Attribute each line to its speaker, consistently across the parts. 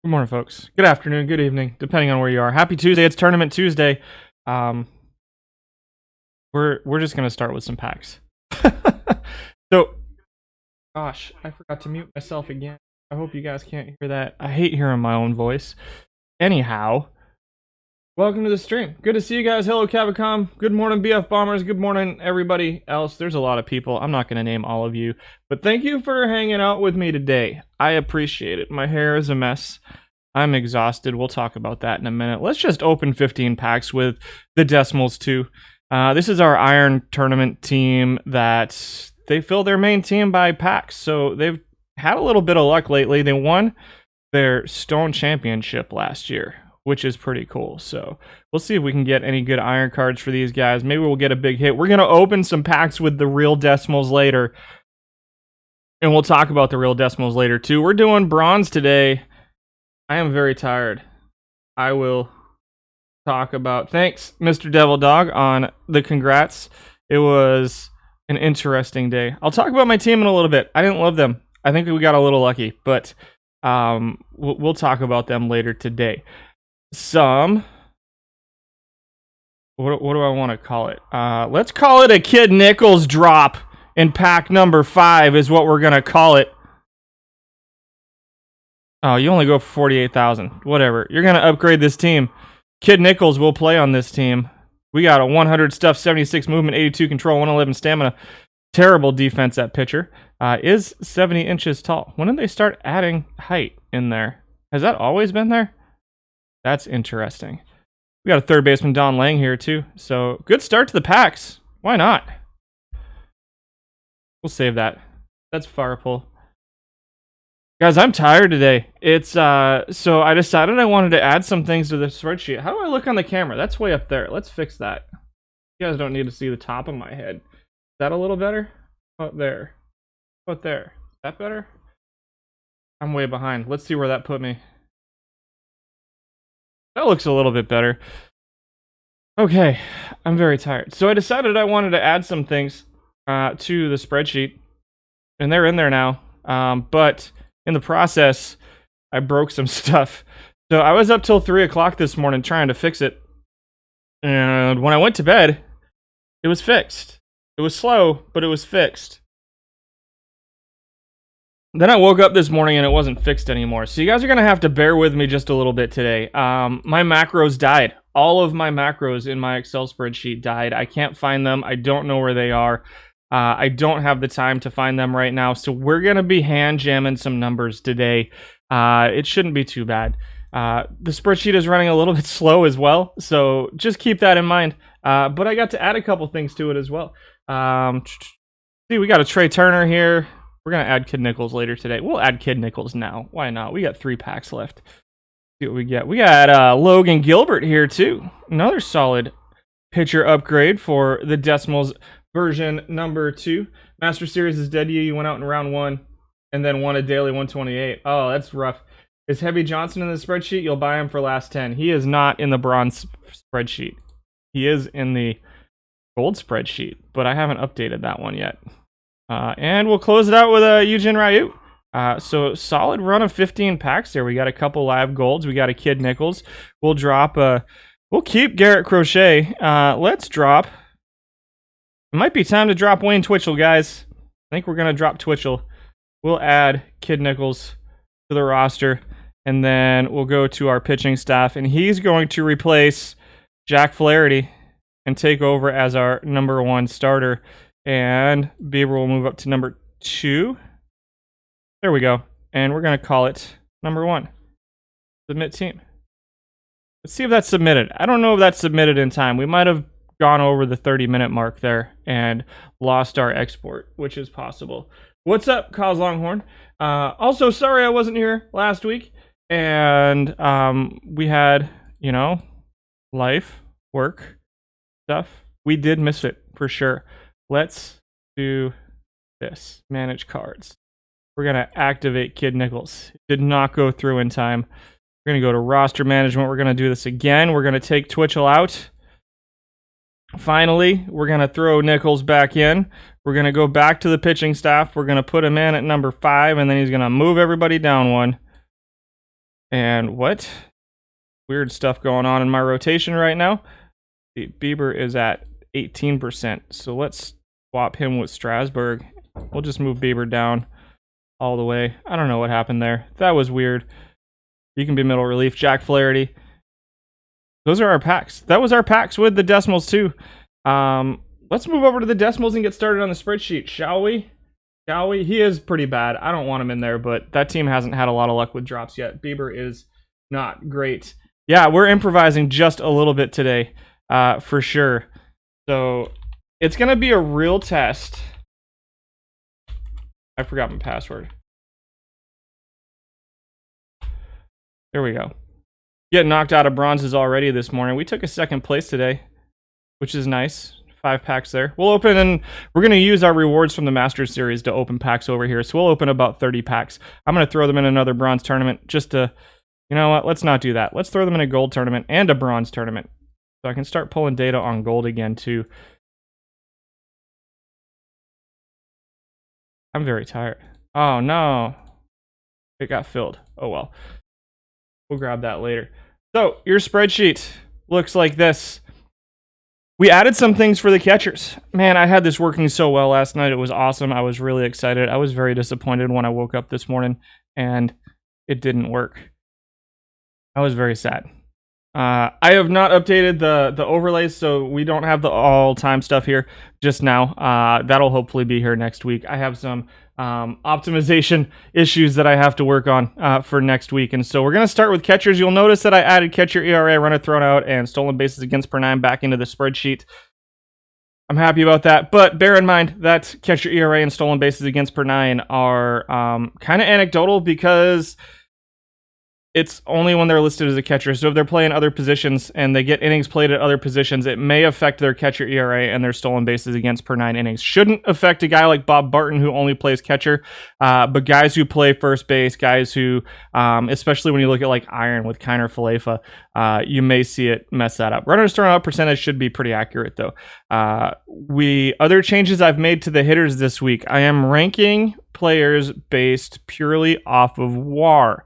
Speaker 1: Good morning, folks. Good afternoon, good evening, depending on where you are. Happy Tuesday. It's Tournament Tuesday. We're just gonna start with some packs. So, gosh, I forgot to mute myself again. I hope you guys can't hear that. I hate hearing my own voice. Anyhow, welcome to the stream. Good to see you guys. Hello, Cavicom. Good morning, BF Bombers. Good morning, everybody else. There's a lot of people. I'm not gonna name all of you, but thank you for hanging out with me today. I appreciate it. My hair is a mess. I'm exhausted. We'll talk about that in a minute. Let's just open 15 packs with the decimals too. This is our Iron Tournament team that they fill their main team by packs. So they've had a little bit of luck lately. They won their Stone Championship last year, which is pretty cool. So we'll see if we can get any good Iron cards for these guys. Maybe we'll get a big hit. We're going to open some packs with the real decimals later. And we'll talk about the real decimals later too. We're doing bronze today. I am very tired. I will talk about... Thanks, Mr. Devil Dog, on the congrats. It was an interesting day. I'll talk about my team in a little bit. I didn't love them. I think we got a little lucky, but we'll talk about them later today. What do I want to call it? Let's call it a Kid Nichols drop in pack number 5 is what we're going to call it. Oh, you only go for 48,000. Whatever. You're going to upgrade this team. Kid Nichols will play on this team. We got a 100 stuff, 76 movement, 82 control, 111 stamina. Terrible defense at pitcher. Is 70 inches tall. When did they start adding height in there? Has that always been there? That's interesting. We got a third baseman, Don Lang, here too. So, good start to the packs. Why not? We'll save that. That's fire pull. Guys, I'm tired today. It's, so I decided I wanted to add some things to the spreadsheet. How do I look on the camera? That's way up there. Let's fix that. You guys don't need to see the top of my head. Is that a little better? Up there. Up there. Is that better? I'm way behind. Let's see where that put me. That looks a little bit better. Okay, I'm very tired. So I decided I wanted to add some things to the spreadsheet. And they're in there now. But... in the process, I broke some stuff. So I was up till 3 o'clock this morning trying to fix it. And when I went to bed, it was fixed. It was slow, but it was fixed. Then I woke up this morning and it wasn't fixed anymore. So you guys are going to have to bear with me just a little bit today. My macros died. All of my macros in my Excel spreadsheet died. I can't find them. I don't know where they are. I don't have the time to find them right now, so we're going to be hand jamming some numbers today. It shouldn't be too bad. The spreadsheet is running a little bit slow as well, so just keep that in mind. But I got to add a couple things to it as well. See, we got a Trey Turner here. We're going to add Kid Nichols later today. We'll add Kid Nichols now. Why not? We got 3 packs left. See what we get. We got Logan Gilbert here, too. Another solid pitcher upgrade for the decimals version number 2. Master Series is dead to you. You went out in round 1 and then won a daily 128. Oh, that's rough. Is Heavy Johnson in the spreadsheet? You'll buy him for last 10. He is not in the bronze spreadsheet. He is in the gold spreadsheet, but I haven't updated that one yet. And we'll close it out with Eugene Ryu. So solid run of 15 packs there. We got a couple live golds. We got a Kid Nichols. We'll drop. We'll keep Garrett Crochet. Let's drop. It might be time to drop Wayne Twitchell, guys. I think we're going to drop Twitchell. We'll add Kid Nichols to the roster, and then we'll go to our pitching staff, and he's going to replace Jack Flaherty and take over as our number 1 starter, and Bieber will move up to number 2. There we go, and we're going to call it number 1. Submit team. Let's see if that's submitted. I don't know if that's submitted in time. We might have gone over the 30-minute mark there and lost our export, which is possible. What's up, Cause Longhorn? Also, sorry I wasn't here last week, and we had, life, work, stuff. We did miss it, for sure. Let's do this. Manage cards. We're going to activate Kid Nichols. It did not go through in time. We're going to go to roster management. We're going to do this again. We're going to take Twitchell out. Finally, we're going to throw Nichols back in. We're going to go back to the pitching staff. We're going to put him in at number 5, and then he's going to move everybody down 1. And what? Weird stuff going on in my rotation right now. Bieber is at 18%. So let's swap him with Strasburg. We'll just move Bieber down all the way. I don't know what happened there. That was weird. You can be middle relief. Jack Flaherty. Those are our packs. That was our packs with the decimals too. Let's move over to the decimals and get started on the spreadsheet, shall we? Shall we? He is pretty bad. I don't want him in there, but that team hasn't had a lot of luck with drops yet. Bieber is not great. Yeah, we're improvising just a little bit today, for sure. So it's going to be a real test. I forgot my password. There we go. Getting knocked out of bronzes already this morning. We took a second place today, which is nice. 5 packs there. We'll open, and we're going to use our rewards from the Masters Series to open packs over here. So we'll open about 30 packs. I'm going to throw them in another bronze tournament just to, you know what, let's not do that. Let's throw them in a gold tournament and a bronze tournament. So I can start pulling data on gold again too. I'm very tired. Oh no. It got filled. Oh well. We'll grab that later. So your spreadsheet looks like this. We added some things for the catchers. Man, I had this working so well last night. It was awesome. I was really excited. I was very disappointed when I woke up this morning and it didn't work. I was very sad. I have not updated the overlays, so we don't have the all-time stuff here just now. That'll hopefully be here next week. I have some optimization issues that I have to work on for next week. And so we're going to start with catchers. You'll notice that I added catcher ERA, runner thrown out, and stolen bases against per 9 back into the spreadsheet. I'm happy about that, but bear in mind that catcher ERA and stolen bases against per 9 are kind of anecdotal because it's only when they're listed as a catcher. So if they're playing other positions and they get innings played at other positions, it may affect their catcher ERA and their stolen bases against per 9 innings. Shouldn't affect a guy like Bob Barton who only plays catcher, but guys who play first base, guys who, especially when you look at like Iron with Kiner Falefa, you may see it mess that up. Runners thrown out percentage should be pretty accurate though. Other changes I've made to the hitters this week. I am ranking players based purely off of WAR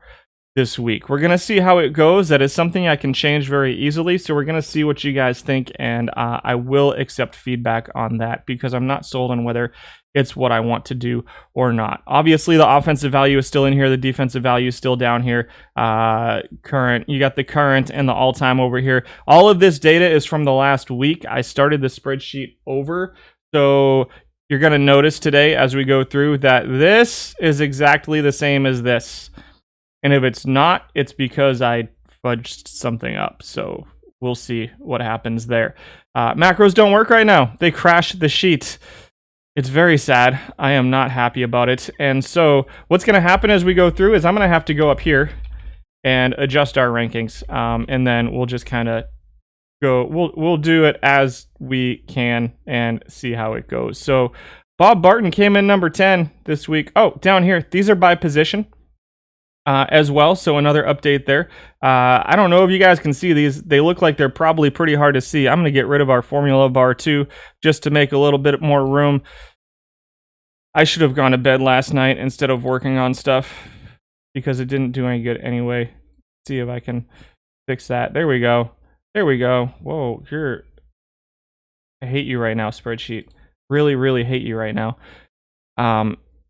Speaker 1: this week. We're going to see how it goes. That is something I can change very easily. So we're going to see what you guys think. And I will accept feedback on that because I'm not sold on whether it's what I want to do or not. Obviously, the offensive value is still in here. The defensive value is still down here. Current, you got the current and the all-time over here. All of this data is from the last week. I started the spreadsheet over. So you're going to notice today as we go through that this is exactly the same as this. And if it's not, it's because I fudged something up. So we'll see what happens there. Macros don't work right now. They crashed the sheet. It's very sad. I am not happy about it. And so what's going to happen as we go through is I'm going to have to go up here and adjust our rankings. And then we'll just kind of go. We'll do it as we can and see how it goes. So Bob Barton came in number 10 this week. Oh, down here. These are by position. As well, so another update there. I don't know if you guys can see these. They look like they're probably pretty hard to see. I'm going to get rid of our formula bar too, just to make a little bit more room. I should have gone to bed last night instead of working on stuff because it didn't do any good anyway. Let's see if I can fix that. There we go. There we go. Whoa, I hate you right now, spreadsheet. Really, really hate you right now.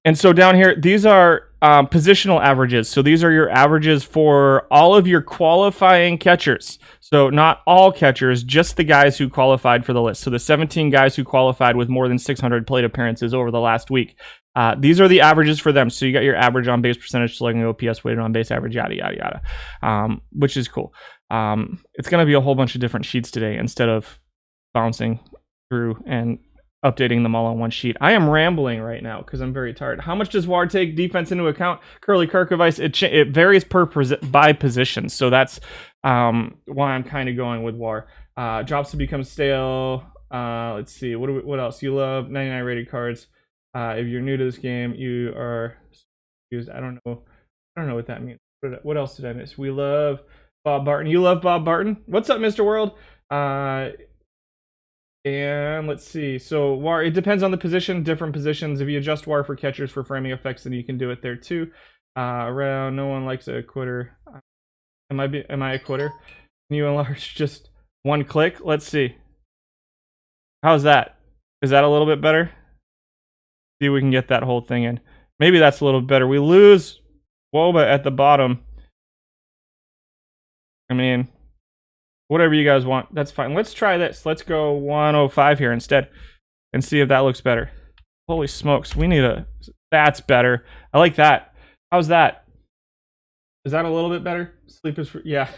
Speaker 1: And so down here, these are positional averages. So these are your averages for all of your qualifying catchers. So not all catchers, just the guys who qualified for the list. So the 17 guys who qualified with more than 600 plate appearances over the last week. These are the averages for them. So you got your average on base percentage, slugging, OPS, weighted on base average, yada, yada, yada, which is cool. It's going to be a whole bunch of different sheets today instead of bouncing through and updating them all on one sheet. I am rambling right now because I'm very tired. How much does WAR take defense into account? Curly Kirkovice, it varies by position. So that's why I'm kind of going with WAR. Drops to become stale. Let's see. What else? You love 99 rated cards. If you're new to this game, you are confused. I don't know what that means. What else did I miss? We love Bob Barton. You love Bob Barton? What's up, Mr. World? And let's see. So WAR, it depends on the position, different positions. If you adjust WAR for catchers for framing effects, then you can do it there too. Around no one likes a quitter. Am I a quitter? Can you enlarge just one click? Let's see. How's that? Is that a little bit better? See if we can get that whole thing in. Maybe that's a little better. We lose Woba at the bottom. I mean, whatever you guys want, that's fine. Let's try this. Let's go 105 here instead and see if that looks better. Holy smokes, we need a... That's better. I like that. How's that? Is that a little bit better? Sleep is... Yeah.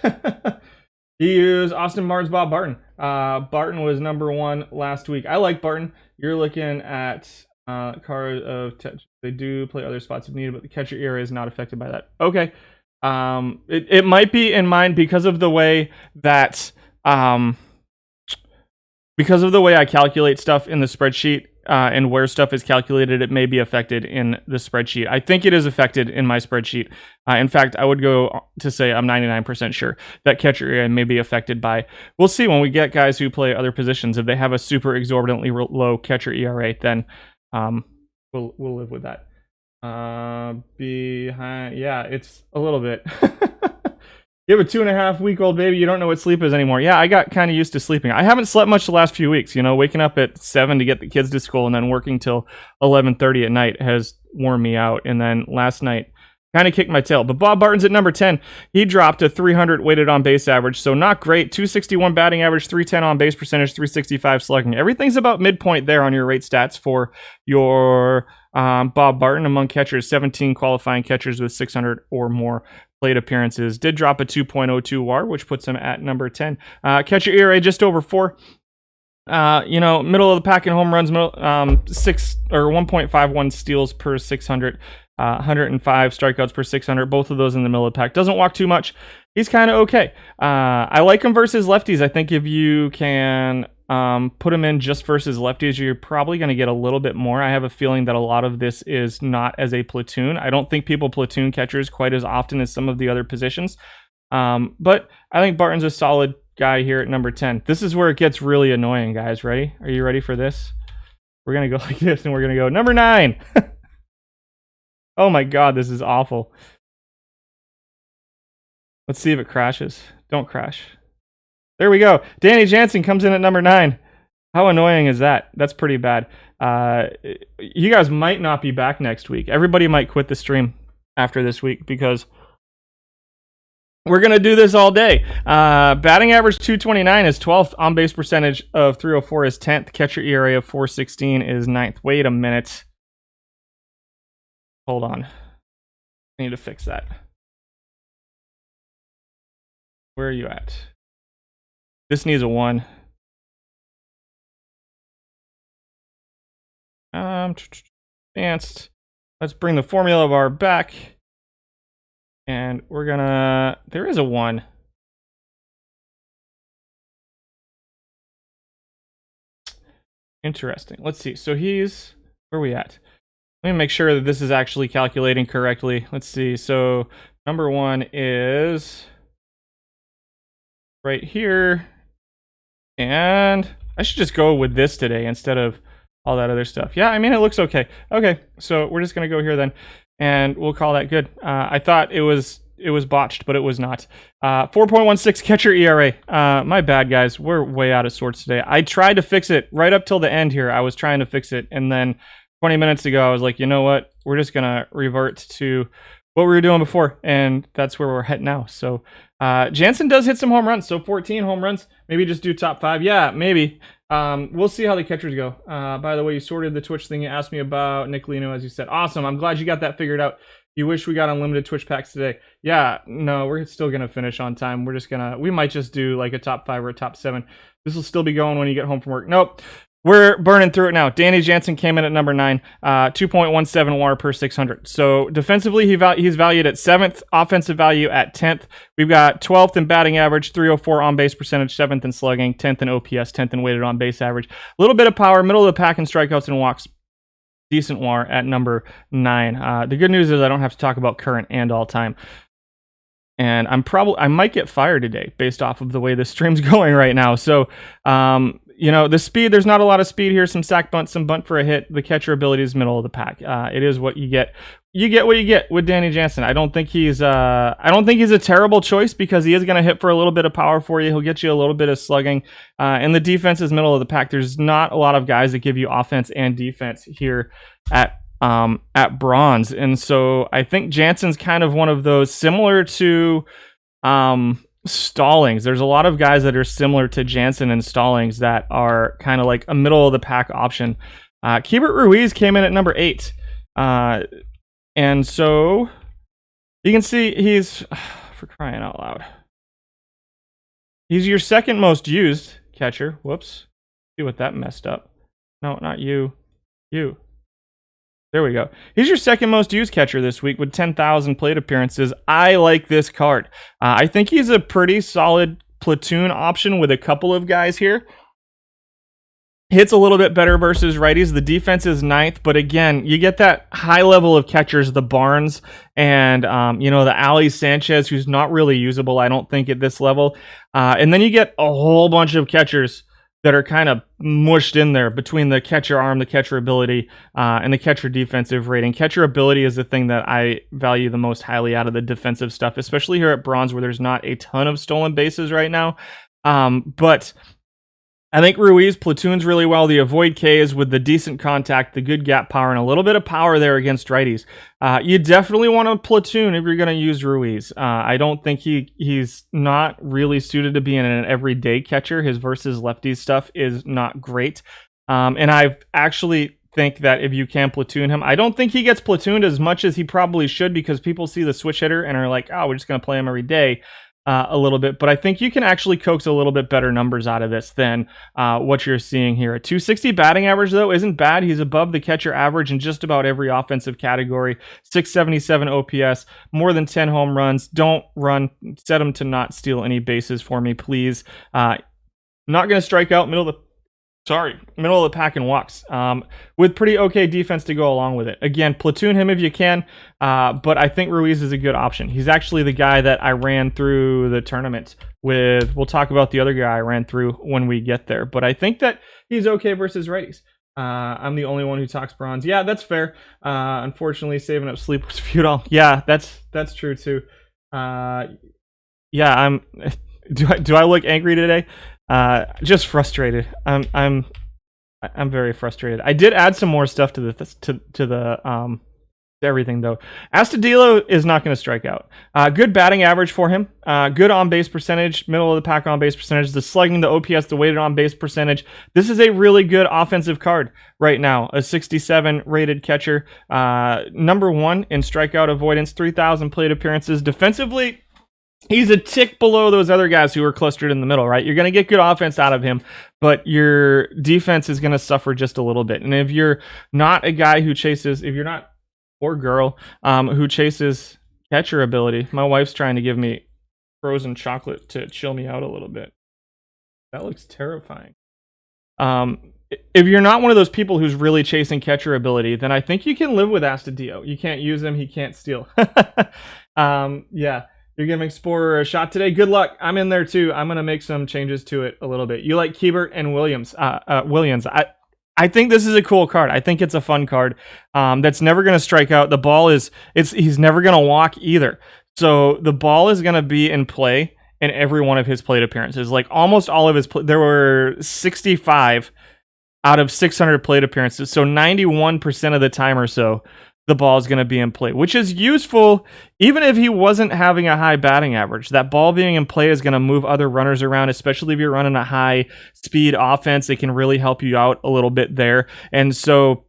Speaker 1: He used Austin Barnes, Bob Barton. Barton was #1 last week. I like Barton. You're looking at card of... They do play other spots if needed, but the catcher ERA is not affected by that. Okay. It might be in mind because of the way that... because of the way I calculate stuff in the spreadsheet and where stuff is calculated, it may be affected in the spreadsheet. I think it is affected in my spreadsheet. In fact, I would go to say I'm 99% sure that catcher ERA may be affected by... We'll see when we get guys who play other positions. If they have a super exorbitantly low catcher ERA, then we'll live with that. Behind... Yeah, it's a little bit... You have a 2.5-week-old baby, you don't know what sleep is anymore. Yeah, I got kind of used to sleeping. I haven't slept much the last few weeks. You know, waking up at 7 to get the kids to school and then working till 11:30 at night has worn me out. And then last night, kind of kicked my tail. But Bob Barton's at number 10. He dropped to 300 weighted on base average, so not great. 261 batting average, 310 on base percentage, 365 slugging. Everything's about midpoint there on your rate stats for your Bob Barton among catchers. 17 qualifying catchers with 600 or more plate appearances. Did drop a 2.02 WAR, which puts him at number 10. Catcher ERA just over 4. You know, middle of the pack in home runs, 1.51 steals per 600, 105 strikeouts per 600. Both of those in the middle of the pack. Doesn't walk too much. He's kind of okay. I like him versus lefties. I think if you can put him in just versus lefties, you're probably going to get a little bit more. I have a feeling that a lot of this is not as a platoon. I don't think people platoon catchers quite as often as some of the other positions. But I think Barton's a solid guy here at number 10. This is where it gets really annoying, guys. Ready? Are you ready for this? We're going to go like this, and we're going to go number 9. Oh my God, this is awful. Let's see if it crashes. Don't crash. There we go. Danny Jansen comes in at number 9. How annoying is that? That's pretty bad. You guys might not be back next week. Everybody might quit the stream after this week because we're going to do this all day. Batting average 229 is 12th. On base percentage of 304 is 10th. Catcher ERA of 416 is 9th. Wait a minute. Hold on. I need to fix that. Where are you at? This needs a 1. Advanced. Let's bring the formula bar back. And we're gonna... There is a 1. Interesting. Let's see. So he's... Where are we at? Let me make sure that this is actually calculating correctly. Let's see. So number 1 is... right here. And I should just go with this today instead of all that other stuff. Yeah, I mean, it looks okay. Okay, so we're just going to go here then, and we'll call that good. I thought it was botched, but it was not. 4.16 catcher ERA. My bad, guys. We're way out of sorts today. I tried to fix it right up till the end here. I was trying to fix it, and then 20 minutes ago, I was like, you know what? We're just going to revert to what we were doing before, and that's where we're at now. So Jansen does hit some home runs, so 14 home runs. Maybe just do top 5. Yeah, maybe. We'll see how the catchers go. By the way, you sorted the Twitch thing. You asked me about Nick Lino, as you said. Awesome. I'm glad you got that figured out. You wish we got unlimited Twitch packs today. Yeah, no, we're still going to finish on time. We're just going to... We might just do like a top 5 or a top 7. This will still be going when you get home from work. Nope. We're burning through it now. Danny Jansen came in at number 9, 2.17 WAR per 600. So defensively, he's valued at 7th, offensive value at 10th. We've got 12th in batting average, 304 on base percentage, 7th in slugging, 10th in OPS, 10th in weighted on base average. A little bit of power, middle of the pack in strikeouts and walks. Decent WAR at number 9. The good news is I don't have to talk about current and all time. And I might get fired today based off of the way this stream's going right now. So, you know, the speed, there's not a lot of speed here. Some sack bunt, some bunt for a hit. The catcher ability is middle of the pack. It is what you get you get what you get with Danny Jansen. I don't think he's a terrible choice because he is going to hit for a little bit of power for you. He'll get you a little bit of slugging, and the defense is middle of the pack. There's not a lot of guys that give you offense and defense here at bronze, and so I think Jansen's kind of one of those similar to Stallings. There's a lot of guys that are similar to Jansen and Stallings that are kind of like a middle of the pack option. Keibert Ruiz came in at number 8. And so you can see he's, for crying out loud, he's your second most used catcher. Whoops. See what that messed up. No, not you. You. There we go. He's your second most used catcher this week with 10,000 plate appearances. I like this card. I think he's a pretty solid platoon option with a couple of guys here. Hits a little bit better versus righties. The defense is 9th, but again, you get that high level of catchers, the Barnes and the Ali Sanchez, who's not really usable, I don't think, at this level. And then you get a whole bunch of catchers that are kind of mushed in there between the catcher arm, the catcher ability, and the catcher defensive rating. Catcher ability is the thing that I value the most highly out of the defensive stuff, especially here at bronze where there's not a ton of stolen bases right now. But I think Ruiz platoons really well. The avoid Ks with the decent contact, the good gap power, and a little bit of power there against righties. You definitely want to platoon if you're going to use Ruiz. I don't think he's not really suited to being an everyday catcher. His versus lefties stuff is not great. And I actually think that if you can platoon him, I don't think he gets platooned as much as he probably should because people see the switch hitter and are like, oh, we're just going to play him every day. A little bit, but I think you can actually coax a little bit better numbers out of this than what you're seeing here. A 260 batting average, though, isn't bad. He's above the catcher average in just about every offensive category. 677 OPS, more than 10 home runs. Don't run. Set him to not steal any bases for me, please. Not going to strike out middle of the pack in walks, with pretty okay defense to go along with it. Again, platoon him if you can, but I think Ruiz is a good option. He's actually the guy that I ran through the tournament with. We'll talk about the other guy I ran through when we get there, but I think that he's okay versus righties. I'm the only one who talks bronze. Yeah, that's fair. Unfortunately, saving up sleep was futile. Yeah, that's true too. Yeah, I'm. Do I look angry today? Just frustrated. I'm very frustrated. I did add some more stuff to the everything though. Astudillo is not going to strike out. Good batting average for him. Good on base percentage, middle of the pack on base percentage. The slugging, the OPS, the weighted on base percentage. This is a really good offensive card right now. A 67 rated catcher. Number 1 in strikeout avoidance. 3,000 plate appearances. Defensively, he's a tick below those other guys who are clustered in the middle, right? You're going to get good offense out of him, but your defense is going to suffer just a little bit. And if you're not a guy who chases, if you're not, or girl, who chases catcher ability, my wife's trying to give me frozen chocolate to chill me out a little bit. That looks terrifying. If you're not one of those people who's really chasing catcher ability, then I think you can live with Astudillo. You can't use him, he can't steal. Yeah. You're giving Sporer a shot today. Good luck. I'm in there too. I'm gonna make some changes to it a little bit. You like Keibert and Williams. I think this is a cool card. I think it's a fun card. That's never gonna strike out. The ball he's never gonna walk either. So the ball is gonna be in play in every one of his plate appearances. Like almost all of his there were 65 out of 600 plate appearances. So 91% of the time or so, the ball is going to be in play, which is useful even if he wasn't having a high batting average. That ball being in play is going to move other runners around, especially if you're running a high speed offense. It can really help you out a little bit there. And so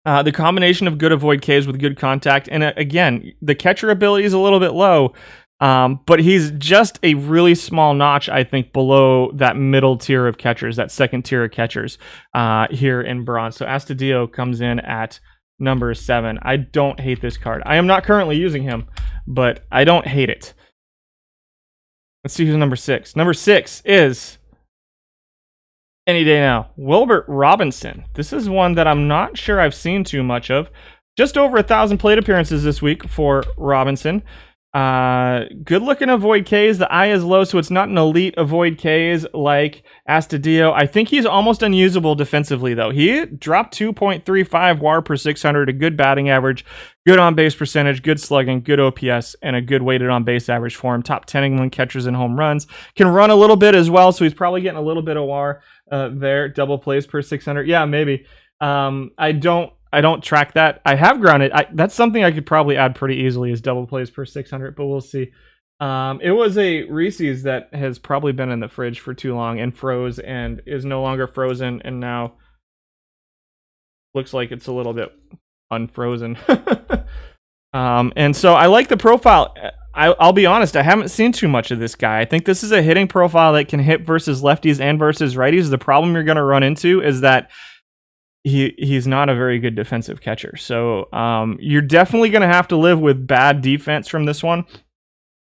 Speaker 1: the combination of good avoid Ks with good contact, and again, the catcher ability is a little bit low, but he's just a really small notch, I think, below that middle tier of catchers, that second tier of catchers here in bronze. So Astudillo comes in at number 7. I don't hate this card. I am not currently using him, but I don't hate it. Let's see who's number 6. Number 6 is any day now, Wilbert Robinson. This is one that I'm not sure I've seen too much of. Just over 1,000 plate appearances this week for Robinson. Good looking avoid Ks. The I is low, so it's not an elite avoid Ks like Astudillo. I think he's almost unusable defensively, though. He dropped 2.35 WAR per 600, a good batting average, good on base percentage, good slugging, good OPS, and a good weighted on base average for him. Top 10 England catchers and home runs. Can run a little bit as well, so he's probably getting a little bit of WAR there. Double plays per 600. Yeah, maybe. I don't track that. I have grounded. That's something I could probably add pretty easily is double plays per 600, but we'll see. It was a Reese's that has probably been in the fridge for too long and froze and is no longer frozen and now looks like it's a little bit unfrozen. And so I like the profile. I'll be honest, I haven't seen too much of this guy. I think this is a hitting profile that can hit versus lefties and versus righties. The problem you're going to run into is that he's not a very good defensive catcher. So you're definitely going to have to live with bad defense from this one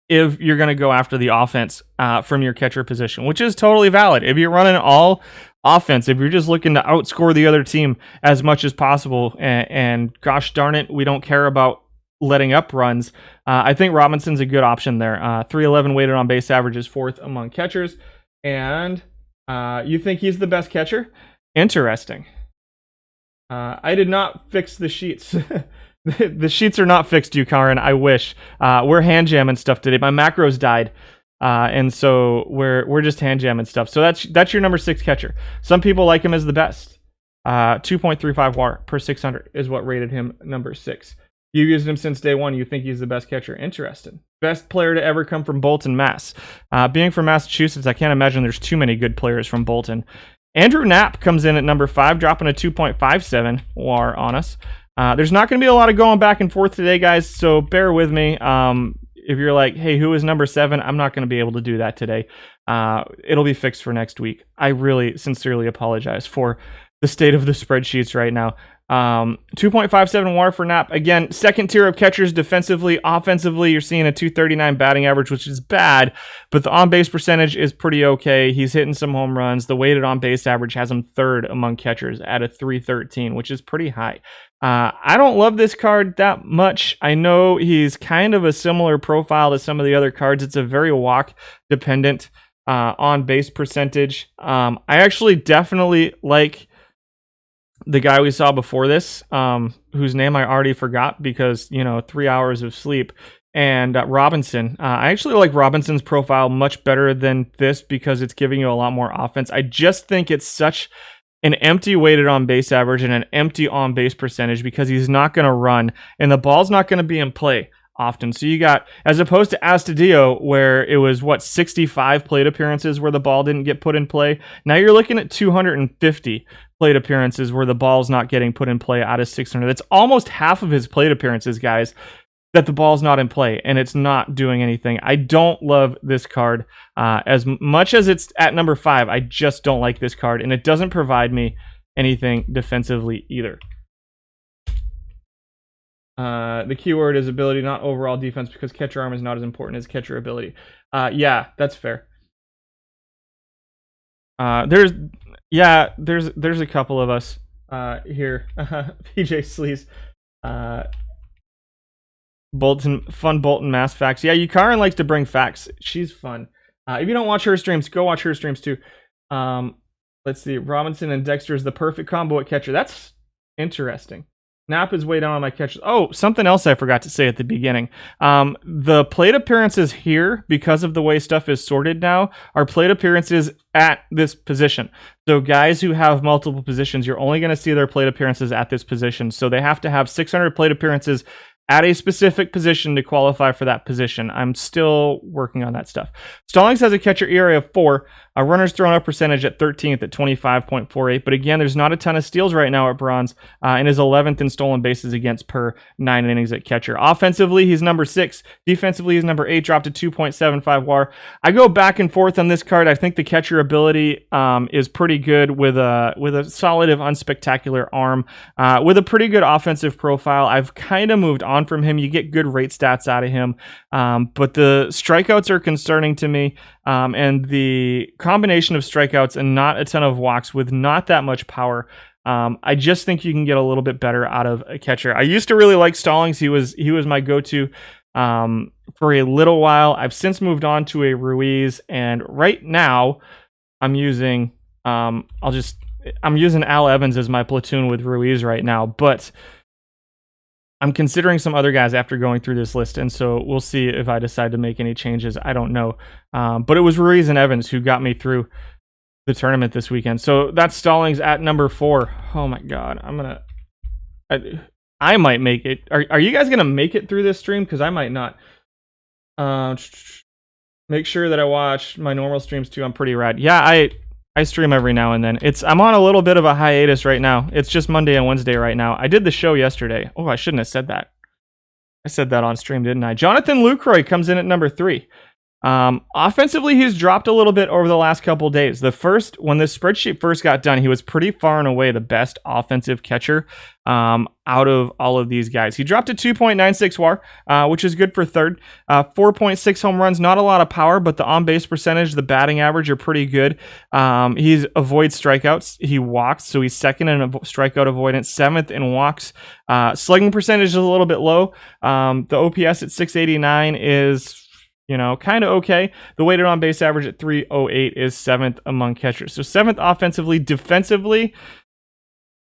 Speaker 1: if you're going to go after the offense from your catcher position, which is totally valid. If you're running all offense, if you're just looking to outscore the other team as much as possible, and gosh darn it, we don't care about letting up runs, I think Robinson's a good option there. 311 weighted on base average is fourth among catchers. And you think he's the best catcher? Interesting. I did not fix the sheets. The sheets are not fixed, Karen. I wish. We're hand jamming stuff today. My macros died, and so we're just hand jamming stuff. So that's your number 6 catcher. Some people like him as the best. 2.35 WAR per 600 is what rated him number 6. You've used him since day one. You think he's the best catcher. Interesting. Best player to ever come from Bolton, Mass. Being from Massachusetts, I can't imagine there's too many good players from Bolton. Andrew Knapp comes in at number 5, dropping a 2.57 WAR on us. There's not going to be a lot of going back and forth today, guys, so bear with me. If you're like, hey, who is number 7? I'm not going to be able to do that today. It'll be fixed for next week. I really sincerely apologize for the state of the spreadsheets right now. 2.57 WAR for Knapp. Again, second tier of catchers defensively. Offensively, you're seeing a 239 batting average, which is bad, but the on-base percentage is pretty okay. He's hitting some home runs. The weighted on-base average has him third among catchers at a 313, which is pretty high. I don't love this card that much. I know he's kind of a similar profile to some of the other cards. It's a very walk-dependent on-base percentage. I actually definitely like the guy we saw before this, whose name I already forgot because, 3 hours of sleep, and Robinson. I actually like Robinson's profile much better than this because it's giving you a lot more offense. I just think it's such an empty weighted on base average and an empty on base percentage because he's not going to run and the ball's not going to be in play often. So you got, as opposed to Astudillo, where it was 65 plate appearances where the ball didn't get put in play. Now you're looking at 250 plate appearances where the ball's not getting put in play out of 600. That's almost half of his plate appearances, guys, that the ball's not in play and it's not doing anything. I don't love this card as much as it's at number 5. I just don't like this card, and it doesn't provide me anything defensively either. The keyword is ability, not overall defense, because catcher arm is not as important as catcher ability. Yeah, that's fair. There's a couple of us here. PJ Sleaze. Bolton Mass facts. Yeah, Karen likes to bring facts. She's fun. If you don't watch her streams, go watch her streams too. Let's see. Robinson and Dexter is the perfect combo at catcher. That's interesting. Knapp is way down on my catches. Oh, something else I forgot to say at the beginning. The plate appearances here, because of the way stuff is sorted now, are plate appearances at this position. So guys who have multiple positions, you're only going to see their plate appearances at this position. So they have to have 600 plate appearances at a specific position to qualify for that position. I'm still working on that stuff. Stallings has a catcher ERA of 4, a runners thrown out percentage at 13th at 25.48. But again, there's not a ton of steals right now at bronze, and is 11th in stolen bases against per 9 innings at catcher. Offensively, he's number 6. Defensively, he's number 8, dropped to 2.75 WAR. I go back and forth on this card. I think the catcher ability is pretty good with a solid if unspectacular arm, with a pretty good offensive profile. I've kind of moved on from him. You get good rate stats out of him, but the strikeouts are concerning to me, and the combination of strikeouts and not a ton of walks with not that much power. I just think you can get a little bit better out of a catcher. I used to really like Stallings. He was my go-to for a little while. I've since moved on to a Ruiz, and right now I'm using I'm using Al Evans as my platoon with Ruiz right now, but I'm considering some other guys after going through this list, and so we'll see if I decide to make any changes. I don't know. But it was Ruiz and Evans who got me through the tournament this weekend. So that's Stallings at number 4. Oh my god. I might make it. Are you guys gonna make it through this stream? Because I might not. Make sure that I watch my normal streams too. I'm pretty rad. Yeah, I stream every now and then. I'm on a little bit of a hiatus right now. It's just Monday and Wednesday right now. I did the show yesterday. Oh, I shouldn't have said that. I said that on stream, didn't I? Jonathan Lucroy comes in at number 3. Offensively, he's dropped a little bit over the last couple days. When this spreadsheet first got done, he was pretty far and away the best offensive catcher out of all of these guys. He dropped to 2.96 WAR, which is good for third. 4.6 home runs, not a lot of power, but the on-base percentage, the batting average are pretty good. He avoids strikeouts. He walks, so he's second in strikeout avoidance, 7th in walks. Slugging percentage is a little bit low. The OPS at 689 is kind of okay. The weighted on base average at 308 is 7th among catchers. So 7th offensively. Defensively,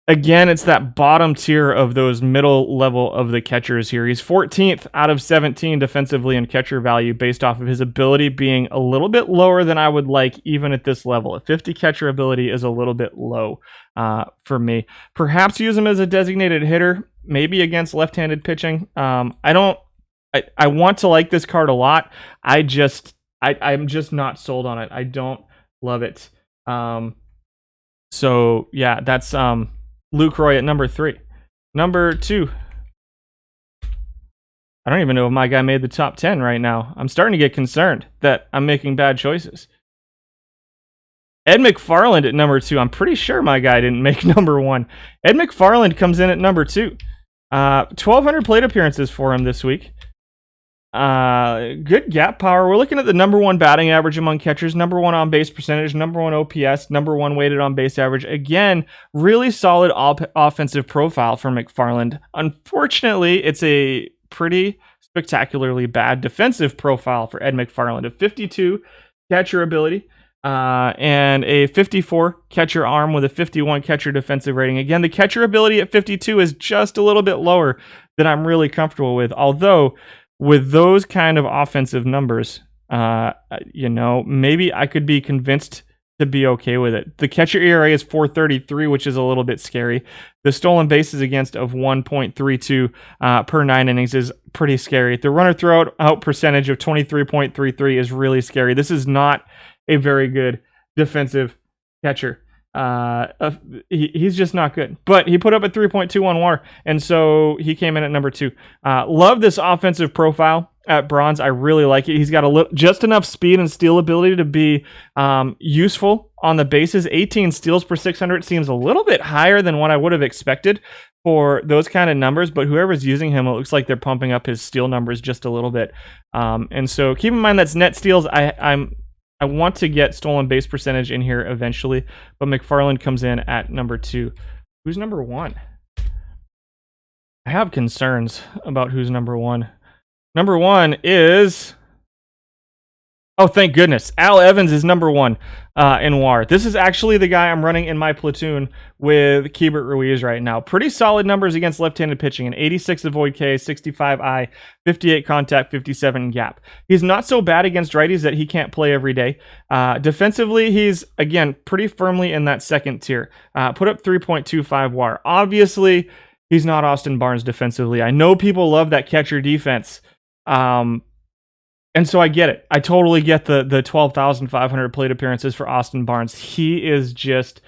Speaker 1: again, it's that bottom tier of those middle level of the catchers here. He's 14th out of 17 defensively in catcher value based off of his ability being a little bit lower than I would like even at this level. A 50 catcher ability is a little bit low for me. Perhaps use him as a designated hitter, maybe against left-handed pitching. I want to like this card a lot. I'm just not sold on it. I don't love it. So yeah, that's Lucroy at number 3. Number 2. I don't even know if my guy made the top 10 right now. I'm starting to get concerned that I'm making bad choices. Ed McFarland at number 2. I'm pretty sure my guy didn't make number 1. Ed McFarland comes in at number 2. 1,200 plate appearances for him this week. Good gap power. We're looking at the number 1 batting average among catchers, number 1 on base percentage, number 1 OPS, number 1 weighted on base average. Again, really solid offensive profile for McFarland. Unfortunately, it's a pretty spectacularly bad defensive profile for Ed McFarland. A 52 catcher ability, and a 54 catcher arm with a 51 catcher defensive rating. Again, the catcher ability at 52 is just a little bit lower than I'm really comfortable with. Although, with those kind of offensive numbers, maybe I could be convinced to be okay with it. The catcher ERA is 4.33, which is a little bit scary. The stolen bases against of 1.32 per 9 innings is pretty scary. The runner throw out percentage of 23.33 is really scary. This is not a very good defensive catcher. He's just not good, but he put up a 3.21 WAR, and so he came in at number 2. Love this offensive profile at bronze. I really like it. He's got just enough speed and steal ability to be useful on the bases. 18 steals per 600 seems a little bit higher than what I would have expected for those kind of numbers, but whoever's using him, it looks like they're pumping up his steal numbers just a little bit. And so keep in mind that's net steals. I want to get stolen base percentage in here eventually, but McFarland comes in at number 2. Who's number 1? I have concerns about who's number 1. Number 1 is... Oh, thank goodness. Al Evans is number 1 in WAR. This is actually the guy I'm running in my platoon with Keibert Ruiz right now. Pretty solid numbers against left-handed pitching. An 86 avoid K, 65 I, 58 contact, 57 gap. He's not so bad against righties that he can't play every day. Defensively, he's, again, pretty firmly in that second tier. Put up 3.25 WAR. Obviously, he's not Austin Barnes defensively. I know people love that catcher defense. And so I get it. I totally get the 12,500 plate appearances for Austin Barnes. He is just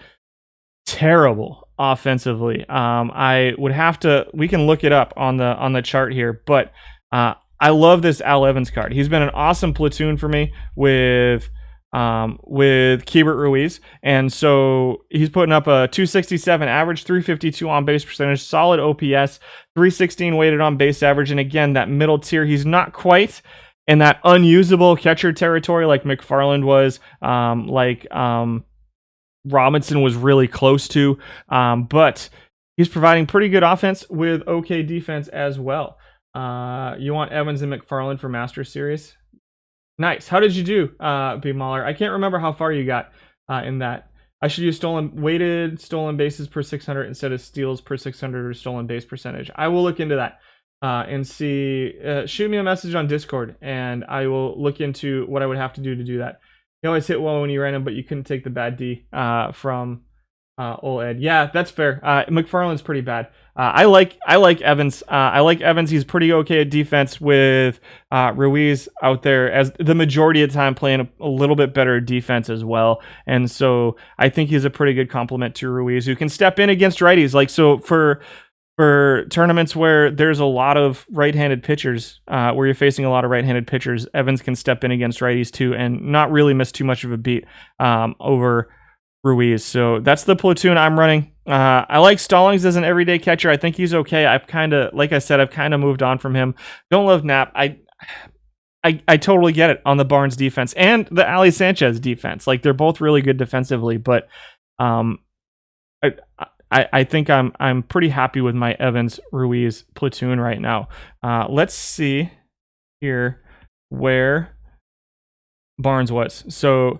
Speaker 1: terrible offensively. I would have to. We can look it up on the chart here, but I love this Al Evans card. He's been an awesome platoon for me with Keibert Ruiz, and so he's putting up a 267 average, 352 on base percentage, solid OPS, 316 weighted on base average, and again that middle tier. He's not quite in that unusable catcher territory like McFarland was, Robinson was really close to, but he's providing pretty good offense with okay defense as well. You want Evans and McFarland for Master Series? Nice. How did you do, B Mahler? I can't remember how far you got in that. I should use weighted stolen bases per 600 instead of steals per 600 or stolen base percentage. I will look into that and see. Shoot me a message on Discord, and I will look into what I would have to do that. You always hit well when you ran him, but you couldn't take the bad D from old Ed. Yeah, that's fair. McFarland's pretty bad. I like Evans. I like Evans. He's pretty okay at defense with Ruiz out there as the majority of the time playing a little bit better defense as well. And so I think he's a pretty good complement to Ruiz, who can step in against righties. Like, so for tournaments where there's a lot of right-handed pitchers, where you're facing a lot of right-handed pitchers, Evans can step in against righties too and not really miss too much of a beat over Ruiz. So that's the platoon I'm running. I like Stallings as an everyday catcher. I think he's okay. I've kind of, like I said, I've kind of moved on from him. Don't love Knapp. I totally get it on the Barnes defense and the Ali Sanchez defense. Like, they're both really good defensively, but I think I'm pretty happy with my Evans Ruiz platoon right now. Let's see here where Barnes was. So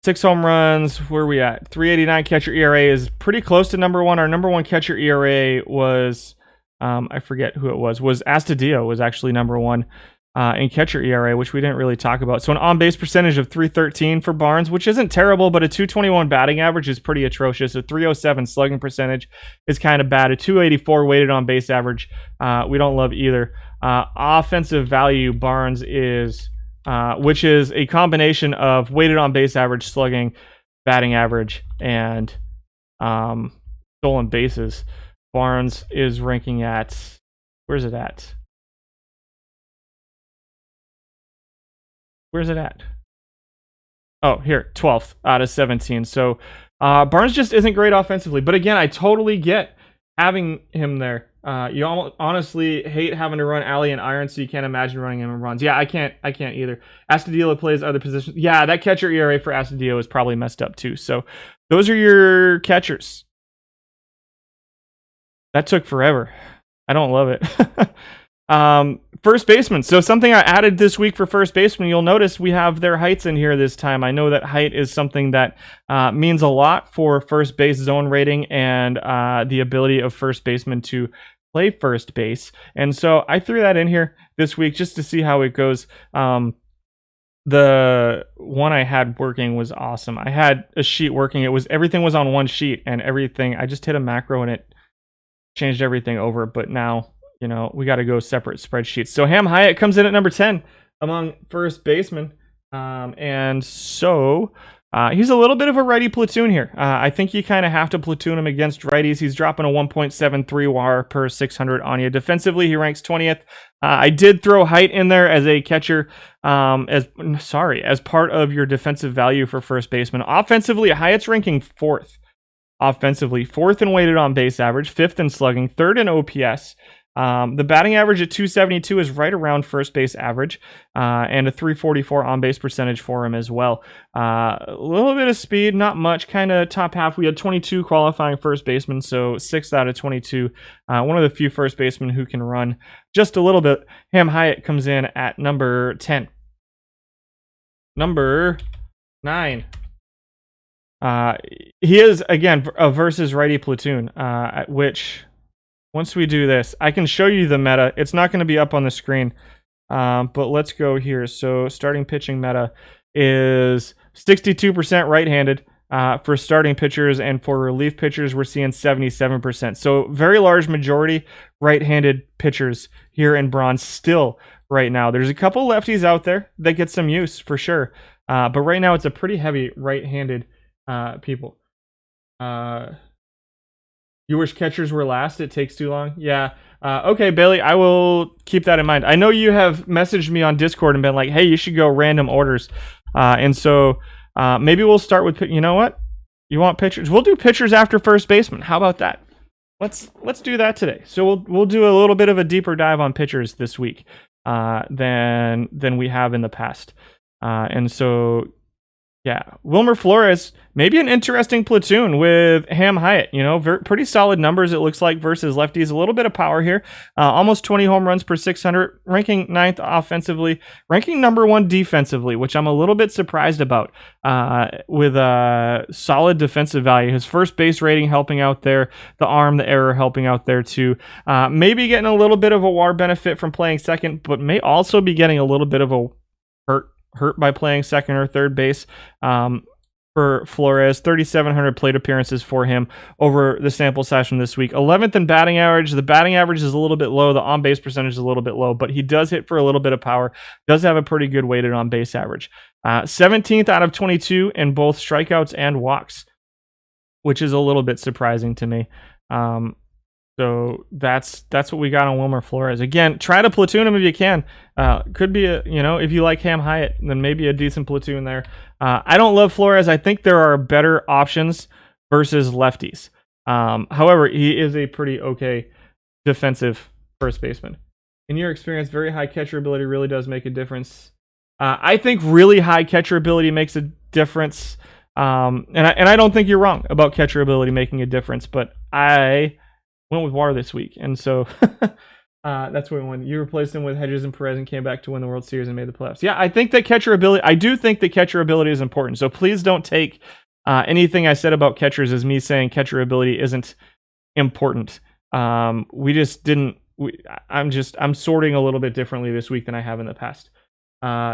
Speaker 1: 6 home runs. Where are we at? 389 catcher ERA is pretty close to number one. Our number one catcher ERA was, I forget who it was Astudillo was actually number one in catcher ERA, which we didn't really talk about. So an on-base percentage of 313 for Barnes, which isn't terrible, but a 221 batting average is pretty atrocious. A 307 slugging percentage is kind of bad. A 284 weighted on-base average, we don't love either. Offensive value, Barnes is... which is a combination of weighted on base average, slugging, batting average, and stolen bases. Barnes is ranking at, where's it at? Oh, here, 12th out of 17. So Barnes just isn't great offensively. But again, I totally get having him there. You honestly hate having to run Ali and Iron, so you can't imagine running him in runs. Yeah, I can't either. Astudillo plays other positions. Yeah, that catcher ERA for Astudillo is probably messed up too. So those are your catchers. That took forever. I don't love it. First baseman. So something I added this week for first baseman, you'll notice we have their heights in here this time. I know that height is something that means a lot for first base zone rating and the ability of first baseman to play first base. And so I threw that in here this week just to see how it goes. The one I had working was awesome. I had a sheet working. Everything was on one sheet, and everything, I just hit a macro and it changed everything over. But now, we got to go separate spreadsheets. So Ham Hyatt comes in at number 10 among first basemen. And so he's a little bit of a righty platoon here. I think you kind of have to platoon him against righties. He's dropping a 1.73 WAR per 600 on you. Defensively, he ranks 20th. I did throw height in there as a catcher, as part of your defensive value for first baseman. Offensively, Hyatt's ranking 4th. Offensively, 4th in weighted on base average, 5th in slugging, 3rd in OPS. The batting average at 272 is right around first base average, and a 344 on base percentage for him as well. A little bit of speed, not much, kind of top half. We had 22 qualifying first basemen, so 6 out of 22. One of the few first basemen who can run just a little bit. Ham Hyatt comes in at number 10. Number 9. He is, again, a versus righty platoon, which... Once we do this, I can show you the meta. It's not going to be up on the screen, but let's go here. So starting pitching meta is 62% right-handed for starting pitchers, and for relief pitchers, we're seeing 77%. So very large majority right-handed pitchers here in bronze still right now. There's a couple lefties out there that get some use for sure, but right now it's a pretty heavy right-handed people. You wish catchers were last? It takes too long? Yeah. Okay, Bailey, I will keep that in mind. I know you have messaged me on Discord and been like, hey, you should go random orders. And so maybe we'll start with, you know what? You want pitchers? We'll do pitchers after first baseman. How about that? Let's do that today. So we'll do a little bit of a deeper dive on pitchers this week than we have in the past. And so Yeah, Wilmer Flores, maybe an interesting platoon with Ham Hyatt. You know, pretty solid numbers, it looks like, versus lefties. A little bit of power here. Almost 20 home runs per 600, ranking 9th offensively, ranking number 1 defensively, which I'm a little bit surprised about, with a solid defensive value. His first base rating helping out there, the arm, the error helping out there too. Maybe getting a little bit of a WAR benefit from playing second, but may also be getting a little bit of a hurt by playing second or third base. For Flores, 3,700 plate appearances for him over the sample size from this week. 11th in batting average. The batting average is a little bit low. The on-base percentage is a little bit low, but he does hit for a little bit of power. Does have a pretty good weighted on-base average. 17th out of 22 in both strikeouts and walks, which is a little bit surprising to me. So that's what we got on Wilmer Flores. Again, try to platoon him if you can. Could be if you like Ham Hyatt, then maybe a decent platoon there. I don't love Flores. I think there are better options versus lefties. However, he is a pretty okay defensive first baseman. In your experience, very high catcher ability really does make a difference. I think really high catcher ability makes a difference. And I don't think you're wrong about catcher ability making a difference, but I went with WAR this week, and so that's what we won. You replaced him with Hedges and Perez and came back to win the World Series and made the playoffs. Yeah, I do think that catcher ability is important. So please don't take anything I said about catchers as me saying catcher ability isn't important. I'm sorting a little bit differently this week than I have in the past.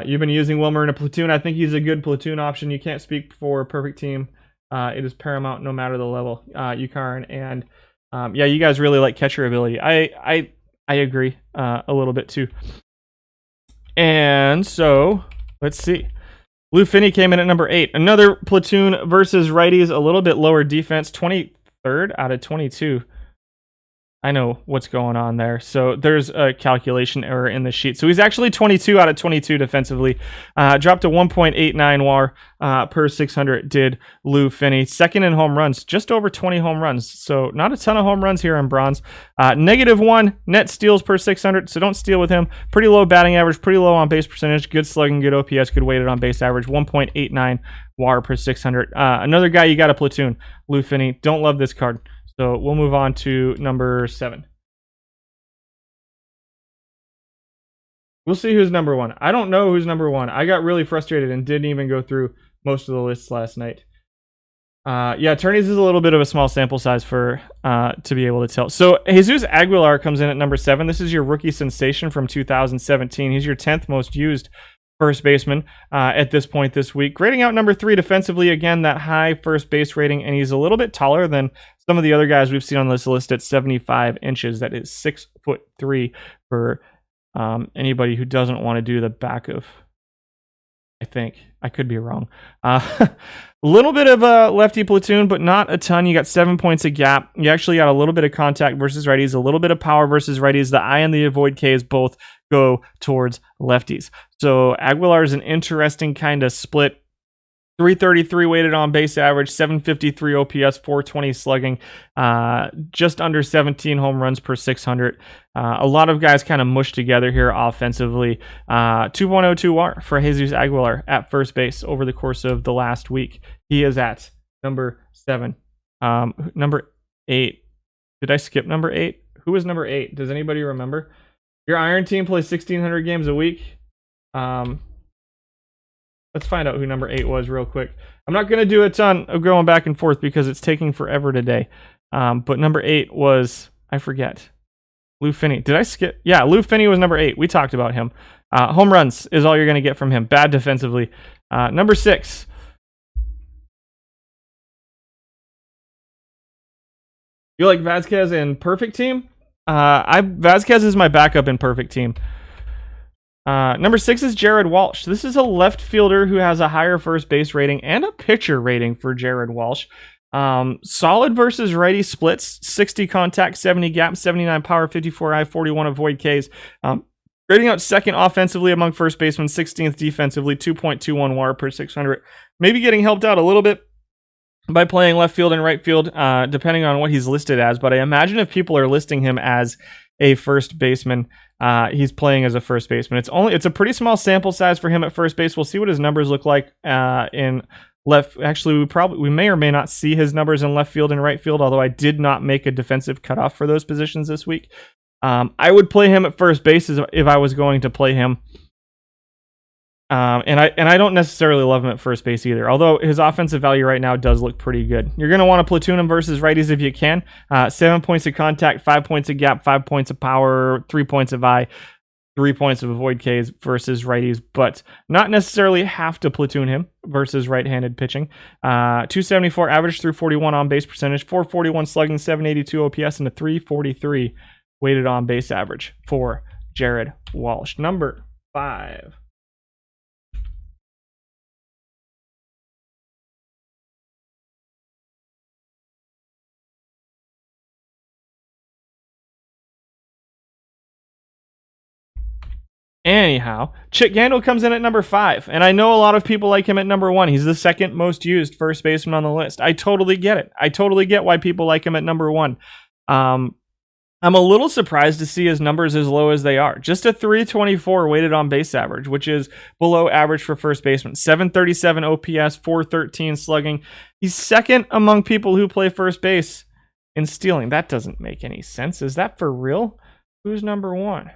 Speaker 1: You've been using Wilmer in a platoon. I think he's a good platoon option. You can't speak for a perfect team. It is paramount no matter the level. Yukarin and you guys really like catcher ability. I agree a little bit too. And so let's see. Lou Finney came in at number 8. Another platoon versus righties, a little bit lower defense, 23rd out of 22. I know what's going on there. So there's a calculation error in the sheet. So he's actually 22 out of 22 defensively. Dropped to 1.89 WAR per 600 did Lou Finney. Second in home runs, just over 20 home runs. So not a ton of home runs here in bronze. -1 net steals per 600. So don't steal with him. Pretty low batting average, pretty low on base percentage. Good slugging, good OPS, good weighted on base average. 1.89 WAR per 600. Another guy you got a platoon, Lou Finney. Don't love this card. So we'll move on to number 7. We'll see who's number 1. I don't know who's number 1. I got really frustrated and didn't even go through most of the lists last night. Tourneys is a little bit of a small sample size for to be able to tell. So Jesus Aguilar comes in at number 7. This is your rookie sensation from 2017. He's your 10th most used first baseman at this point this week. Grading out number 3 defensively. Again, that high first base rating, and he's a little bit taller than some of the other guys we've seen on this list at 75 inches. That is 6'3" for anybody who doesn't want to do the back of. I think I could be wrong. A little bit of a lefty platoon, but not a ton. You got 7 points of gap. You actually got a little bit of contact versus righties, a little bit of power versus righties. The I and the avoid Ks both go towards lefties. So Aguilar is an interesting kind of split. 333 weighted on base average, 753 OPS, 420 slugging, just under 17 home runs per 600. A lot of guys kind of mushed together here offensively. 2.02 WAR for Jesus Aguilar at first base over the course of the last week. He is at number 7. Number 8. Did I skip number 8? Who was number 8? Does anybody remember? Your Iron team plays 1,600 games a week. Let's find out who number 8 was real quick. I'm not going to do a ton of going back and forth because it's taking forever today. But number 8 was, I forget, Lou Finney. Did I skip? Yeah, Lou Finney was number 8. We talked about him. Home runs is all you're going to get from him. Bad defensively. Number 6. You like Vasquez in perfect team? Vasquez is my backup in perfect team. Number 6 is Jared Walsh. This is a left fielder who has a higher first base rating and a pitcher rating for Jared Walsh. Solid versus righty splits, 60 contact, 70 gap, 79 power, 54 I, 41 avoid Ks. Rating out second offensively among first basemen, 16th defensively, 2.21 WAR per 600. Maybe getting helped out a little bit by playing left field and right field, depending on what he's listed as. But I imagine if people are listing him as a first baseman. He's playing as a first baseman. It's a pretty small sample size for him at first base. We'll see what his numbers look like in left. Actually, we may or may not see his numbers in left field and right field, although I did not make a defensive cutoff for those positions this week. I would play him at first base if I was going to play him. And I don't necessarily love him at first base either, although his offensive value right now does look pretty good. You're going to want to platoon him versus righties if you can. 7 points of contact, 5 points of gap, 5 points of power, 3 points of I, 3 points of avoid Ks versus righties, but not necessarily have to platoon him versus right-handed pitching. 274 average, 341 on base percentage, 441 slugging, 782 OPS, and a 343 weighted on base average for Jared Walsh. Number 5. Anyhow, Chick Gandil comes in at number 5, and I know a lot of people like him at number 1. He's the second most used first baseman on the list. I totally get it. I totally get why people like him at number 1. I'm a little surprised to see his numbers as low as they are. Just a 324 weighted on base average, which is below average for first baseman. 737 OPS, 413 slugging. He's second among people who play first base in stealing. That doesn't make any sense. Is that for real? Who's number 1?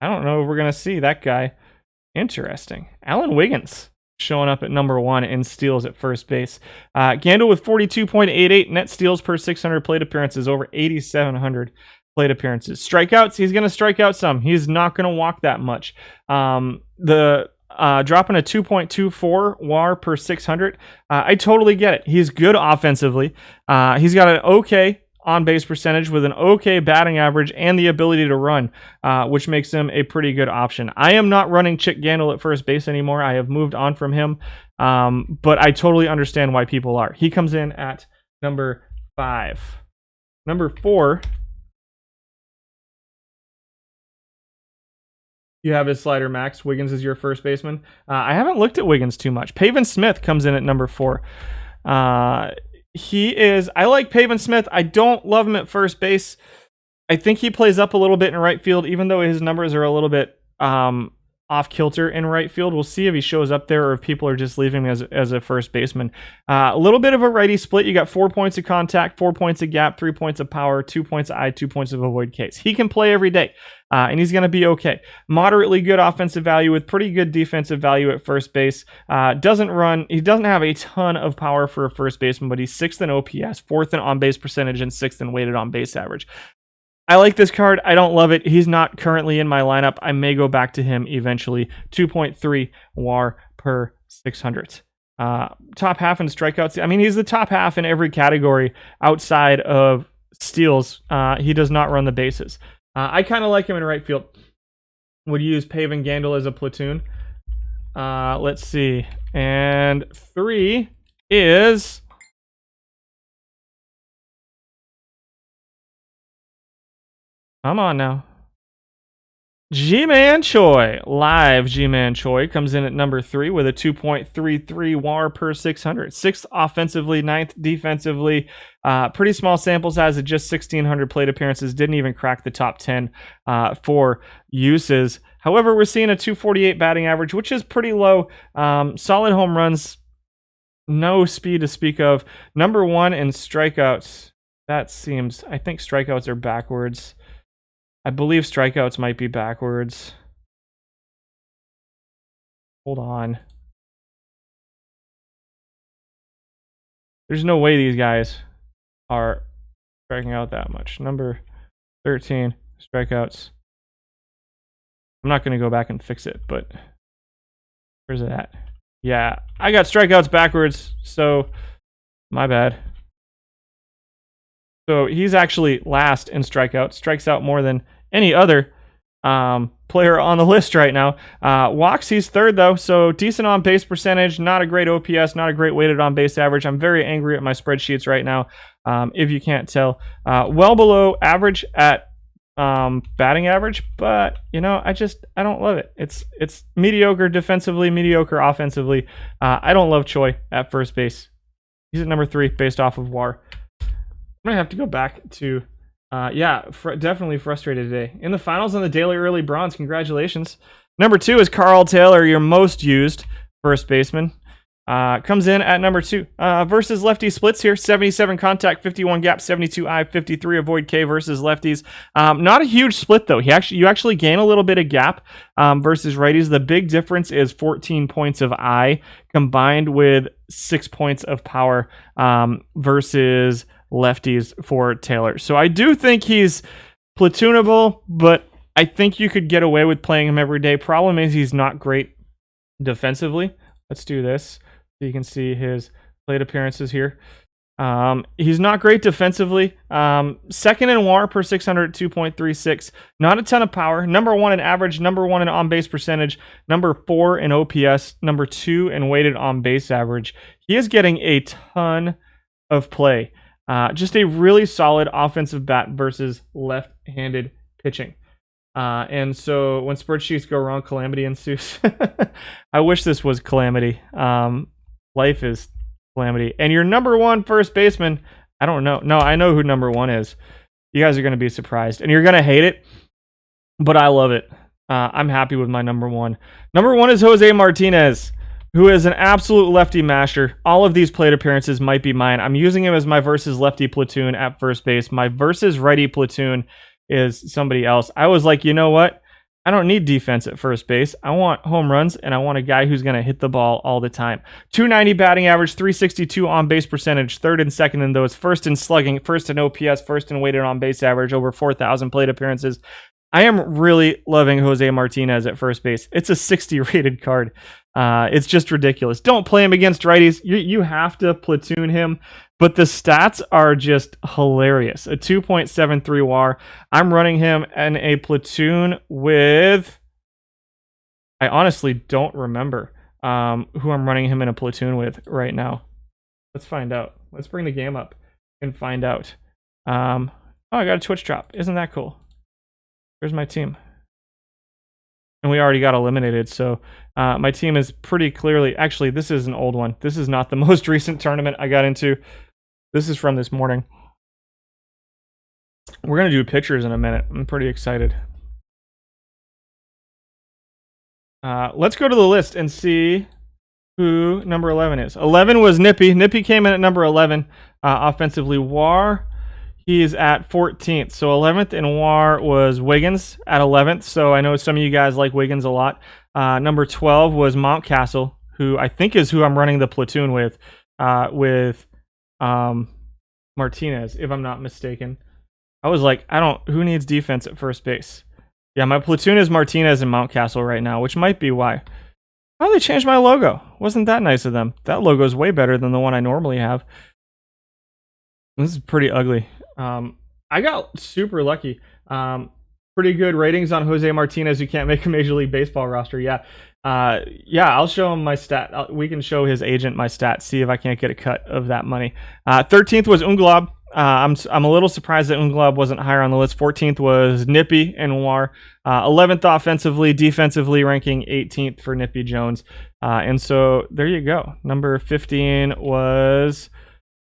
Speaker 1: I don't know if we're going to see that guy. Interesting. Alan Wiggins showing up at number 1 in steals at first base. Gandil with 42.88 net steals per 600 plate appearances, over 8,700 plate appearances. Strikeouts, he's going to strike out some. He's not going to walk that much. Dropping a 2.24 WAR per 600. I totally get it. He's good offensively. He's got an okay on-base percentage with an okay batting average and the ability to run, which makes him a pretty good option. I am not running Chick Gandil at first base anymore. I have moved on from him, but I totally understand why people are. He comes in at number 5. Number 4, you have his slider max. Wiggins is your first baseman. I haven't looked at Wiggins too much. Pavin Smith comes in at number 4. I like Pavin Smith. I don't love him at first base. I think he plays up a little bit in right field, even though his numbers are a little bit off kilter in right field. We'll see if he shows up there or if people are just leaving him as a first baseman. A little bit of a righty split. You got 4 points of contact, 4 points of gap, 3 points of power, 2 points of I, 2 points of avoid Ks. He can play every day, and he's going to be okay. Moderately good offensive value with pretty good defensive value at first base. Doesn't run. He doesn't have a ton of power for a first baseman, but he's 6th in OPS, 4th in on-base percentage, and 6th in weighted on-base average. I like this card. I don't love it. He's not currently in my lineup. I may go back to him eventually. 2.3 WAR per 600. Top half in strikeouts. I mean, he's the top half in every category outside of steals. He does not run the bases. I kind of like him in right field. Would use Pavin Gandil as a platoon. Let's see. And 3 is... Come on now. Ji-Man Choi. Live Ji-Man Choi comes in at number 3 with a 2.33 WAR per 600. 6th offensively, 9th defensively. Pretty small sample size of just 1,600 plate appearances. Didn't even crack the top 10 for uses. However, we're seeing a 248 batting average, which is pretty low. Solid home runs. No speed to speak of. Number 1 in strikeouts. That seems... I think strikeouts are backwards. I believe strikeouts might be backwards. Hold on. There's no way these guys are striking out that much. Number 13, strikeouts. I'm not going to go back and fix it, but where's it at? Yeah, I got strikeouts backwards, so my bad. So he's actually last in strikeouts, strikes out more than any other player on the list right now. Walks, he's 3rd though, so decent on base percentage, not a great OPS, not a great weighted on base average. I'm very angry at my spreadsheets right now, if you can't tell. Well below average at batting average, but you know, I don't love it. It's mediocre defensively, mediocre offensively. I don't love Choi at first base. He's at number 3 based off of WAR. I'm gonna have to go back to, yeah, definitely frustrated today. In the finals on the daily early bronze, congratulations. Number 2 is Carl Taylor, your most used first baseman. Comes in at number 2 versus lefty splits here. 77 contact, 51 gap, 72 eye, 53 avoid K versus lefties. Not a huge split though. You actually gain a little bit of gap versus righties. The big difference is 14 points of eye combined with 6 points of power versus lefties for Taylor. So I do think he's platoonable, but I think you could get away with playing him every day. Problem is he's not great defensively. Let's do this so you can see his plate appearances here. He's not great defensively. Second in WAR per 600 at 2.36. Not a ton of power. Number 1 in average. Number 1 in on-base percentage. Number 4 in OPS. Number 2 in weighted on-base average. He is getting a ton of play. Just a really solid offensive bat versus left-handed pitching. And so when spreadsheets go wrong, calamity ensues. I wish this was calamity. Life is calamity. And your number 1 first baseman, I don't know. No, I know who number 1 is. You guys are going to be surprised. And you're going to hate it, but I love it. I'm happy with my number 1. Number 1 is Jose Martinez, who is an absolute lefty masher. All of these plate appearances might be mine. I'm using him as my versus lefty platoon at first base. My versus righty platoon is somebody else. I was like, you know what? I don't need defense at first base. I want home runs, and I want a guy who's going to hit the ball all the time. 290 batting average, 362 on-base percentage, third and second in those, first in slugging, first in OPS, first in weighted on-base average, over 4,000 plate appearances. I am really loving Jose Martinez at first base. It's a 60 rated card. It's just ridiculous. Don't play him against righties. You have to platoon him, but the stats are just hilarious. A 2.73 WAR. I'm running him in a platoon with... I honestly don't remember who I'm running him in a platoon with right now. Let's find out. Let's bring the game up and find out. Oh, I got a Twitch drop. Isn't that cool? Where's my team? And we already got eliminated, so my team is pretty clearly... Actually, this is an old one. This is not the most recent tournament I got into. This is from this morning. We're going to do pictures in a minute. I'm pretty excited. Let's go to the list and see who number 11 is. 11 was Nippy. Nippy came in at number 11. Offensively, WAR... He's at 14th. So 11th in WAR was Wiggins at 11th. So I know some of you guys like Wiggins a lot. Number 12 was Mountcastle, who I think is who I'm running the platoon with Martinez, if I'm not mistaken. I was like, who needs defense at first base? Yeah, my platoon is Martinez and Mountcastle right now, which might be why. Oh, they changed my logo. Wasn't that nice of them? That logo is way better than the one I normally have. This is pretty ugly. I got super lucky. Pretty good ratings on Jose Martinez. You can't make a Major League Baseball roster. Yeah. I'll show him my stat. We can show his agent my stats. See if I can't get a cut of that money. 13th was Unglob. I'm a little surprised that Unglob wasn't higher on the list. 14th was Nippy and War. 11th offensively, defensively ranking 18th for Nippy Jones. And so there you go. Number 15 was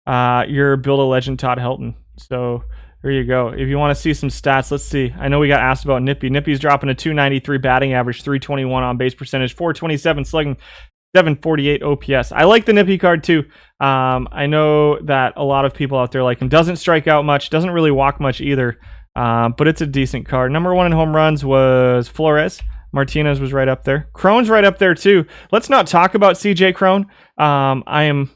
Speaker 1: your Build a Legend Todd Helton. So there you go. If you want to see some stats, let's see. I know we got asked about Nippy. Nippy's dropping a 293 batting average, 321 on base percentage, 427 slugging, 748 OPS. I like the Nippy card too. I know that a lot of people out there like him. Doesn't strike out much, doesn't really walk much either, but it's a decent card. Number 1 in home runs was Flores. Martinez was right up there. Crone's right up there too. Let's not talk about CJ Crone. I am...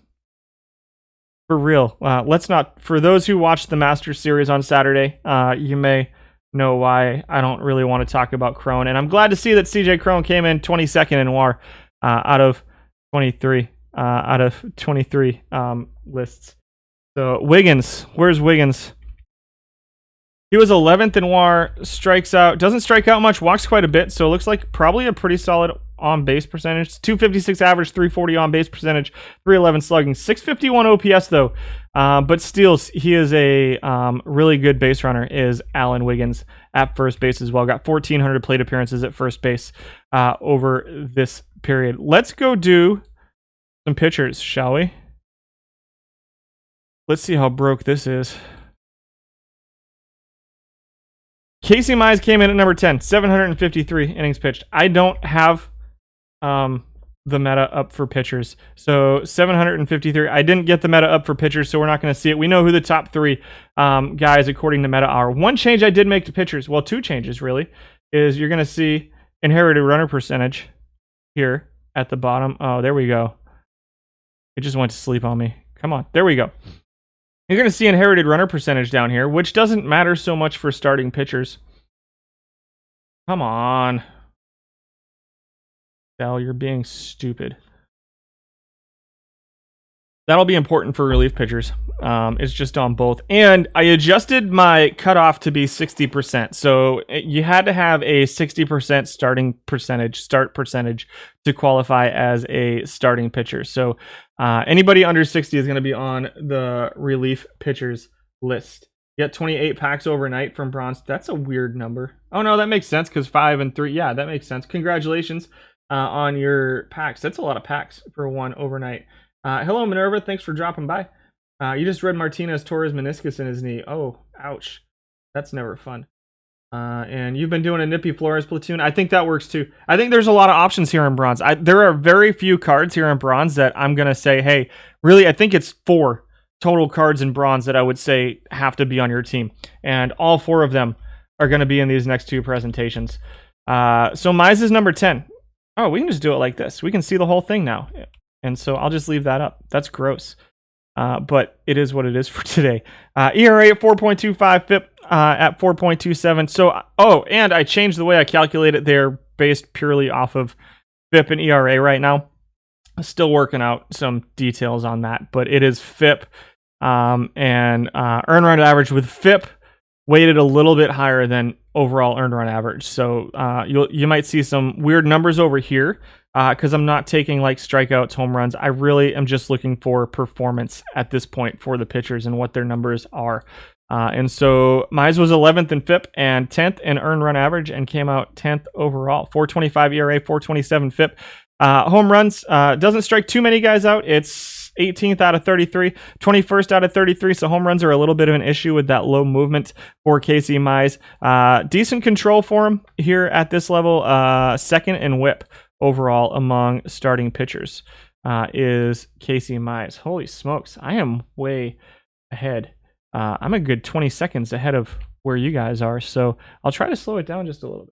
Speaker 1: For real, let's not. For those who watched the Masters series on Saturday, you may know why I don't really want to talk about Crone. And I'm glad to see that CJ Crone came in 22nd in WAR out of 23 lists. So Wiggins, where's Wiggins? He was 11th in WAR, strikes out, doesn't strike out much, walks quite a bit. So it looks like probably a pretty solid on base percentage. 256 average, 340 on base percentage, 311 slugging, 651 OPS though. But steals, he is a really good base runner, is Alan Wiggins at first base as well. Got 1,400 plate appearances at first base over this period. Let's go do some pitchers, shall we? Let's see how broke this is. Casey Mize came in at number 10, 753 innings pitched. I don't have the meta up for pitchers. So 753. I didn't get the meta up for pitchers, so we're not going to see it. We know who the top 3 guys according to meta are. One change I did make to pitchers, well, 2 changes really, is you're going to see inherited runner percentage here at the bottom. Oh, there we go. It just went to sleep on me. Come on. There we go. You're going to see inherited runner percentage down here, which doesn't matter so much for starting pitchers. Come on. Dell, you're being stupid. That'll be important for relief pitchers. It's just on both. And I adjusted my cutoff to be 60%. So you had to have a 60% start percentage to qualify as a starting pitcher. So anybody under 60 is going to be on the relief pitchers list. You got 28 packs overnight from bronze. That's a weird number. Oh, no, that makes sense because 5 and 3. Yeah, that makes sense. Congratulations on your packs. That's a lot of packs for one overnight. Hello, Minerva. Thanks for dropping by. You just read Martinez tore his meniscus in his knee. Oh, ouch. That's never fun. And you've been doing a Nippy Flores platoon. I think that works too. I think there's a lot of options here in bronze. There are very few cards here in bronze that I'm going to say, hey, really, I think it's 4 total cards in bronze that I would say have to be on your team. And all 4 of them are going to be in these next 2 presentations. So Mize is number 10. Oh, we can just do it like this. We can see the whole thing now. And so I'll just leave that up. That's gross. But it is what it is for today. ERA at 4.25, FIP at 4.27. So, oh, and I changed the way I calculate it there based purely off of FIP and ERA right now. I'm still working out some details on that, but it is FIP and earned run average with FIP weighted a little bit higher than overall earned run average. So you might see some weird numbers over here because I'm not taking like strikeouts, home runs. I really am just looking for performance at this point for the pitchers and what their numbers are. And so Mize was 11th in FIP and 10th in earned run average and came out 10th overall. 4.25 ERA, 4.27 FIP. Home runs doesn't strike too many guys out. It's 18th out of 33, 21st out of 33. So home runs are a little bit of an issue with that low movement for Casey Mize. Decent control for him here at this level. Second in whip overall among starting pitchers is Casey Mize. Holy smokes, I am way ahead. I'm a good 20 seconds ahead of where you guys are. So I'll try to slow it down just a little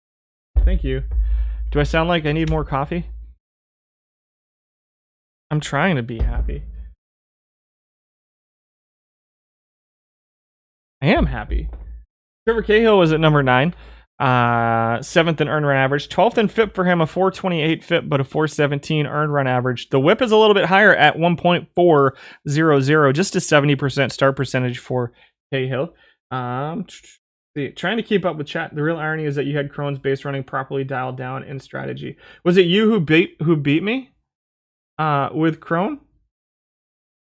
Speaker 1: bit. Thank you. Do I sound like I need more coffee? I'm trying to be happy. I am happy. Trevor Cahill was at number 9. 7th in earned run average. 12th in FIP for him, a 4.28 FIP, but a 4.17 earned run average. The whip is a little bit higher at 1.400, just a 70% start percentage for Cahill. Trying to keep up with chat. The real irony is that you had Crohn's base running properly dialed down in strategy. Was it you who beat me? With Crone?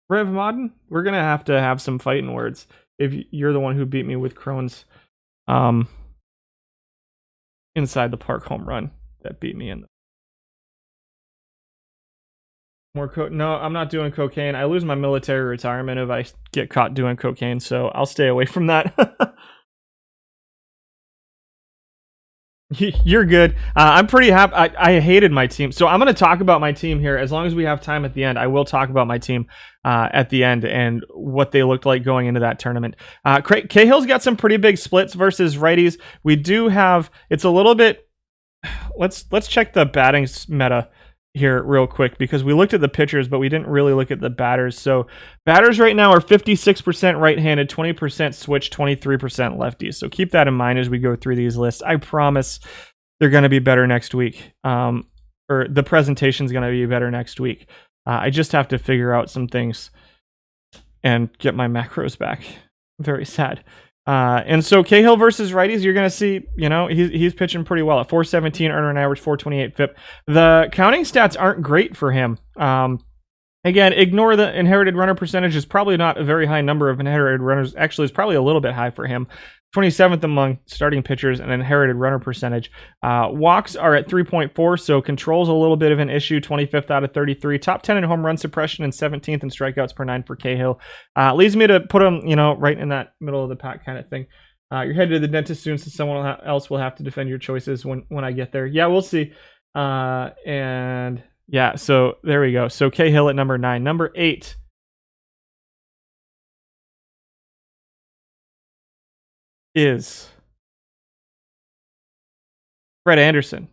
Speaker 1: Rev Modden? We're going to have some fighting words if you're the one who beat me with Crone's inside the park home run that beat me in. No, I'm not doing cocaine. I lose my military retirement if I get caught doing cocaine, so I'll stay away from that. You're good. I'm pretty happy. I hated my team. So I'm going to talk about my team here. As long as we have time at the end, I will talk about my team at the end and what they looked like going into that tournament. Cahill's got some pretty big splits versus righties. We do have, it's a little bit, let's check the batting meta here real quick because we looked at the pitchers, but we didn't really look at the batters. So batters right now are 56% right-handed, 20% switch, 23% lefties. So keep that in mind as we go through these lists. I promise they're going to be better next week. Or the presentation's going to be better next week. I just have to figure out some things and get my macros back. Very sad. And so Cahill versus righties, you're going to see, he's pitching pretty well at 4.17 earned run average, 4.28 FIP. The counting stats aren't great for him. Again, ignore the inherited runner percentage. Is probably not a very high number of inherited runners. Actually, it's probably a little bit high for him. 27th among starting pitchers and inherited runner percentage. Walks are at 3.4, so control's a little bit of an issue. 25th out of 33. Top 10 in home run suppression and 17th in strikeouts per 9 for Cahill. Leads me to put him, right in that middle of the pack kind of thing. You're headed to the dentist soon, so someone else will have to defend your choices when I get there. Yeah, we'll see. And yeah, so there we go. So Cahill at number 9. Number 8 is Fred Anderson.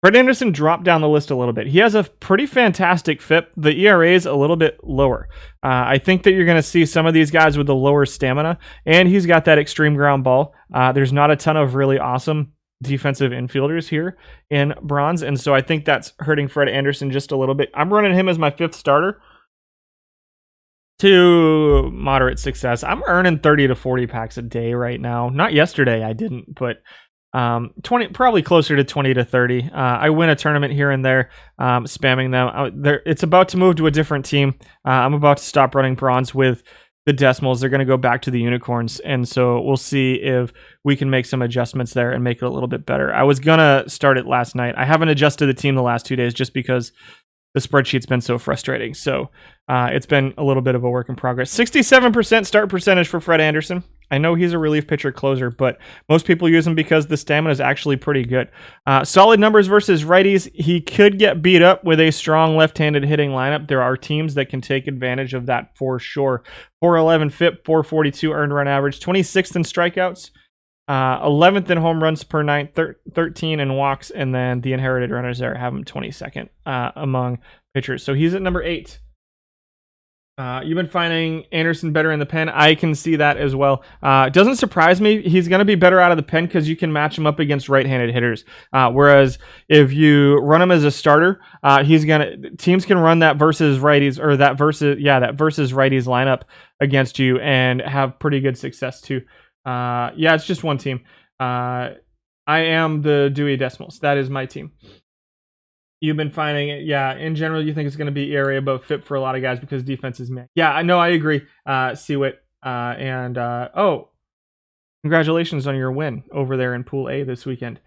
Speaker 1: Fred Anderson dropped down the list a little bit. He has a pretty fantastic FIP. The ERA is a little bit lower. I think that you're going to see some of these guys with the lower stamina, and he's got that extreme ground ball. There's not a ton of really awesome defensive infielders here in bronze, and so I think that's hurting Fred Anderson just a little bit. I'm running him as my 5th starter to moderate success. I'm earning 30 to 40 packs a day right now. Not yesterday, I didn't, but 20, probably closer to 20 to 30. I win a tournament here and there, spamming them. It's about to move to a different team. I'm about to stop running bronze with the decimals. They're going to go back to the unicorns, and so we'll see if we can make some adjustments there and make it a little bit better. I was going to start it last night. I haven't adjusted the team the last 2 days just because the spreadsheet's been so frustrating. So it's been a little bit of a work in progress. 67% start percentage for Fred Anderson. I know he's a relief pitcher closer, but most people use him because the stamina is actually pretty good. Solid numbers versus righties. He could get beat up with a strong left-handed hitting lineup. There are teams that can take advantage of that for sure. 411 FIP, 442 earned run average, 26th in strikeouts, 11th in home runs per 9, 13 in walks, and then the inherited runners there have him 22nd among pitchers. So he's at number 8. You've been finding Anderson better in the pen. I can see that as well. It doesn't surprise me. He's going to be better out of the pen because you can match him up against right-handed hitters. Whereas if you run him as a starter, teams can run that versus righties or that versus righties lineup against you and have pretty good success too. It's just one team. I am the Dewey Decimals. That is my team. You've been finding it. Yeah, in general, you think it's going to be ERA above FIP for a lot of guys because defense is man. Yeah, I know. I agree. Seawit. Congratulations on your win over there in Pool A this weekend.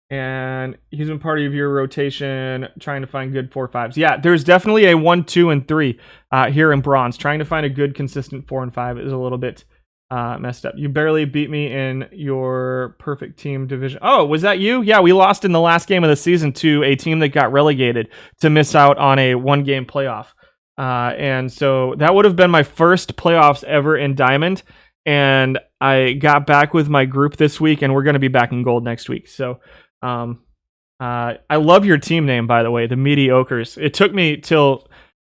Speaker 1: And he's been part of your rotation trying to find good 4-5s. Yeah, there's definitely a 1, 2, and 3 here in bronze. Trying to find a good, consistent 4 and 5 is a little bit messed up. You barely beat me in your perfect team division. Oh, was that you? Yeah, we lost in the last game of the season to a team that got relegated to miss out on a 1-game playoff. And so that would have been my first playoffs ever in Diamond. And I got back with my group this week, and we're going to be back in gold next week. So I love your team name, by the way, the Mediocres. It took me till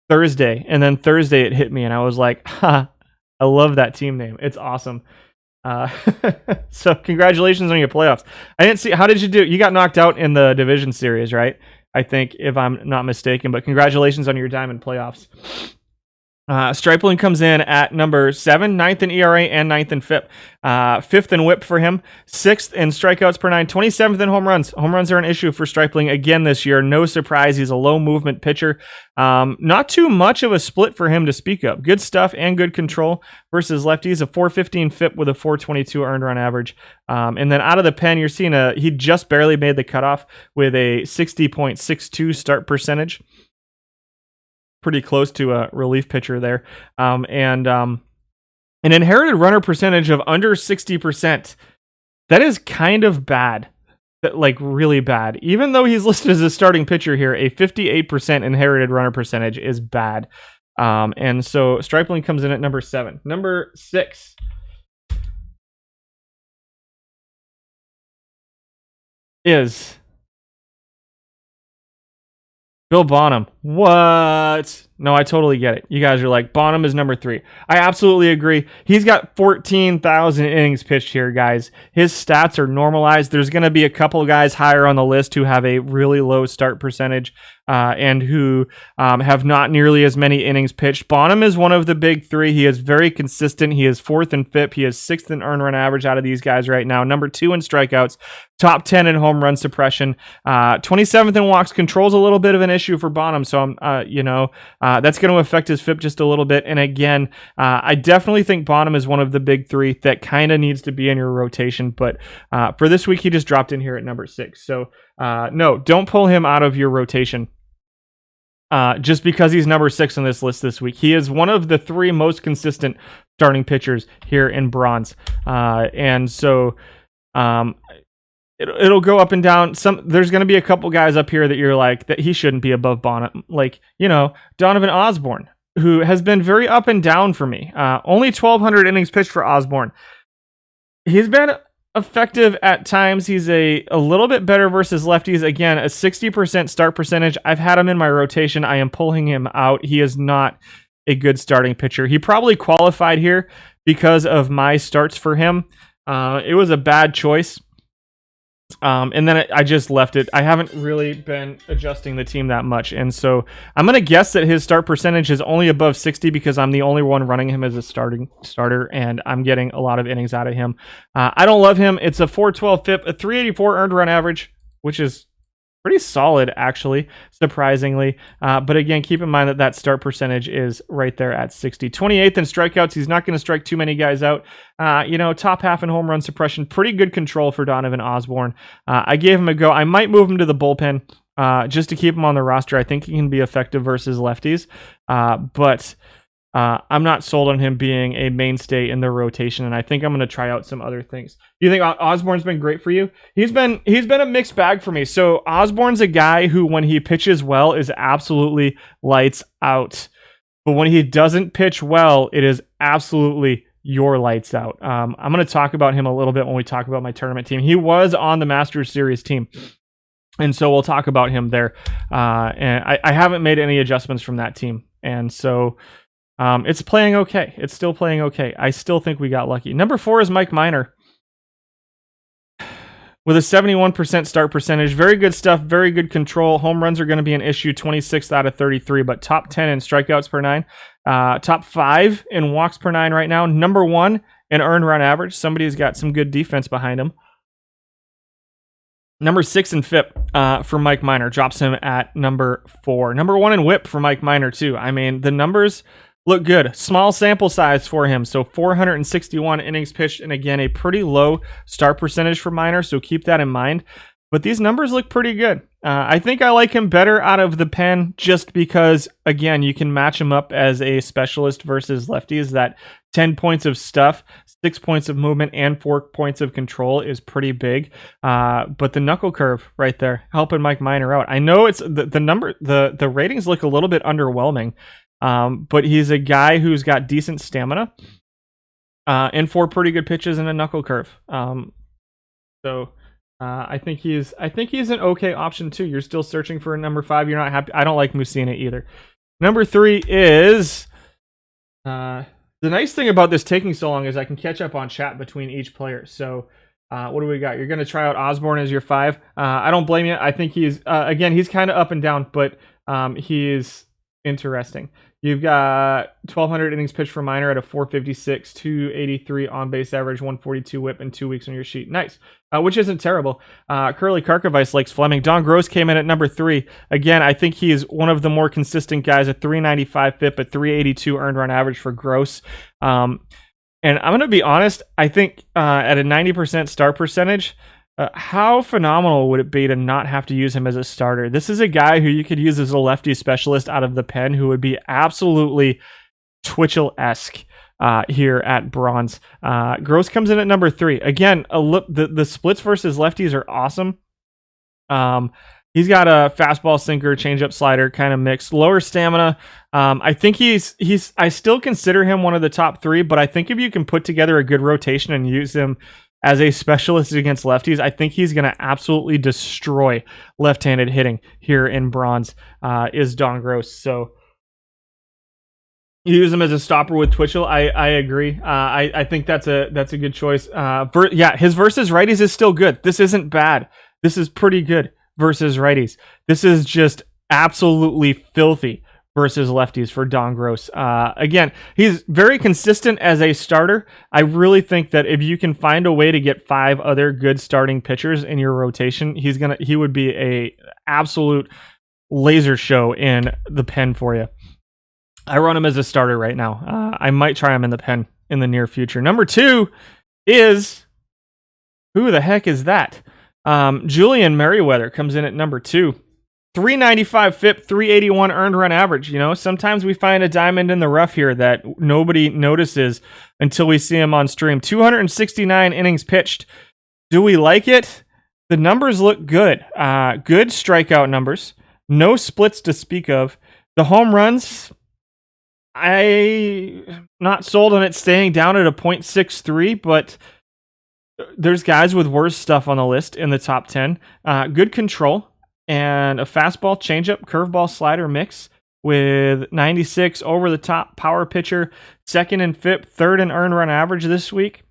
Speaker 1: Thursday, and then Thursday it hit me, and I was like, I love that team name. It's awesome. So congratulations on your playoffs. I didn't see, how did you do? You got knocked out in the division series, right? I think, if I'm not mistaken, but congratulations on your diamond playoffs. Stripling comes in at number 7, 9th in ERA and 9th in FIP. 5th in WHIP for him, 6th in strikeouts per 9, 27th in home runs. Home runs are an issue for Stripling again this year. No surprise, he's a low movement pitcher. Not too much of a split for him to speak of. Good stuff and good control versus lefties. A 415 FIP with a 422 earned run average. And then out of the pen, you're seeing he just barely made the cutoff with a 60.62 start percentage. Pretty close to a relief pitcher there. And an inherited runner percentage of under 60%. That is kind of bad. Like really bad. Even though he's listed as a starting pitcher here, a 58% inherited runner percentage is bad. And so Stripling comes in at number 7. Number 6. Is Bill Bonham. What? No, I totally get it. You guys are like, Bonham is number 3. I absolutely agree. He's got 14,000 innings pitched here, guys. His stats are normalized. There's going to be a couple guys higher on the list who have a really low start percentage and who have not nearly as many innings pitched. Bonham is one of the big 3. He is very consistent. He is 4th in FIP. He is 6th in earned run average out of these guys right now. Number 2 in strikeouts. Top 10 in home run suppression. 27th in walks. Control's a little bit of an issue for Bonham, so that's going to affect his FIP just a little bit. And again, I definitely think Bonham is one of the big 3 that kind of needs to be in your rotation. But for this week, he just dropped in here at number 6. So no, don't pull him out of your rotation. Just because he's number 6 on this list this week. He is one of the 3 most consistent starting pitchers here in bronze. And so it'll go up and down. There's going to be a couple guys up here that you're like, that he shouldn't be above Bonham. Like, Donovan Osborne, who has been very up and down for me. Only 1,200 innings pitched for Osborne. He's been effective at times. He's a little bit better versus lefties. Again, a 60% start percentage. I've had him in my rotation. I am pulling him out. He is not a good starting pitcher. He probably qualified here because of my starts for him. It was a bad choice. And then I just left it. I haven't really been adjusting the team that much. And so I'm going to guess that his start percentage is only above 60 because I'm the only one running him as a starter, and I'm getting a lot of innings out of him. I don't love him. It's a 412 FIP, a 384 earned run average, which is pretty solid, actually, surprisingly. But again, keep in mind that start percentage is right there at 60. 28th in strikeouts. He's not going to strike too many guys out. Top half in home run suppression. Pretty good control for Donovan Osborne. I gave him a go. I might move him to the bullpen just to keep him on the roster. I think he can be effective versus lefties. But I'm not sold on him being a mainstay in the rotation, and I think I'm going to try out some other things. Do you think Osborne's been great for you? He's been a mixed bag for me. So Osborne's a guy who, when he pitches well, is absolutely lights out. But when he doesn't pitch well, it is absolutely your lights out. I'm going to talk about him a little bit when we talk about my tournament team. He was on the Masters Series team, and so we'll talk about him there. And I haven't made any adjustments from that team, and so it's playing okay. It's still playing okay. I still think we got lucky. Number 4 is Mike Minor with a 71% start percentage. Very good stuff. Very good control. Home runs are going to be an issue. 26th out of 33, but top 10 in strikeouts per 9. Top 5 in walks per 9 right now. Number 1 in earned run average. Somebody's got some good defense behind him. Number 6 in FIP for Mike Minor. Drops him at number 4. Number 1 in WHIP for Mike Minor, too. I mean, the numbers look good. Small sample size for him. So 461 innings pitched, and again, a pretty low start percentage for Minor, so keep that in mind. But these numbers look pretty good. I think I like him better out of the pen just because, again, you can match him up as a specialist versus lefties. That 10 points of stuff, 6 points of movement, and 4 points of control is pretty big. But the knuckle curve right there, helping Mike Minor out. I know it's the ratings look a little bit underwhelming. But he's a guy who's got decent stamina and 4 pretty good pitches and a knuckle curve. I think he's an okay option too. You're still searching for a number 5. You're not happy. I don't like Musina either. Number 3 is the nice thing about this taking so long is I can catch up on chat between each player. So what do we got? You're going to try out Osborne as your 5. I don't blame you. I think he's he's kind of up and down, but he is interesting. You've got 1,200 innings pitched for Minor at a 456, 283 on base average, 142 whip in 2 weeks on your sheet. Nice, which isn't terrible. Curly Karkovice likes Fleming. Don Gross came in at number 3. Again, I think he is one of the more consistent guys. At 395 FIP, at 382 earned run average for Gross. And I'm going to be honest, I think at a 90% start percentage, how phenomenal would it be to not have to use him as a starter? This is a guy who you could use as a lefty specialist out of the pen who would be absolutely Twitchell-esque here at bronze. Gross comes in at number 3. Again, the splits versus lefties are awesome. He's got a fastball, sinker, changeup, slider kind of mix. Lower stamina. I think I still consider him one of the top 3, but I think if you can put together a good rotation and use him as a specialist against lefties, I think he's going to absolutely destroy left-handed hitting here in bronze, is Don Gross. So you use him as a stopper with Twitchell. I agree. I think that's a good choice. His versus righties is still good. This isn't bad. This is pretty good versus righties. This is just absolutely filthy versus lefties for Don Gross. Again, he's very consistent as a starter. I really think that if you can find a way to get 5 other good starting pitchers in your rotation, he would be a absolute laser show in the pen for you. I run him as a starter right now. I might try him in the pen in the near future. Number 2 is, who the heck is that? Julian Merriweather comes in at number 2. 395 FIP, 381 earned run average. You know, sometimes we find a diamond in the rough here that nobody notices until we see him on stream. 269 innings pitched. Do we like it? The numbers look good. Good strikeout numbers. No splits to speak of. The home runs, I'm not sold on it staying down at a .63, but there's guys with worse stuff on the list in the top 10. Good control and a fastball, changeup, curveball, slider mix with 96 over the top power pitcher, second in FIP, third in earned run average this week.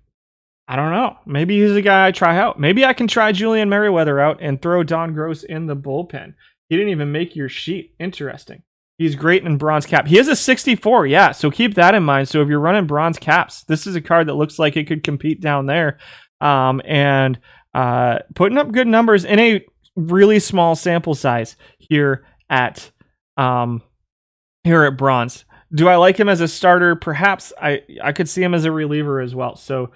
Speaker 1: I don't know. Maybe he's a guy I try out. Maybe I can try Julian Merriweather out and throw Don Gross in the bullpen. He didn't even make your sheet. Interesting. He's great in bronze cap. He has a 64, yeah, so keep that in mind. So if you're running bronze caps, this is a card that looks like it could compete down there. And putting up good numbers in a really small sample size here at bronze. Do I like him as a starter? Perhaps. I could see him as a reliever as well. So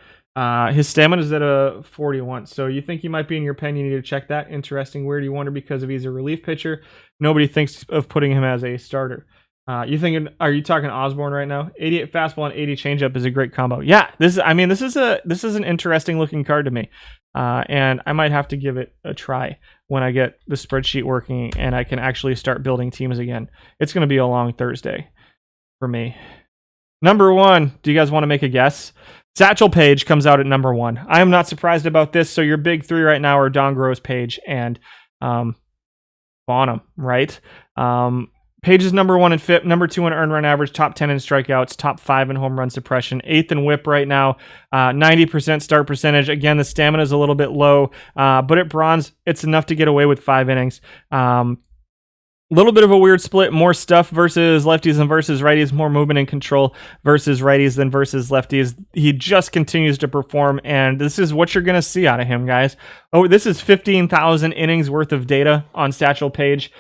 Speaker 1: his stamina is at a 41. So you think he might be in your pen? You need to check that. Interesting, weird. You wonder because if he's a relief pitcher, nobody thinks of putting him as a starter. You thinking? Are you talking Osborne right now? 88 fastball and 80 changeup is a great combo. Yeah, this is an interesting looking card to me, and I might have to give it a try when I get the spreadsheet working and I can actually start building teams again. It's going to be a long Thursday for me. Number one. Do you guys want to make a guess? Satchel Paige comes out at number one. I am not surprised about this. So your big three right now are Don Gross, Paige, and Bonham, right? Paige is number one in FIP, number two in earned run average, top 10 in strikeouts, top 5 in home run suppression, 8th in WHIP right now, 90% start percentage. Again, the stamina is a little bit low, but at bronze, it's enough to get away with 5 innings. Little bit of a weird split, more stuff versus lefties than versus righties, more movement and control versus righties than versus lefties. He just continues to perform, and this is what you're going to see out of him, guys. Oh, this is 15,000 innings worth of data on Satchel Paige.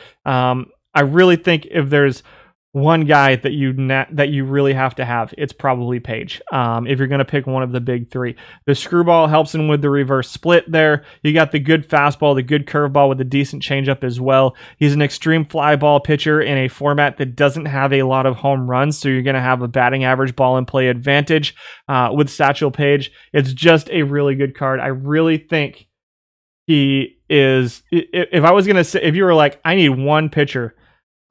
Speaker 1: I really think if there's one guy that you really have to have, it's probably Paige. If you're going to pick one of the big three, the screwball helps him with the reverse split there. You got the good fastball, the good curveball with a decent changeup as well. He's an extreme fly ball pitcher in a format that doesn't have a lot of home runs, so you're going to have a batting average ball and play advantage with Satchel Paige. It's just a really good card. I really think he is. If I was going to say, if you were like, I need one pitcher.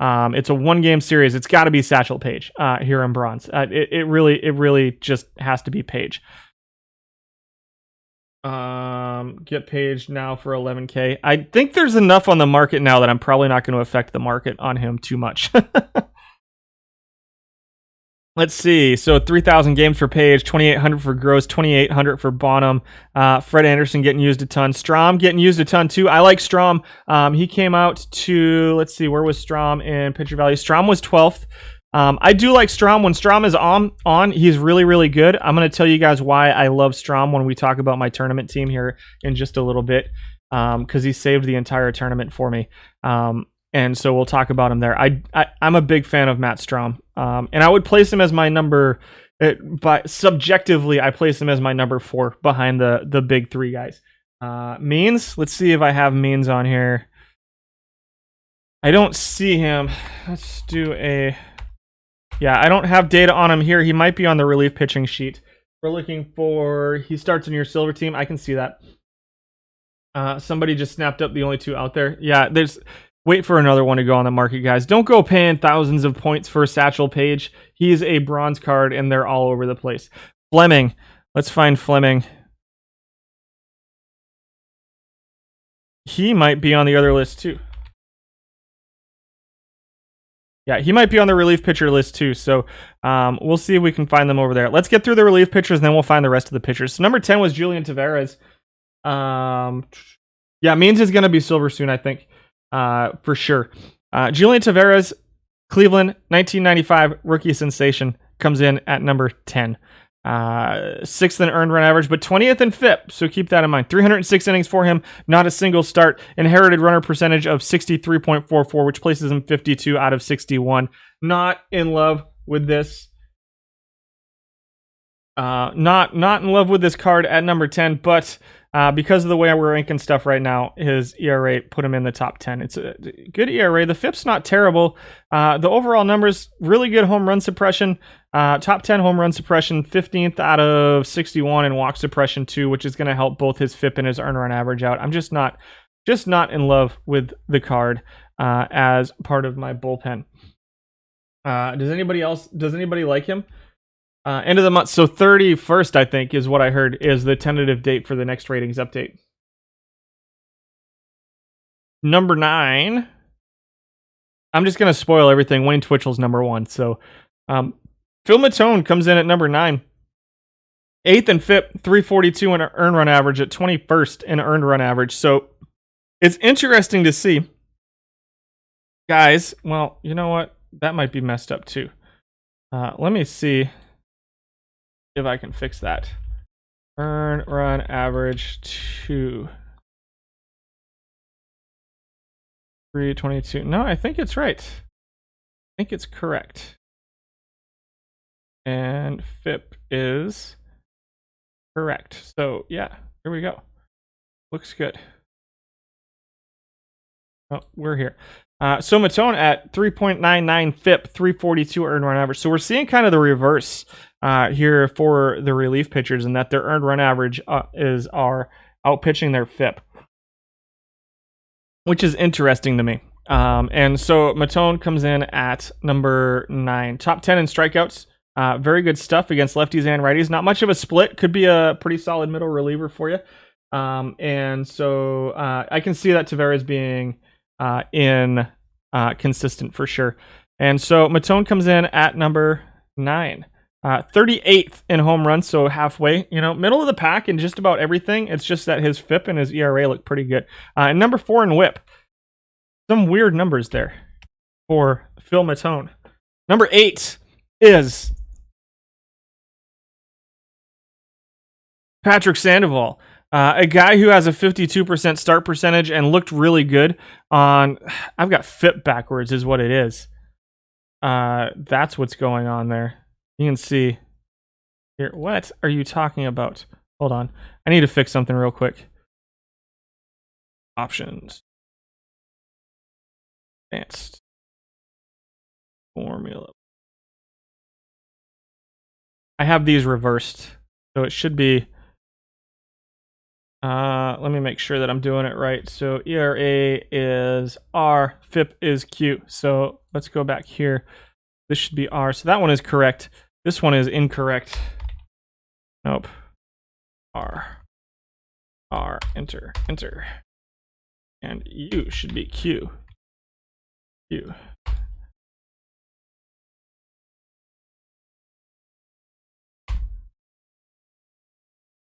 Speaker 1: It's a 1-game series. It's got to be Satchel Paige here in bronze. It really just has to be Paige. Get Paige now for 11K. I think there's enough on the market now that I'm probably not going to affect the market on him too much. Let's see. So 3,000 games for Paige, 2,800 for Gross, 2,800 for Bonham. Fred Anderson getting used a ton. Strom getting used a ton too. I like Strom. He came out to, let's see, where was Strom in pitcher value? Strom was 12th. I do like Strom. When Strom is on, he's really good. I'm going to tell you guys why I love Strom when we talk about my tournament team here in just a little bit, because he saved the entire tournament for me. And so we'll talk about him there. I'm a big fan of Matt Strom. And I would place him as my number, but subjectively, I place him as my number 4 behind the big 3 guys. Means, let's see if I have Means on here. I don't see him. Let's do yeah, I don't have data on him here. He might be on the relief pitching sheet. We're looking for, he starts in your silver team. I can see that. Somebody just snapped up the only 2 out there. Yeah, wait for another one to go on the market, guys. Don't go paying thousands of points for Satchel Paige. He's a bronze card, and they're all over the place. Fleming. Let's find Fleming. He might be on the other list, too. Yeah, he might be on the relief pitcher list, too. So we'll see if we can find them over there. Let's get through the relief pitchers, and then we'll find the rest of the pitchers. So number 10 was Julian Tavares. Yeah, Means is going to be silver soon, I think. For sure. Julian Tavares, Cleveland, 1995 rookie sensation, comes in at number 10. 6th in earned run average, but 20th in FIP, so keep that in mind. 306 innings for him, not a single start. Inherited runner percentage of 63.44, which places him 52 out of 61. Not in love with this. Not in love with this card at number 10, but because of the way we're ranking stuff right now, his ERA put him in the top 10. It's a good ERA. The FIP's not terrible. The overall numbers, really good home run suppression. Top 10 home run suppression, 15th out of 61 in walk suppression too, which is going to help both his FIP and his earned run average out. I'm just not in love with the card as part of my bullpen. Does anybody like him? End of the month, so 31st, I think, is what I heard, is the tentative date for the next ratings update. Number 9. I'm just going to spoil everything. Wayne Twitchell's number 1. So, Phil Matone comes in at number 9. 8th in FIP, 342 in earned run average, at 21st in earned run average. So, it's interesting to see. Guys, well, you know what? That might be messed up too. Let me see if I can fix that. Earned run average 2. 322. No, I think it's right. I think it's correct. And FIP is correct. So yeah, here we go. Looks good. Oh, we're here. So Matone at 3.99 FIP, 342 earned run average. So we're seeing kind of the reverse here for the relief pitchers, in that their earned run average are outpitching their FIP, which is interesting to me. And so Matone comes in at number 9. Top 10 in strikeouts. Very good stuff against lefties and righties. Not much of a split. Could be a pretty solid middle reliever for you. And so I can see that Tavares being consistent for sure. And so Matone comes in at number 9. 38th in home runs, so halfway, middle of the pack in just about everything. It's just that his FIP and his ERA look pretty good. And number 4 in WHIP. Some weird numbers there for Phil Matone. Number 8 is Patrick Sandoval. A guy who has a 52% start percentage and looked really good on... I've got FIP backwards is what it is. That's what's going on there. You can see here. What are you talking about? Hold on. I need to fix something real quick. Options. Advanced. Formula. I have these reversed. So it should be... let me make sure that I'm doing it right. So ERA is R, FIP is Q. So let's go back here. This should be R. So that one is correct. This one is incorrect. Nope. R. R. Enter. Enter. And U should be Q. Q.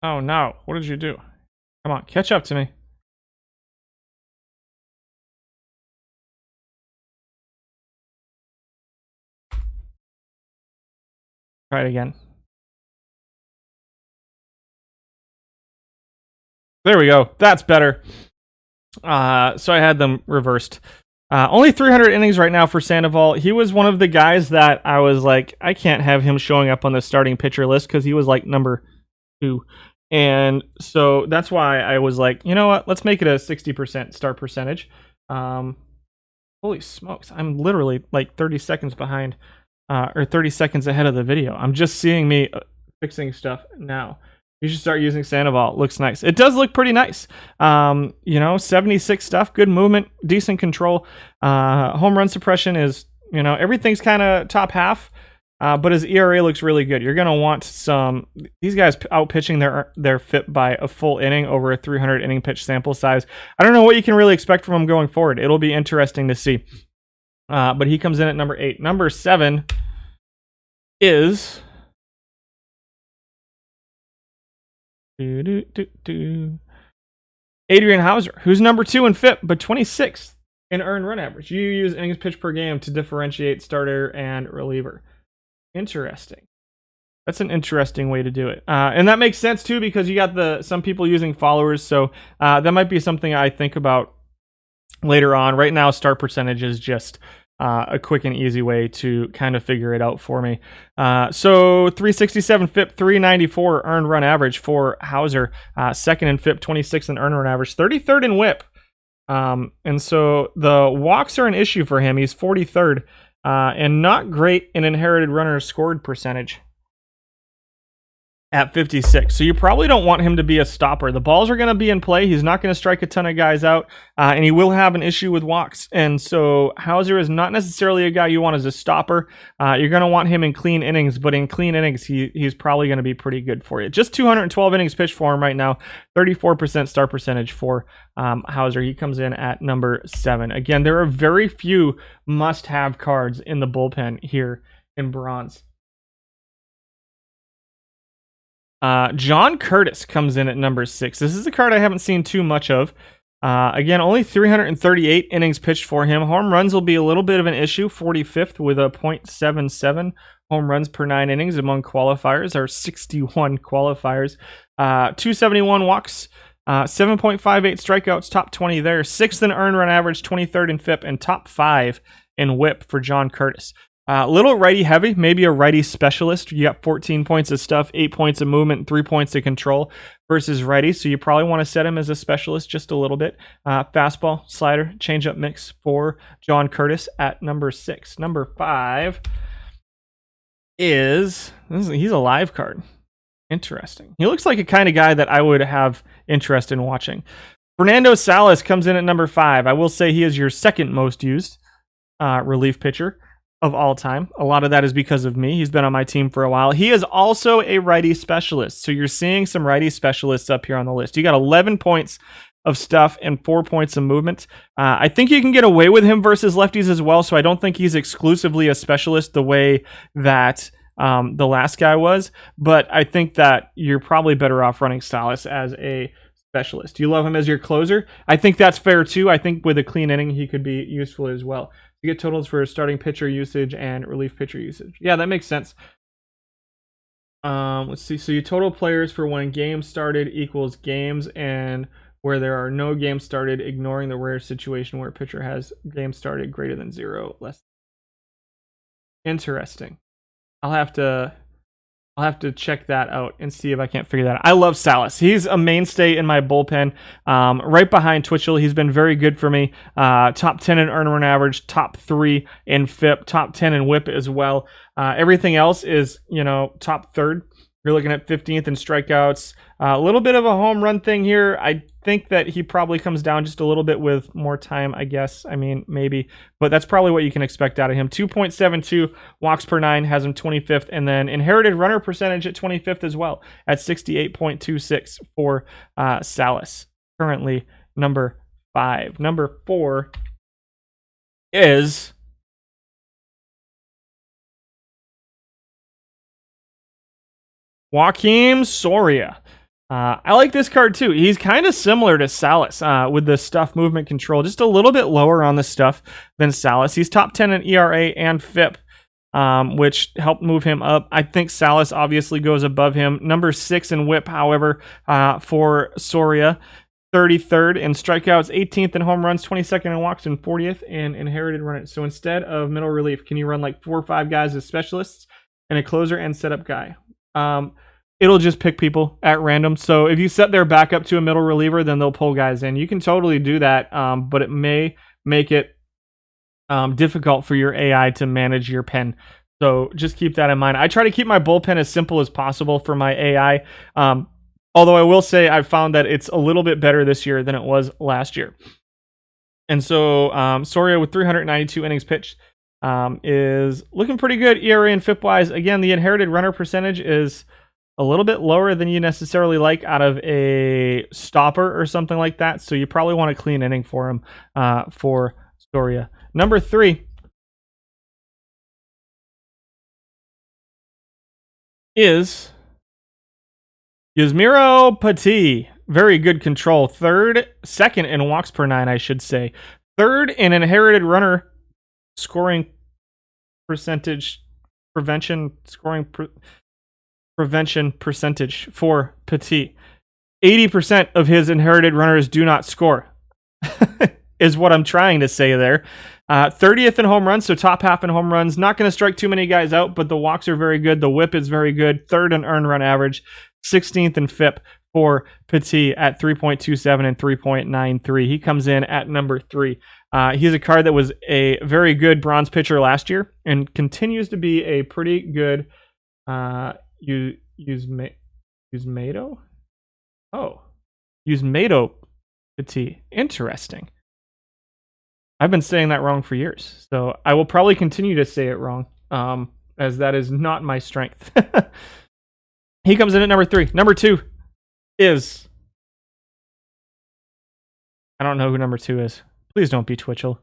Speaker 1: Oh no. What did you do? Come on, catch up to me. Try it again. There we go. That's better. So I had them reversed. Only 300 innings right now for Sandoval. He was one of the guys that I was like, I can't have him showing up on the starting pitcher list because he was like number 2. And so that's why I was like, you know what? Let's make it a 60% start percentage. Holy smokes. I'm literally like 30 seconds behind, or 30 seconds ahead of the video. I'm just seeing me fixing stuff now. You should start using Sandoval. It looks nice. It does look pretty nice. 76 stuff, good movement, decent control. Home run suppression is, everything's kind of top half. But his ERA looks really good. You're going to want these guys out pitching their FIP by a full inning over a 300 inning pitch sample size. I don't know what you can really expect from him going forward. It'll be interesting to see. But he comes in at number 8. Number 7 is Adrian Hauser, who's number 2 in FIP, but 26th in earned run average. You use innings pitched per game to differentiate starter and reliever. Interesting. That's an interesting way to do it. And that makes sense too, because you got some people using followers. So that might be something I think about later on. Right now, start percentage is just a quick and easy way to kind of figure it out for me. So 367 FIP, 394 earned run average for Hauser. Second in FIP, 26th in earned run average, 33rd in whip. And so the walks are an issue for him. He's 43rd and not great in inherited runner scored percentage at 56. So you probably don't want him to be a stopper. The balls are going to be in play. He's not going to strike a ton of guys out, and he will have an issue with walks. And so Hauser is not necessarily a guy you want as a stopper. You're going to want him in clean innings, but in clean innings, he's probably going to be pretty good for you. Just 212 innings pitched for him right now, 34% start percentage for Hauser. He comes in at number 7. Again, there are very few must-have cards in the bullpen here in bronze. John Curtis comes in at number 6. This is a card I haven't seen too much of. Again, only 338 innings pitched for him. Home runs will be a little bit of an issue. 45th with a .77 home runs per 9 innings among qualifiers. There are 61 qualifiers. 271 walks. 7.58 strikeouts, top 20 there. 6th in earned run average, 23rd in FIP, and top 5 in whip for John Curtis. Little righty heavy, maybe a righty specialist. You got 14 points of stuff, 8 points of movement, and 3 points of control versus righty. So you probably want to set him as a specialist just a little bit. Fastball, slider, changeup mix for John Curtis at number 6. Number 5 he's a live card. Interesting. He looks like a kind of guy that I would have interest in watching. Fernando Salas comes in at number 5. I will say he is your second most used relief pitcher of all time. A lot of that is because of me. He's been on my team for a while. He is also a righty specialist. So you're seeing some righty specialists up here on the list. You got 11 points of stuff and 4 points of movement. I think you can get away with him versus lefties as well. So I don't think he's exclusively a specialist the way that the last guy was. But I think that you're probably better off running Salas as a specialist. You love him as your closer. I think that's fair too. I think with a clean inning, he could be useful as well. You get totals for starting pitcher usage and relief pitcher usage. Yeah, that makes sense. Let's see. So you total players for when games started equals games, and where there are no games started, ignoring the rare situation where a pitcher has games started greater than 0. Less. Interesting. I'll have to check that out and see if I can't figure that out. I love Salas. He's a mainstay in my bullpen. Right behind Twitchell. He's been very good for me. Top 10 in earned run average, top 3 in FIP, top 10 in whip as well. Everything else is, top 3rd. You're looking at 15th in strikeouts. A little bit of a home run thing here. I think that he probably comes down just a little bit with more time, I guess. I mean, maybe. But that's probably what you can expect out of him. 2.72 walks per 9 has him 25th. And then inherited runner percentage at 25th as well at 68.26 for Salas. Currently number 5. Number 4 is Joakim Soria. I like this card too. He's kind of similar to Salas with the stuff movement control, just a little bit lower on the stuff than Salas. He's top 10 in ERA and FIP, which helped move him up. I think Salas obviously goes above him. Number 6 in whip, however, for Soria. 33rd in strikeouts, 18th in home runs, 22nd in walks, and 40th in inherited runners. So instead of middle relief, can you run like 4 or 5 guys as specialists and a closer and setup guy? It'll just pick people at random. So if you set their backup to a middle reliever, then they'll pull guys in. You can totally do that, but it may make it difficult for your AI to manage your pen. So just keep that in mind. I try to keep my bullpen as simple as possible for my AI. Although I will say I've found that it's a little bit better this year than it was last year. And so Soria with 392 innings pitched is looking pretty good ERA and FIP-wise. Again, the inherited runner percentage is a little bit lower than you necessarily like out of a stopper or something like that. So you probably want a clean inning for him for Soria. Number 3 is Yusmeiro Petit. Very good control. 2nd in walks per 9, I should say. 3rd in inherited runner scoring percentage prevention percentage for Petit. 80% of his inherited runners do not score. is what I'm trying to say there. 30th in home runs, so top half in home runs. Not going to strike too many guys out, but the walks are very good. The whip is very good. Third in earned run average. 16th in FIP for Petit at 3.27 and 3.93. He comes in at number 3. He's a card that was a very good bronze pitcher last year and continues to be a pretty good Usmato? Oh, Usmato Petit. Interesting. I've been saying that wrong for years, so I will probably continue to say it wrong, as that is not my strength. He comes in at number 3. Number 2 is... I don't know who number 2 is. Please don't be Twitchell.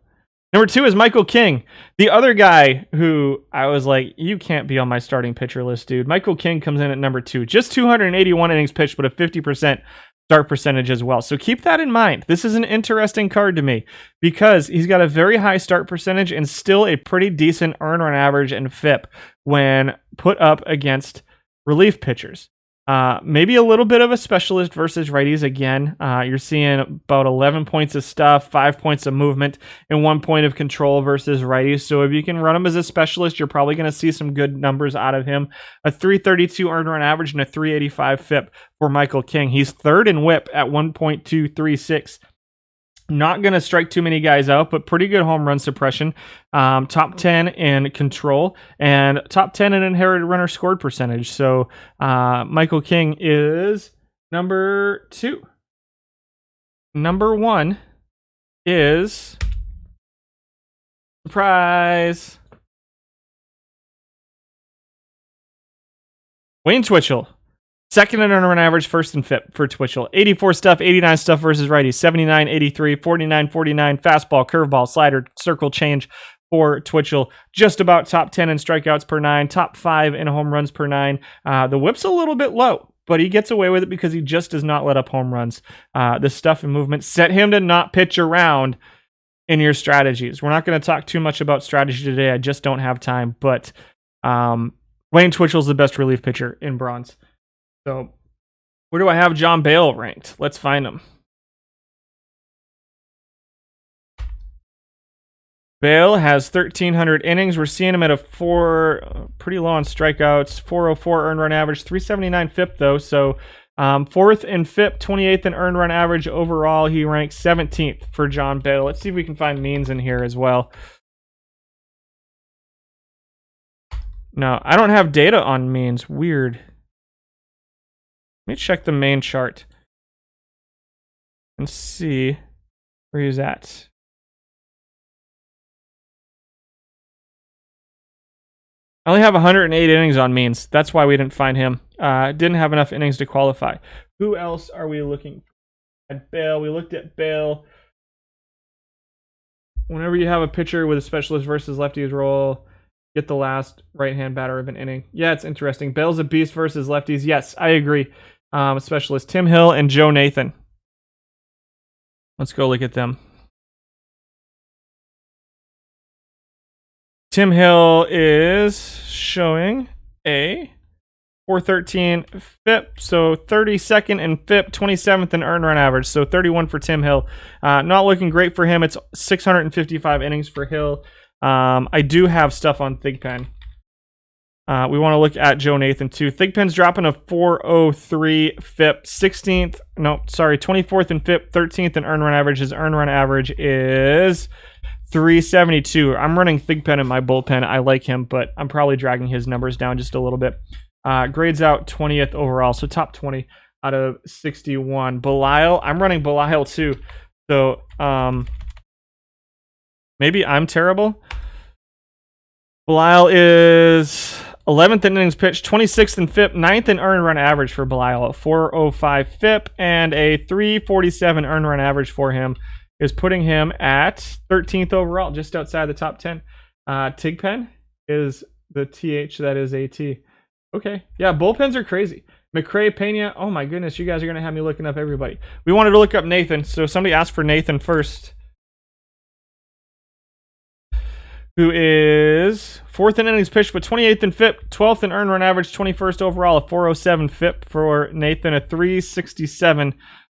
Speaker 1: Number 2 is Michael King, the other guy who I was like, you can't be on my starting pitcher list, dude. Michael King comes in at number 2. Just 281 innings pitched, but a 50% start percentage as well. So keep that in mind. This is an interesting card to me because he's got a very high start percentage and still a pretty decent earned run average and FIP when put up against relief pitchers. Maybe a little bit of a specialist versus righties again. You're seeing about 11 points of stuff, 5 points of movement, and 1 point of control versus righties. So if you can run him as a specialist, you're probably going to see some good numbers out of him. A 332 earned run average and a 385 FIP for Michael King. He's third in whip at 1.236. Not going to strike too many guys out, but pretty good home run suppression. Top 10 in control and top 10 in inherited runner scored percentage. So Michael King is number 2. Number 1 is... surprise! Wayne Twitchell. Second in earned run average, first in FIP for Twitchell. 84 stuff, 89 stuff versus righties. 79, 83, 49, 49. Fastball, curveball, slider, circle change for Twitchell. Just about top 10 in strikeouts per 9. Top 5 in home runs per 9. The whip's a little bit low, but he gets away with it because he just does not let up home runs. The stuff and movement set him to not pitch around in your strategies. We're not going to talk too much about strategy today. I just don't have time. But Wayne Twitchell's the best relief pitcher in bronze. So, where do I have John Bale ranked? Let's find him. Bale has 1,300 innings. We're seeing him at a 4, pretty low on strikeouts. 404 earned run average, 379 FIP though. So, 4th in FIP, 28th in earned run average. Overall, he ranks 17th for John Bale. Let's see if we can find means in here as well. No, I don't have data on means. Weird. Let me check the main chart and see where he's at. I only have 108 innings on means. That's why we didn't find him. Didn't have enough innings to qualify. Who else are we looking at? Bale. We looked at Bale. Whenever you have a pitcher with a specialist versus lefties role, get the last right-hand batter of an inning. Yeah, it's interesting. Bale's a beast versus lefties. Yes, I agree. Specialist Tim Hill and Joe Nathan. Let's go look at them. Tim Hill is showing a 413 FIP, so 32nd in FIP, 27th in earned run average, so 31 for Tim Hill. Not looking great for him. It's 655 innings for Hill. I do have stuff on ThigPen. We want to look at Joe Nathan too. ThigPen's dropping a 403 FIP, 24th in FIP, 13th in earned run average. His earned run average is 372. I'm running ThigPen in my bullpen. I like him, but I'm probably dragging his numbers down just a little bit. Grades out 20th overall, so top 20 out of 61. Belial, I'm running Belial too. So maybe I'm terrible. Belial is 11th in innings pitched, 26th in FIP, 9th in earned run average for Belial, 405 FIP, and a 347 earned run average for him is putting him at 13th overall, just outside the top 10. ThigPen is the TH that is AT. Okay, yeah, bullpens are crazy. McRae, Pena, oh my goodness, you guys are going to have me looking up everybody. We wanted to look up Nathan, so somebody asked for Nathan first. Who is 4th in innings pitched, but 28th in FIP, 12th in earned run average, 21st overall, a 407 FIP for Nathan, a 367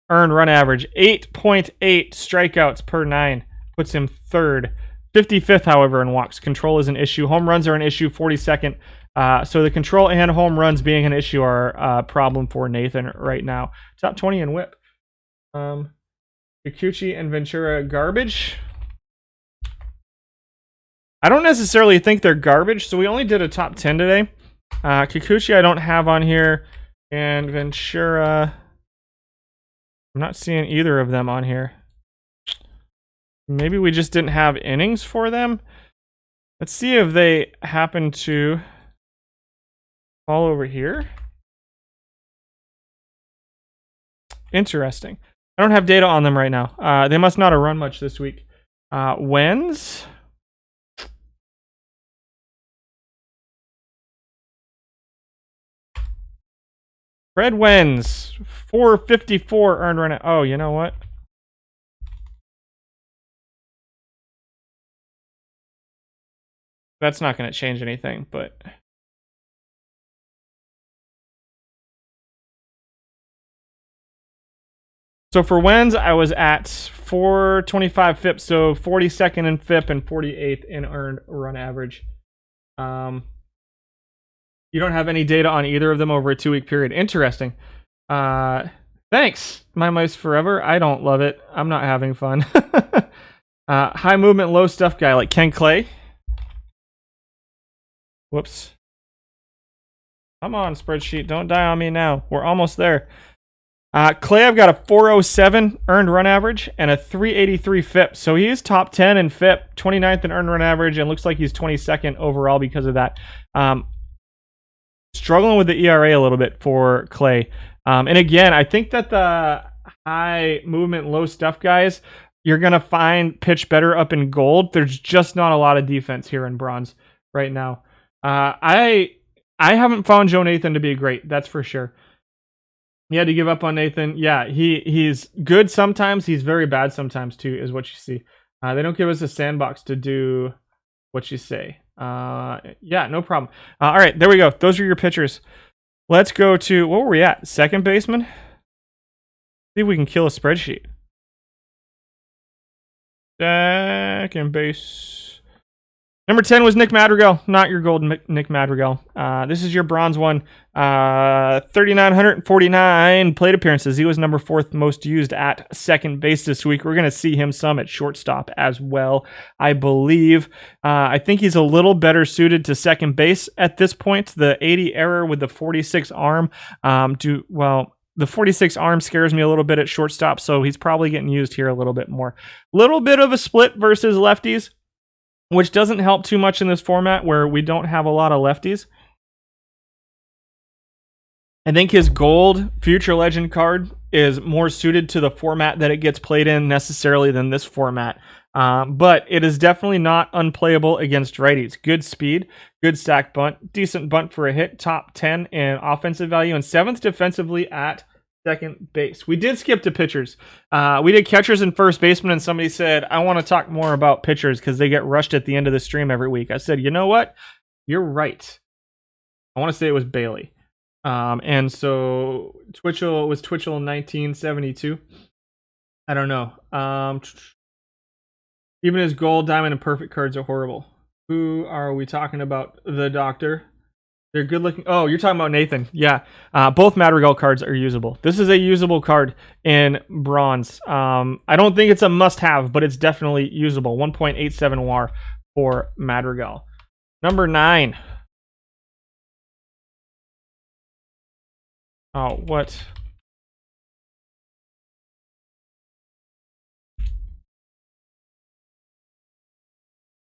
Speaker 1: earned run average, 8.8 strikeouts per 9. Puts him third. 55th, however, in walks. Control is an issue. Home runs are an issue, 42nd. So the control and home runs being an issue are a problem for Nathan right now. Top 20 in whip. Kikuchi and Ventura garbage. I don't necessarily think they're garbage, so we only did a top 10 today. Kikuchi I don't have on here, and Ventura, I'm not seeing either of them on here. Maybe we just didn't have innings for them. Let's see if they happen to fall over here. Interesting. I don't have data on them right now. They must not have run much this week. Wins. Red wins. 454 earned run. Oh, you know what? That's not going to change anything, but... So for wins, I was at 425 FIP, so 42nd in FIP and 48th in earned run average. You don't have any data on either of them over a 2-week period. Interesting. Thanks, My Mice Forever. I don't love it. I'm not having fun. High movement, low stuff guy like Ken Clay. Whoops. Come on, spreadsheet. Don't die on me now. We're almost there. Clay, I've got a 407 earned run average and a 383 FIP. So he's top 10 in FIP, 29th in earned run average, and looks like he's 22nd overall because of that. Struggling with the ERA a little bit for Clay. And again, I think that the high movement, low stuff guys, you're going to find pitch better up in gold. There's just not a lot of defense here in bronze right now. I haven't found Joe Nathan to be great. That's for sure. You had to give up on Nathan. Yeah, he's good sometimes. He's very bad sometimes too, is what you see. They don't give us a sandbox to do what you say. Yeah, no problem. All right, there we go. Those are your pitchers. Let's go to, what were we at? Second baseman? See if we can kill a spreadsheet. Second base. Number 10 was Nick Madrigal, not your gold Nick Madrigal. This is your bronze one. 3,949 plate appearances. He was number 4th most used at second base this week. We're going to see him some at shortstop as well, I believe. I think he's a little better suited to second base at this point. The 80 error with the 46 arm. The 46 arm scares me a little bit at shortstop, so he's probably getting used here a little bit more. Little bit of a split versus lefties, which doesn't help too much in this format where we don't have a lot of lefties. I think his gold Future Legend card is more suited to the format that it gets played in necessarily than this format. But it is definitely not unplayable against righties. Good speed, good stack bunt, decent bunt for a hit, top 10 in offensive value, and 7th defensively at second base. We did skip to pitchers. We did catchers and first baseman, and somebody said, I want to talk more about pitchers because they get rushed at the end of the stream every week. I said, you know what? You're right. I want to say it was Bailey. And so Twitchell was Twitchell in 1972. I don't know. Even his gold, diamond, and perfect cards are horrible. Who are we talking about? The doctor. They're good looking. Oh, you're talking about Nathan. Yeah. Both Madrigal cards are usable. This is a usable card in bronze. I don't think it's a must have, but it's definitely usable. 1.87 WAR for Madrigal. Number 9. Oh, what?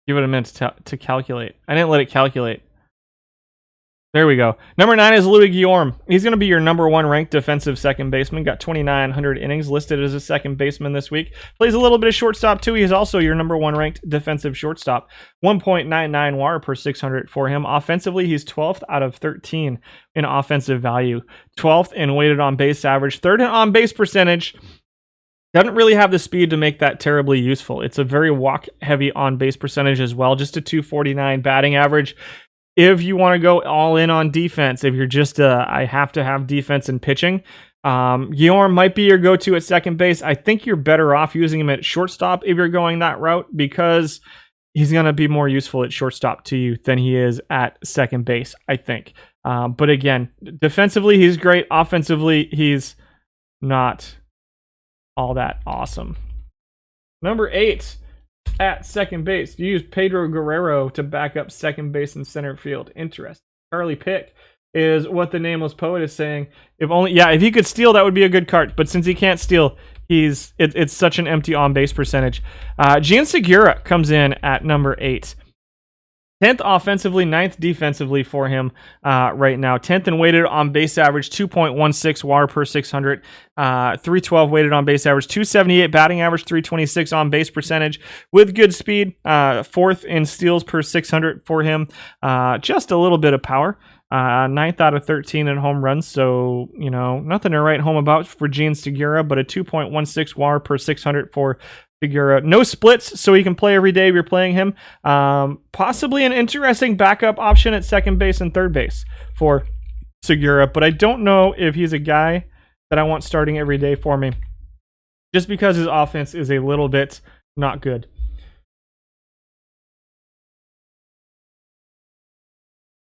Speaker 1: Give it a minute to calculate. I didn't let it calculate. There we go. Number 9 is Louis Guillorme. He's going to be your number 1 ranked defensive second baseman. Got 2,900 innings, listed as a second baseman this week. Plays a little bit of shortstop too. He's also your number 1 ranked defensive shortstop. 1.99 WAR per 600 for him. Offensively, he's 12th out of 13 in offensive value. 12th in weighted on base average. 3rd in on base percentage. Doesn't really have the speed to make that terribly useful. It's a very walk heavy on base percentage as well. Just a 249 batting average. If you want to go all in on defense, if you're just I have to have defense and pitching, Guillaume might be your go-to at second base. I think you're better off using him at shortstop if you're going that route, because he's going to be more useful at shortstop to you than he is at second base, I think. But again, defensively, he's great. Offensively, he's not all that awesome. Number 8 at second base. You use Pedro Guerrero to back up second base and center field. Interesting. Charlie Pick is what the nameless poet is saying. If he could steal, that would be a good card. But since he can't steal, it's such an empty on base percentage. Gian Segura comes in at number 8. 10th offensively, 9th defensively for him right now. 10th in weighted on base average, 2.16 WAR per 600. 312 weighted on base average, 278 batting average, 326 on base percentage with good speed. 4th in steals per 600 for him. Just a little bit of power. 9th out of 13 in home runs, so nothing to write home about for Gian Segura, but a 2.16 WAR per 600 for Segura. No splits, so he can play every day if you're playing him. Possibly an interesting backup option at second base and third base for Segura, but I don't know if he's a guy that I want starting every day for me, just because his offense is a little bit not good.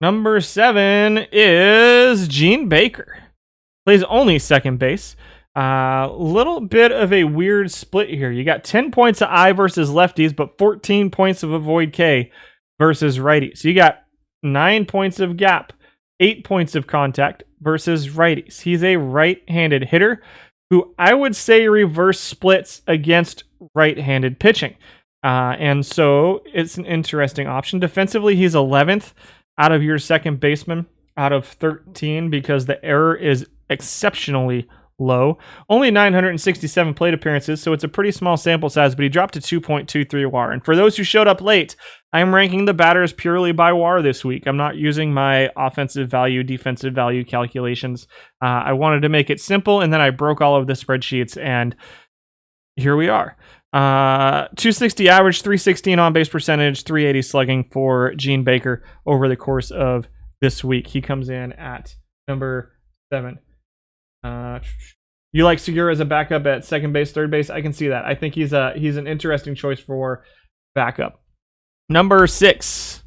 Speaker 1: Number 7 is Gene Baker. Plays only second base. Little bit of a weird split here. You got 10 points of I versus lefties, but 14 points of avoid K versus righties. So you got 9 points of gap, 8 points of contact versus righties. He's a right-handed hitter who I would say reverse splits against right-handed pitching. And so it's an interesting option. Defensively, he's 11th out of your second baseman out of 13 because the error is exceptionally low. Only 967 plate appearances, so it's a pretty small sample size, but he dropped to 2.23 WAR. And for those who showed up late, I'm ranking the batters purely by WAR this week. I'm not using my offensive value, defensive value calculations. I wanted to make it simple, and then I broke all of the spreadsheets, and here we are. 260 average, 316 on base percentage, 380 slugging for Gene Baker over the course of this week. He comes in at number 7. You like Segura as a backup at second base, third base? I can see that. I think he's an interesting choice for backup. Number 6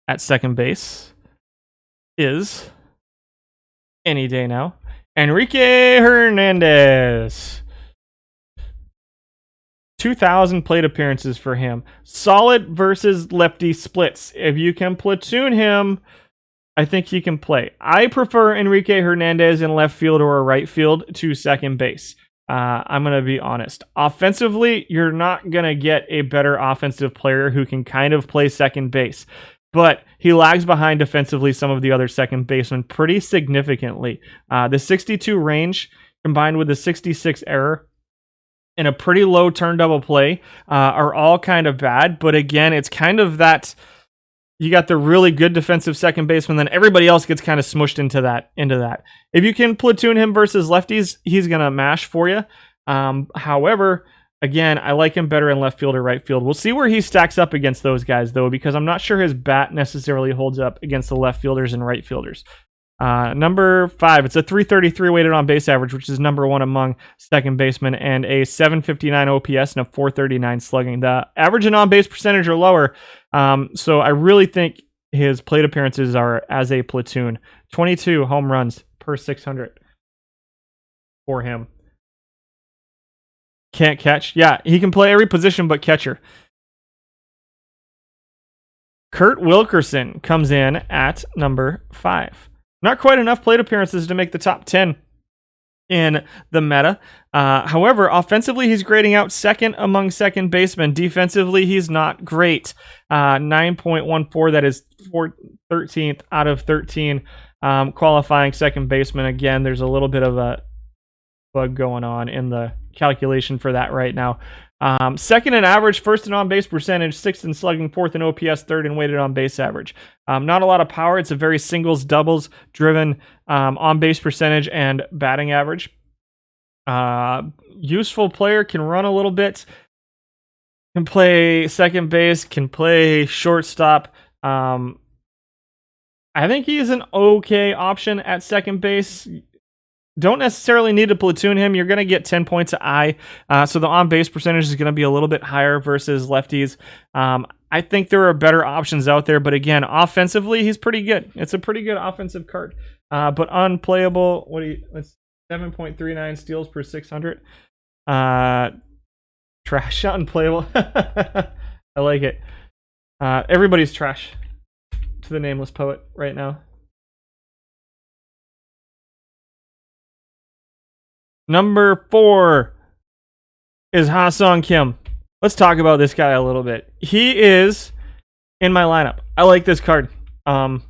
Speaker 1: at second base is any day now, Enrique Hernandez. 2,000 plate appearances for him. Solid versus lefty splits. If you can platoon him, I think he can play. I prefer Enrique Hernandez in left field or right field to second base. I'm going to be honest. Offensively, you're not going to get a better offensive player who can kind of play second base. But he lags behind defensively some of the other second basemen pretty significantly. The 62 range combined with the 66 error and a pretty low turn double play are all kind of bad. But again, it's kind of that you got the really good defensive second baseman, then everybody else gets kind of smushed into that. If you can platoon him versus lefties, he's going to mash for you. However, again, I like him better in left field or right field. We'll see where he stacks up against those guys, though, because I'm not sure his bat necessarily holds up against the left fielders and right fielders. Number 5, it's a 333 weighted on base average, which is number 1 among second basemen, and a 759 OPS and a 439 slugging. The average and on base percentage are lower, so I really think his plate appearances are as a platoon. 22 home runs per 600 for him. Can't catch. Yeah, he can play every position but catcher. Kurt Wilkerson comes in at number 5. Not quite enough plate appearances to make the top 10 in the meta. However, offensively, he's grading out second among second basemen. Defensively, he's not great. 9.14, that is 13th out of 13 qualifying second baseman. Again, there's a little bit of a bug going on in the calculation for that right now. Second in average, first in on base percentage, 6th in slugging, 4th in OPS, 3rd in weighted on base average. Not a lot of power. It's a very singles, doubles driven on base percentage and batting average. Useful player, can run a little bit, can play second base, can play shortstop. I think he's an okay option at second base. don't necessarily need to platoon him. You're going to get 10 points of I. So the on-base percentage is going to be a little bit higher versus lefties. I think there are better options out there. But again, offensively, he's pretty good. It's a pretty good offensive card. But unplayable, let's 7.39 steals per 600. Trash, unplayable. I like it. Everybody's trash to the nameless poet right now. Number 4 is Ha-Sung Kim. Let's talk about this guy a little bit. He is in my lineup. I like this card. My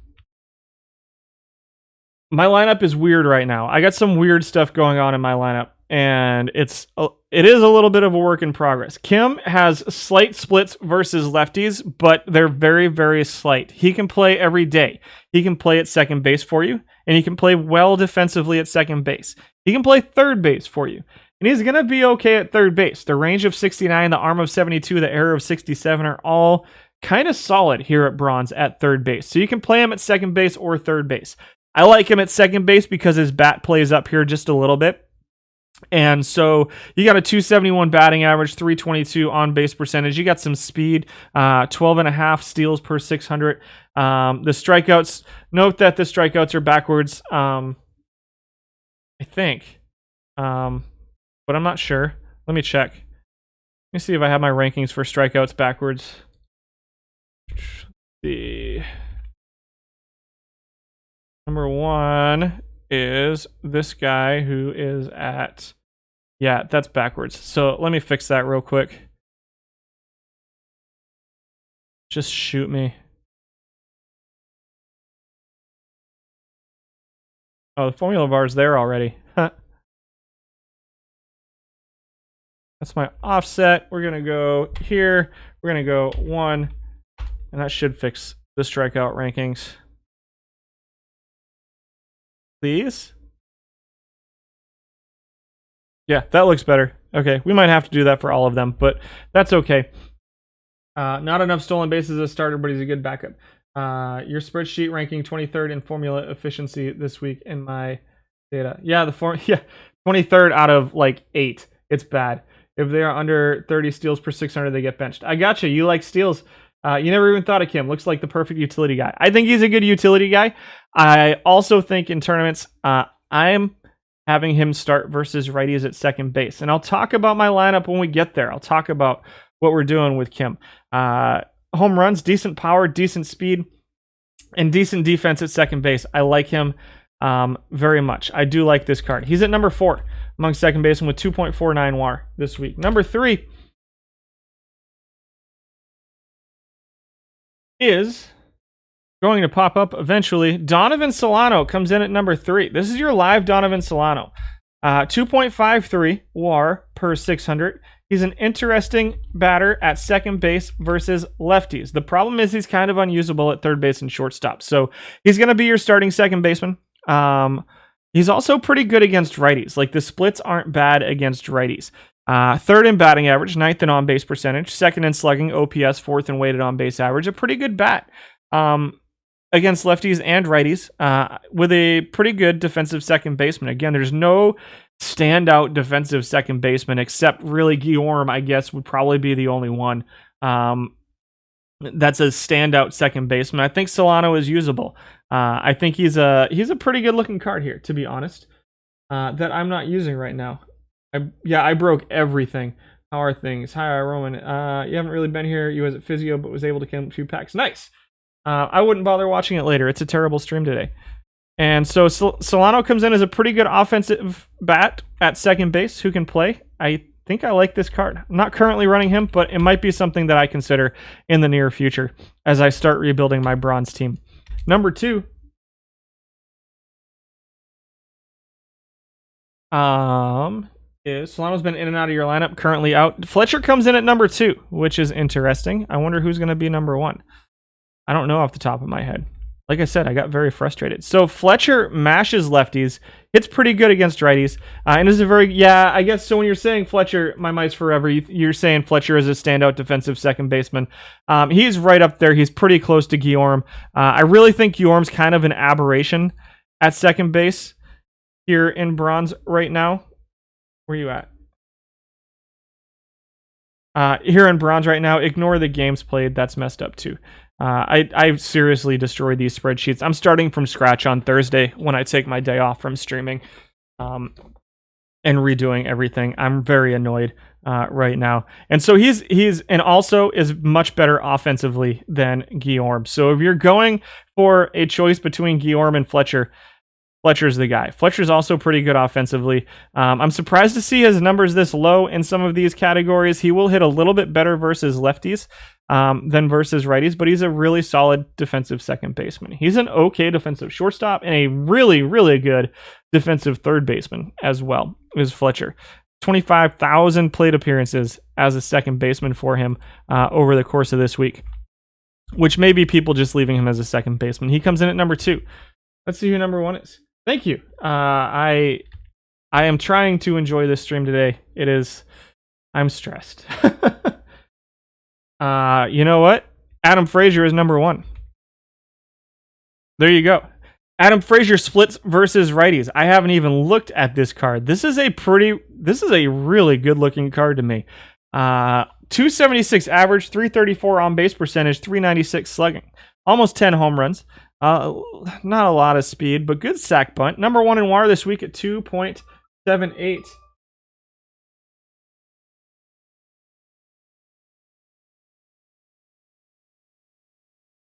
Speaker 1: lineup is weird right now. I got some weird stuff going on in my lineup, and it is a little bit of a work in progress. Kim has slight splits versus lefties, but they're very, very slight. He can play every day. He can play at second base for you, and he can play well defensively at second base. He can play third base for you, and he's going to be okay at third base. The range of 69, the arm of 72, the error of 67 are all kind of solid here at Bronze at third base. So you can play him at second base or third base. I like him at second base because his bat plays up here just a little bit. And so you got a 271 batting average, 322 on base percentage. You got some speed, 12.5 steals per 600. The strikeouts, note that the strikeouts are backwards, I think. But I'm not sure. Let me check. Let me see if I have my rankings for strikeouts backwards. The number 1 is this guy who is at, yeah, that's backwards. So let me fix that real quick. Just shoot me. Oh, the formula bar is there already. That's my offset. We're going to go here. We're going to go 1, and that should fix the strikeout rankings. Please? Yeah, that looks better. Okay, we might have to do that for all of them, but that's okay. Not enough stolen bases as a starter, but he's a good backup. Your spreadsheet ranking 23rd in formula efficiency this week in my data. Yeah, 23rd out of like 8. It's bad. If they are under 30 steals per 600, they get benched. I gotcha. You like steals. You never even thought of Kim. Looks like the perfect utility guy. I think he's a good utility guy. I also think in tournaments, I'm having him start versus righties at second base. And I'll talk about my lineup when we get there. I'll talk about what we're doing with Kim. Home runs, decent power, decent speed, and decent defense at second base. I like him very much. I do like this card. He's at number 4 among second basemen with 2.49 WAR this week. Number 3 is going to pop up eventually. Donovan Solano comes in at number 3. This is your live Donovan Solano. 2.53 WAR per 600. He's an interesting batter at second base versus lefties. The problem is he's kind of unusable at third base and shortstop. So he's going to be your starting second baseman. He's also pretty good against righties. Like the splits aren't bad against righties. 3rd in batting average, 9th in on-base percentage, 2nd in slugging, OPS, 4th in weighted on-base average. A pretty good bat against lefties and righties with a pretty good defensive second baseman. Again, there's no standout defensive second baseman except really Guillaume, I guess, would probably be the only one that's a standout second baseman. I think Solano is usable. I think he's a pretty good looking card here, to be honest, that I'm not using right now. I broke everything. How are things? Hi, Roman. You haven't really been here. You was at Physio, but was able to come 2 packs. Nice. I wouldn't bother watching it later. It's a terrible stream today. And so Solano comes in as a pretty good offensive bat at second base who can play. I think I like this card. I'm not currently running him, but it might be something that I consider in the near future as I start rebuilding my bronze team. Number 2. Is Solano's been in and out of your lineup, currently out. Fletcher comes in at number 2, which is interesting. I wonder who's going to be number 1. I don't know off the top of my head. Like I said, I got very frustrated. So Fletcher mashes lefties, hits pretty good against righties, and is a very, I guess, so when you're saying Fletcher, my mice forever, you're saying Fletcher is a standout defensive second baseman. He's right up there. He's pretty close to Guillaume. I really think Guillaume's kind of an aberration at second base. here in bronze right now. Where are you at? Here in bronze right now. Ignore the games played. That's messed up too. I seriously destroyed these spreadsheets. I'm starting from scratch on Thursday when I take my day off from streaming, and redoing everything. I'm very annoyed right now. And so he's and also is much better offensively than Guillaume. So if you're going for a choice between Guillaume and Fletcher, Fletcher's the guy. Fletcher's also pretty good offensively. I'm surprised to see his numbers this low in some of these categories. He will hit a little bit better versus lefties than versus righties, but he's a really solid defensive second baseman. He's an okay defensive shortstop and a really, really good defensive third baseman as well, is Fletcher. 25,000 plate appearances as a second baseman for him over the course of this week, which may be people just leaving him as a second baseman. He comes in at number 2. Let's see who number 1 is. Thank you. I am trying to enjoy this stream today. I'm stressed. You know what? Adam Frazier is number 1. There you go. Adam Frazier splits versus righties. I haven't even looked at this card. This is a really good looking card to me. 276 average, 334 on base percentage, 396 slugging. Almost 10 home runs. Not a lot of speed, but good sack bunt. Number 1 in WAR this week at 2.78.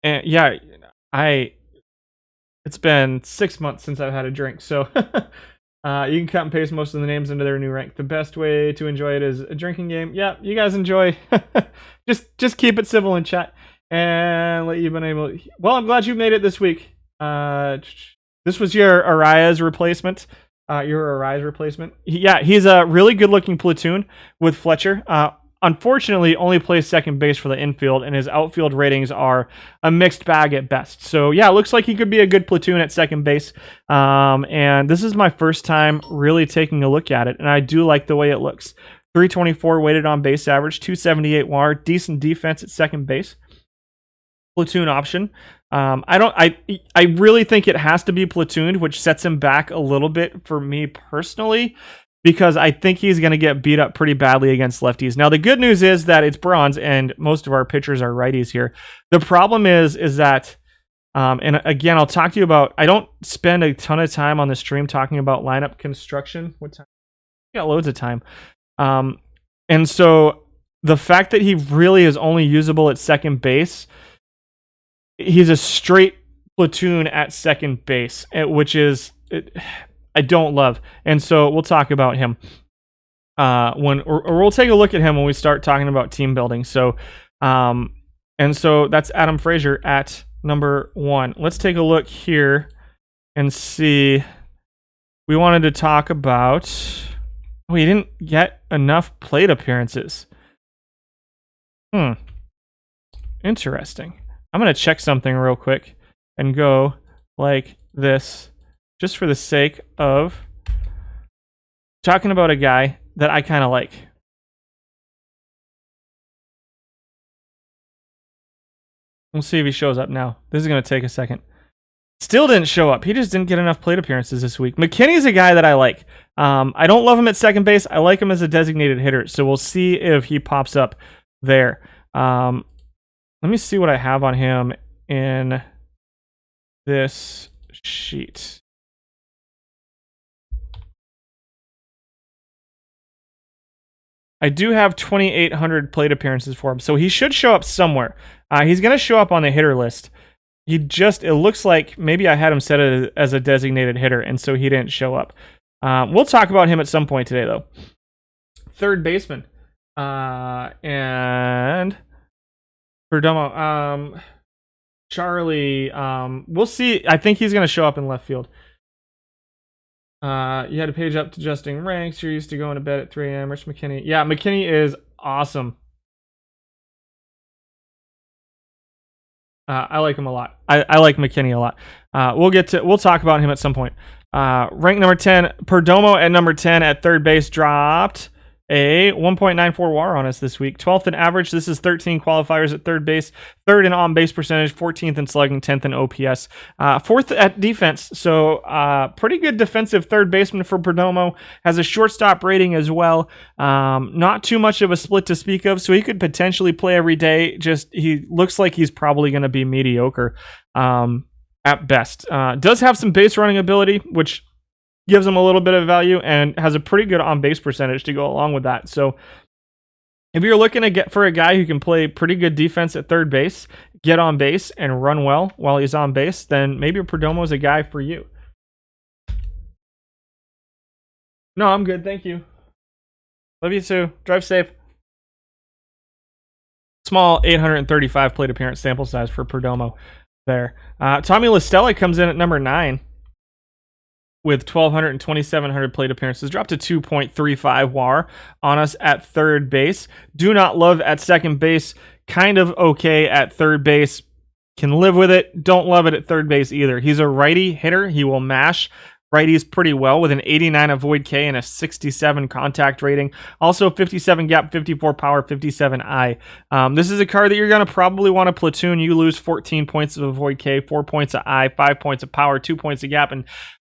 Speaker 1: And yeah, it's been 6 months since I've had a drink, so you can cut and paste most of the names into their new rank. The best way to enjoy it is a drinking game. Yeah, you guys enjoy. just keep it civil in chat. And let you been able. Well, I'm glad you made it this week. This was your Arias replacement. He's a really good-looking platoon with Fletcher. Unfortunately, only plays second base for the infield, and his outfield ratings are a mixed bag at best. So yeah, it looks like he could be a good platoon at second base. And this is my first time really taking a look at it, and I do like the way it looks. 324 weighted on base average, 278 WAR, decent defense at second base. Platoon option. I really think it has to be platooned, which sets him back a little bit for me personally, because I think he's going to get beat up pretty badly against lefties. Now, the good news is that it's bronze and most of our pitchers are righties here. The problem is that, and again, I'll talk to you about, I don't spend a ton of time on the stream talking about lineup construction. What time? We got loads of time. And so the fact that he really is only usable at second base, he's a straight platoon at second base, which is I don't love. And so we'll talk about him or we'll take a look at him when we start talking about team building. So and so that's Adam Frazier at number 1. Let's take a look here and see. We wanted to talk about, he didn't get enough plate appearances. Interesting. I'm going to check something real quick and go like this, just for the sake of talking about a guy that I kind of like. We'll see if he shows up now. This is going to take a second. Still didn't show up. He just didn't get enough plate appearances this week. McKinney's a guy that I like. I don't love him at second base. I like him as a designated hitter, so we'll see if he pops up there. Let me see what I have on him in this sheet. I do have 2,800 plate appearances for him, so he should show up somewhere. He's going to show up on the hitter list. It looks like maybe I had him set as a designated hitter, and so he didn't show up. We'll talk about him at some point today, though. Third baseman. And Perdomo, Charlie, we'll see. I think he's going to show up in left field. You had a page up to adjusting ranks. You're used to going to bed at 3 a.m. Rich McKinney. Yeah, McKinney is awesome. I like him a lot. I like McKinney a lot. We'll talk about him at some point. Rank number 10, Perdomo at number 10 at third base dropped a 1.94 WAR on us this week. 12th in average. This is 13 qualifiers at third base. 3rd in on-base percentage. 14th in slugging. 10th in OPS. 4th at defense. So pretty good defensive third baseman for Perdomo. Has a shortstop rating as well. Not too much of a split to speak of. So he could potentially play every day. Just he looks like he's probably going to be mediocre at best. Does have some base running ability, which gives him a little bit of value, and has a pretty good on-base percentage to go along with that. So if you're looking to get for a guy who can play pretty good defense at third base, get on base, and run well while he's on base, then maybe Perdomo is a guy for you. No, I'm good. Thank you. Love you too. Drive safe. Small 835 plate appearance sample size for Perdomo there. Tommy La Stella comes in at number 9. With 1,200 and 2,700 plate appearances, dropped to 2.35 WAR on us at third base. Do not love at second base. Kind of okay at third base. Can live with it. Don't love it at third base either. He's a righty hitter. He will mash righties pretty well with an 89 avoid K and a 67 contact rating. Also 57 gap, 54 power, 57 I. This is a card that you're going to probably want to platoon. You lose 14 points of avoid K, 4 points of I, 5 points of power, 2 points of gap, and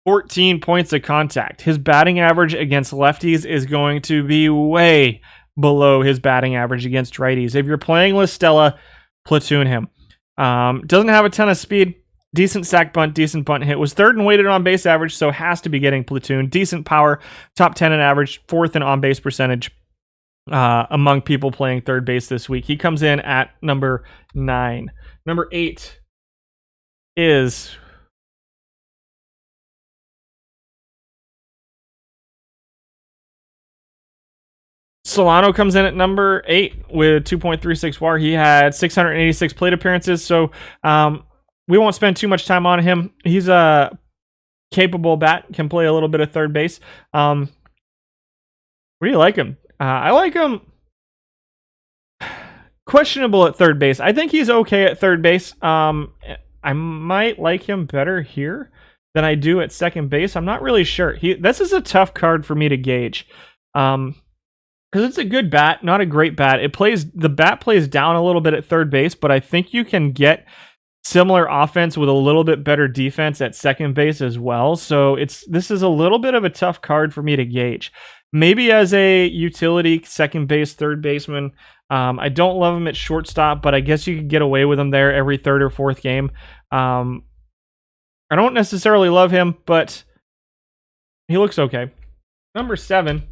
Speaker 1: 14 points of contact. His batting average against lefties is going to be way below his batting average against righties. If you're playing La Stella, platoon him. Doesn't have a ton of speed. Decent sack bunt, decent bunt hit. Was 3rd in weighted on base average, so has to be getting platoon. Decent power, top 10 in average, 4th in on base percentage among people playing third base this week. He comes in at number 9. Number 8 is Solano comes in at number 8 with 2.36 WAR. He had 686 plate appearances, so we won't spend too much time on him. He's a capable bat, can play a little bit of third base. Where do you like him? I like him questionable at third base. I think he's okay at third base. I might like him better here than I do at second base. I'm not really sure. This is a tough card for me to gauge. Because it's a good bat, not a great bat. The bat plays down a little bit at third base, but I think you can get similar offense with a little bit better defense at second base as well. So this is a little bit of a tough card for me to gauge. Maybe as a utility second base, third baseman. I don't love him at shortstop, but I guess you could get away with him there every third or fourth game. I don't necessarily love him, but he looks okay. Number 7.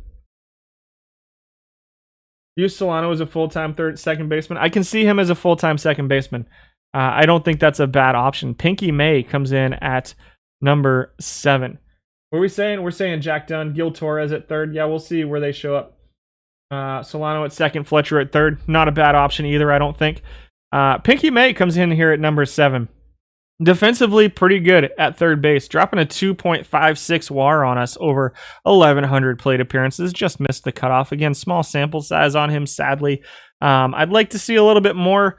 Speaker 1: Use Solano as a full-time second baseman. I can see him as a full-time second baseman. I don't think that's a bad option. Pinky May comes in at number 7. What are we saying? We're saying Jack Dunn, Gil Torres at third. Yeah, we'll see where they show up. Solano at second, Fletcher at third. Not a bad option either, I don't think. Pinky May comes in here at number 7. Defensively, pretty good at third base, dropping a 2.56 WAR on us over 1,100 plate appearances. Just missed the cutoff. Again, small sample size on him, sadly. I'd like to see a little bit more.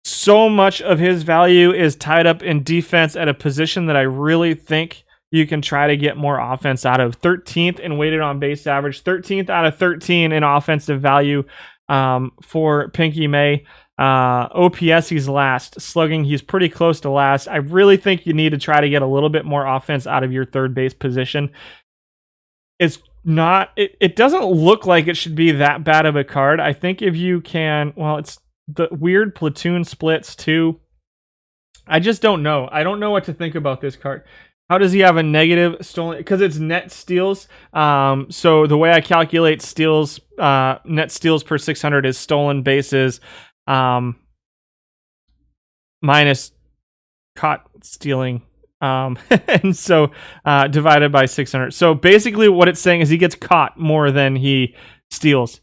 Speaker 1: So much of his value is tied up in defense at a position that I really think you can try to get more offense out of. 13th in weighted on base average, 13th out of 13 in offensive value for Pinky May. OPS, he's last. Slugging, he's pretty close to last. I really think you need to try to get a little bit more offense out of your third base position. It doesn't look like it should be that bad of a card. I think if you can, it's the weird platoon splits too. I just don't know. I don't know what to think about this card. How does he have a negative stolen? Because it's net steals. So the way I calculate steals, net steals per 600 is stolen bases minus caught stealing. And so divided by 600. So basically what it's saying is he gets caught more than he steals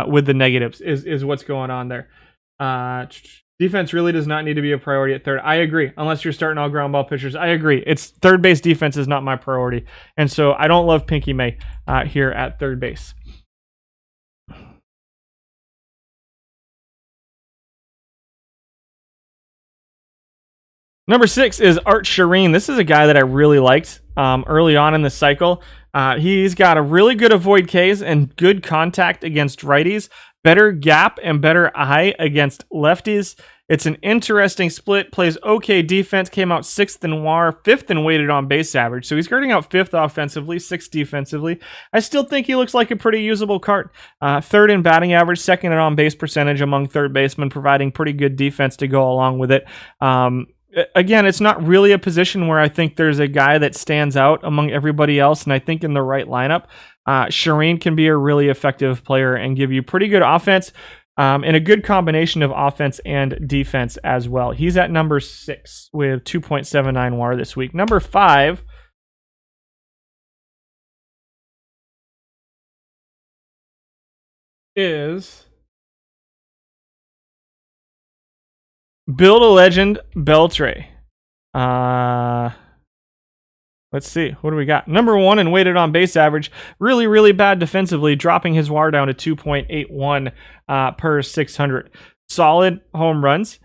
Speaker 1: with the negatives is what's going on there. Defense really does not need to be a priority at third. I agree. Unless you're starting all ground ball pitchers. I agree. It's third base defense is not my priority. And so I don't love Pinky May here at third base. Number 6 is Art Shireen. This is a guy that I really liked early on in the cycle. He's got a really good avoid Ks and good contact against righties, better gap and better eye against lefties. It's an interesting split, plays okay defense, came out 6th in WAR, 5th in weighted on base average. So he's starting out 5th offensively, 6th defensively. I still think he looks like a pretty usable card. 3rd in batting average, 2nd in on base percentage among third basemen, providing pretty good defense to go along with it. Again, it's not really a position where I think there's a guy that stands out among everybody else, and I think in the right lineup, Shireen can be a really effective player and give you pretty good offense and a good combination of offense and defense as well. He's at number 6 with 2.79 WAR this week. Number 5 is Build a Legend Beltre. Let's see. What do we got? Number 1 in weighted on base average. Really, really bad defensively, dropping his WAR down to 2.81 per 600. Solid home runs.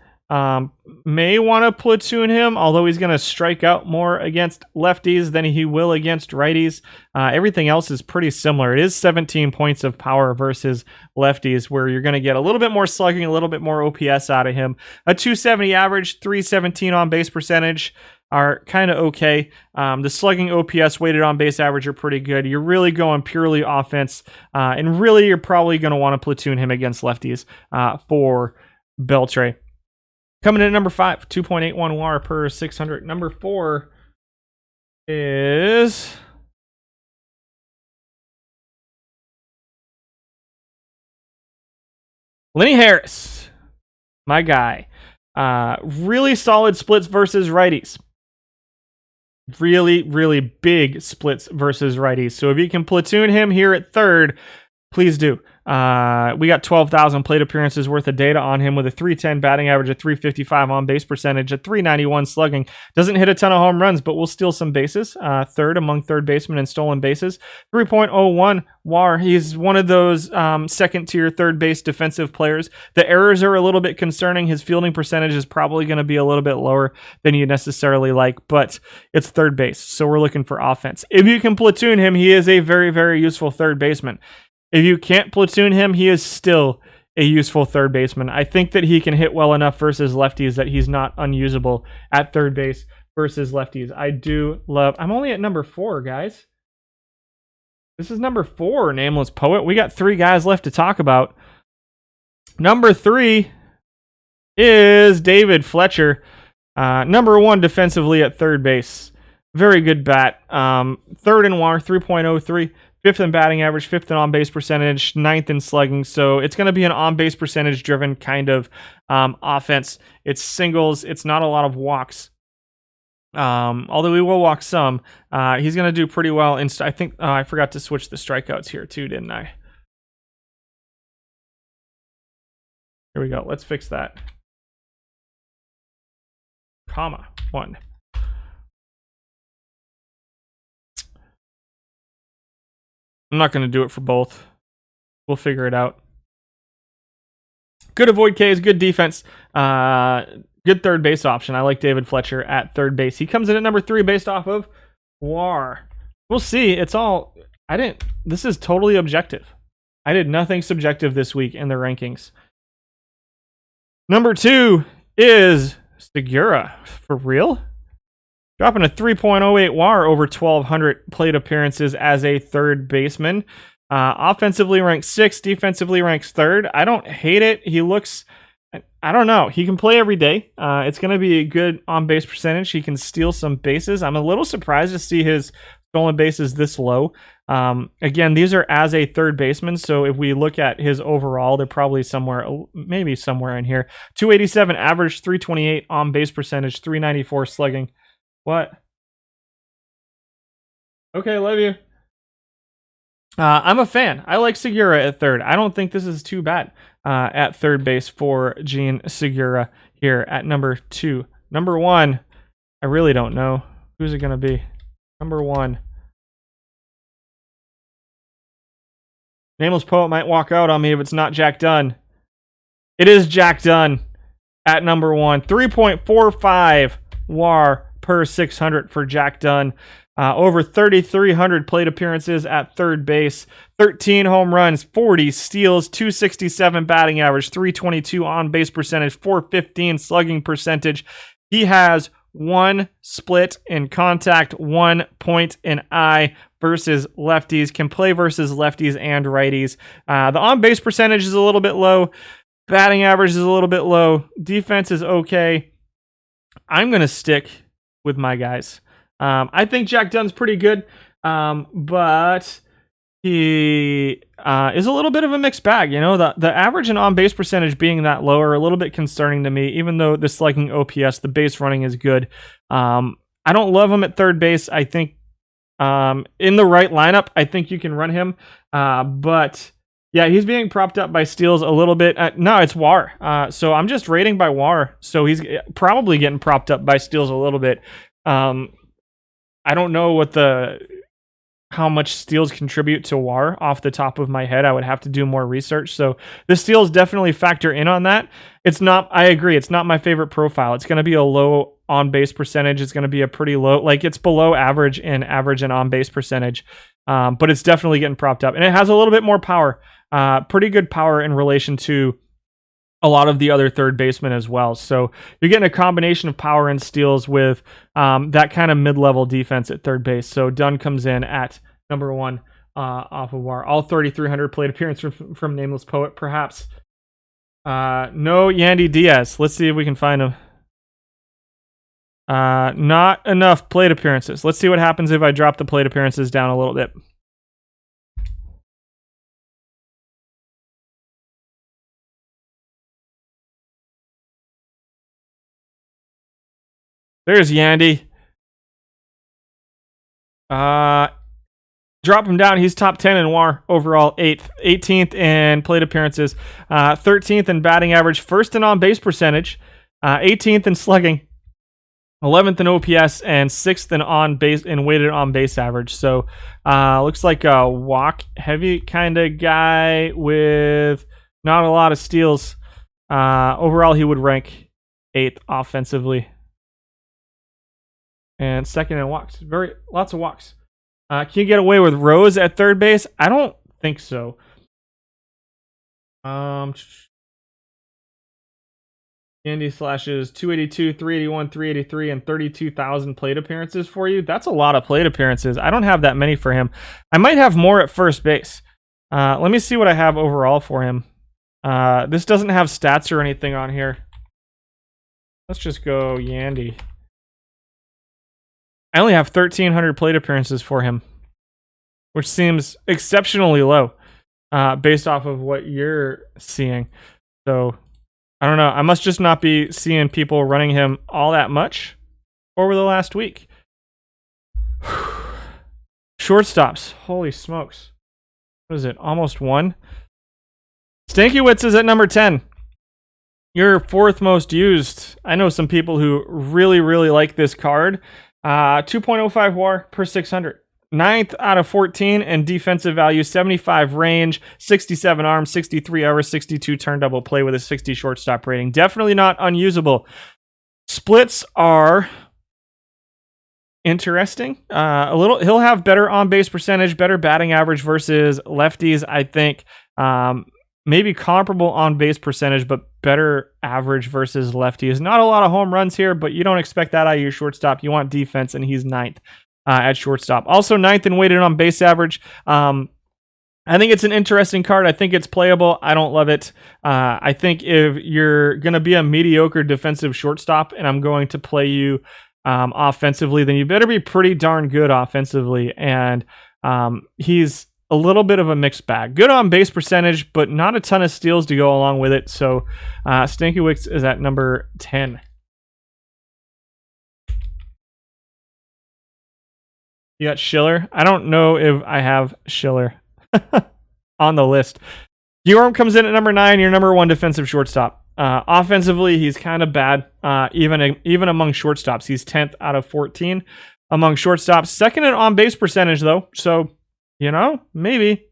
Speaker 1: May want to platoon him, although he's going to strike out more against lefties than he will against righties. Everything else is pretty similar. It is 17 points of power versus lefties, where you're going to get a little bit more slugging, a little bit more OPS out of him. A 270 average, 317 on base percentage are kind of okay. The slugging, OPS, weighted on base average are pretty good. You're really going purely offense, and really you're probably going to want to platoon him against lefties for Beltre. Coming in at number 5, 2.81 WAR per 600. Number 4 is Lenny Harris, my guy. Really solid splits versus righties. Really, really big splits versus righties. So if you can platoon him here at 3rd, please do. We got 12,000 plate appearances worth of data on him with a 310 batting average, a 355 on base percentage, a 391 slugging. Doesn't hit a ton of home runs, but will steal some bases. 3rd among third basemen in stolen bases. 3.01 WAR. He's one of those 2nd tier third base defensive players. The errors are a little bit concerning. His fielding percentage is probably going to be a little bit lower than you necessarily like, but it's third base, so we're looking for offense. If you can platoon him, he is a very, very useful third baseman. If you can't platoon him, he is still a useful third baseman. I think that he can hit well enough versus lefties that he's not unusable at third base versus lefties. I do love... I'm only at number 4, guys. This is number 4, Nameless Poet. We got 3 guys left to talk about. Number 3 is David Fletcher. Number 1 defensively at third base. Very good bat. 3rd in WAR, 3.03. 5th in batting average, 5th in on-base percentage, 9th in slugging. So it's going to be an on-base percentage-driven kind of offense. It's singles. It's not a lot of walks. Although we will walk some. He's going to do pretty well. I think I forgot to switch the strikeouts here too, didn't I? Here we go. Let's fix that. Comma 1. I'm not going to do it for both. We'll figure it out. Good avoid Ks, good defense. Good third base option. I like David Fletcher at third base. He comes in at number 3 based off of WAR. We'll see. It's all... This is totally objective. I did nothing subjective this week in the rankings. Number 2 is Segura. For real? Dropping a 3.08 WAR over 1,200 plate appearances as a third baseman. Offensively ranks 6th, defensively ranks 3rd. I don't hate it. He looks, I don't know. He can play every day. It's going to be a good on-base percentage. He can steal some bases. I'm a little surprised to see his stolen bases this low. Again, these are as a third baseman, so if we look at his overall, they're probably somewhere, maybe somewhere in here. 287 average, 328 on-base percentage, 394 slugging. What? Okay, love you. I'm a fan. I like Segura at 3rd. I don't think this is too bad at third base for Gene Segura here at number 2. Number 1, I really don't know. Who's it going to be? Number 1. Nameless Poet might walk out on me if it's not Jack Dunn. It is Jack Dunn at number 1. 3.45 WAR per 600 for Jack Dunn. Over 3,300 plate appearances at third base, 13 home runs, 40 steals, 267 batting average, 322 on base percentage, 415 slugging percentage. He has 1 split in contact, 1 point in eye versus lefties, can play versus lefties and righties. The on base percentage is a little bit low. Batting average is a little bit low. Defense is okay. I'm going to stick with my guys. I think Jack Dunn's pretty good, but he is a little bit of a mixed bag. You know, the average and on-base percentage being that low are a little bit concerning to me, even though the slugging OPS, the base running is good. I don't love him at third base. I think in the right lineup, I think you can run him. But yeah, he's being propped up by steals a little bit. No, it's WAR. So I'm just rating by WAR. So he's probably getting propped up by steals a little bit. I don't know how much steals contribute to WAR off the top of my head. I would have to do more research. So the steals definitely factor in on that. I agree, it's not my favorite profile. It's going to be a low on base percentage. It's going to be a pretty low, like it's below average and on base percentage. But it's definitely getting propped up. And it has a little bit more power. Pretty good power in relation to a lot of the other third basemen as well. So you're getting a combination of power and steals with that kind of mid-level defense at third base. So Dunn comes in at number 1 off of WAR. All 3,300 plate appearance from Nameless Poet, perhaps. No Yandy Diaz. Let's see if we can find him. Not enough plate appearances. Let's see what happens if I drop the plate appearances down a little bit. There's Yandy. Drop him down. He's top 10 in WAR overall, 8th, 18th in plate appearances, 13th in batting average, 1st in on base percentage, 18th in slugging, 11th in OPS, and 6th in on base in weighted on base average. So looks like a walk heavy kind of guy with not a lot of steals. Overall, he would rank 8th offensively. And 2nd in walks. Lots of walks. Can you get away with Rose at third base? I don't think so. Andy slashes 282, 381, 383, and 32,000 plate appearances for you. That's a lot of plate appearances. I don't have that many for him. I might have more at first base. Let me see what I have overall for him. This doesn't have stats or anything on here. Let's just go Yandy. I only have 1,300 plate appearances for him, which seems exceptionally low based off of what you're seeing. So, I don't know. I must just not be seeing people running him all that much over the last week. Shortstops. Holy smokes. What is it? Almost 1? Stankiewicz is at number 10. Your 4th most used. I know some people who really, really like this card. 2.05 WAR per 600. 9th out of 14 and defensive value, 75 range, 67 arm, 63 hour, 62 turn double play with a 60 shortstop rating. Definitely not unusable. Splits are interesting. He'll have better on base percentage, better batting average versus lefties, I think. Maybe comparable on base percentage, but better average versus lefties. Not a lot of home runs here, but you don't expect that out of your shortstop. You want defense, and he's 9th at shortstop. Also 9th in weighted on base average. I think it's an interesting card. I think it's playable. I don't love it. I think if you're going to be a mediocre defensive shortstop and I'm going to play you offensively, then you better be pretty darn good offensively. And he's a little bit of a mixed bag. Good on base percentage, but not a ton of steals to go along with it. So Stankiewicz is at number 10. You got Schiller. I don't know if I have Schiller on the list. Guillorme comes in at number 9, your number 1 defensive shortstop. Offensively, he's kind of bad, even among shortstops. He's 10th out of 14 among shortstops. 2nd in on-base percentage, though. So, you know, maybe.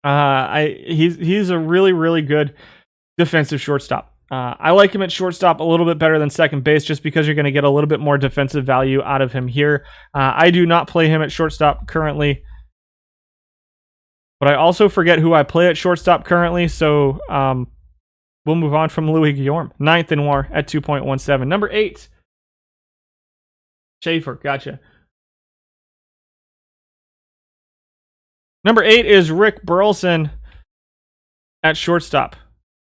Speaker 1: He's a really, really good defensive shortstop. I like him at shortstop a little bit better than second base just because you're going to get a little bit more defensive value out of him here. I do not play him at shortstop currently, but I also forget who I play at shortstop currently, so we'll move on from Louis Guillaume. 9th in WAR at 2.17. Number 8. Schaefer, gotcha. Number 8 is Rick Burleson at shortstop.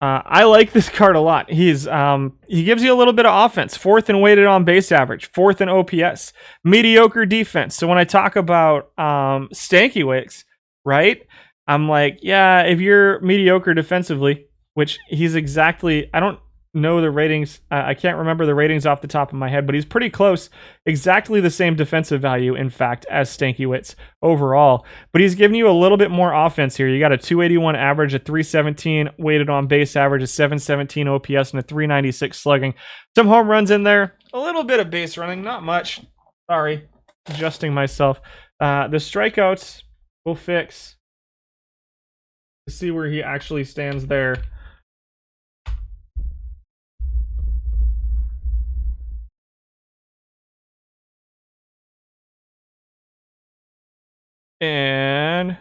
Speaker 1: I like this card a lot. He gives you a little bit of offense. 4th in weighted on base average. 4th in OPS. Mediocre defense. So when I talk about Stankiewicz, right? I'm like, yeah, if you're mediocre defensively, which he's exactly, I don't know the ratings. I can't remember the ratings off the top of my head, but he's pretty close. Exactly the same defensive value, in fact, as Stankiewicz overall. But he's giving you a little bit more offense here. You got a 281 average, a 317 weighted on base average, a 717 OPS, and a 396 slugging. Some home runs in there. A little bit of base running, not much. Sorry, adjusting myself. The strikeouts we'll fix to see where he actually stands there. And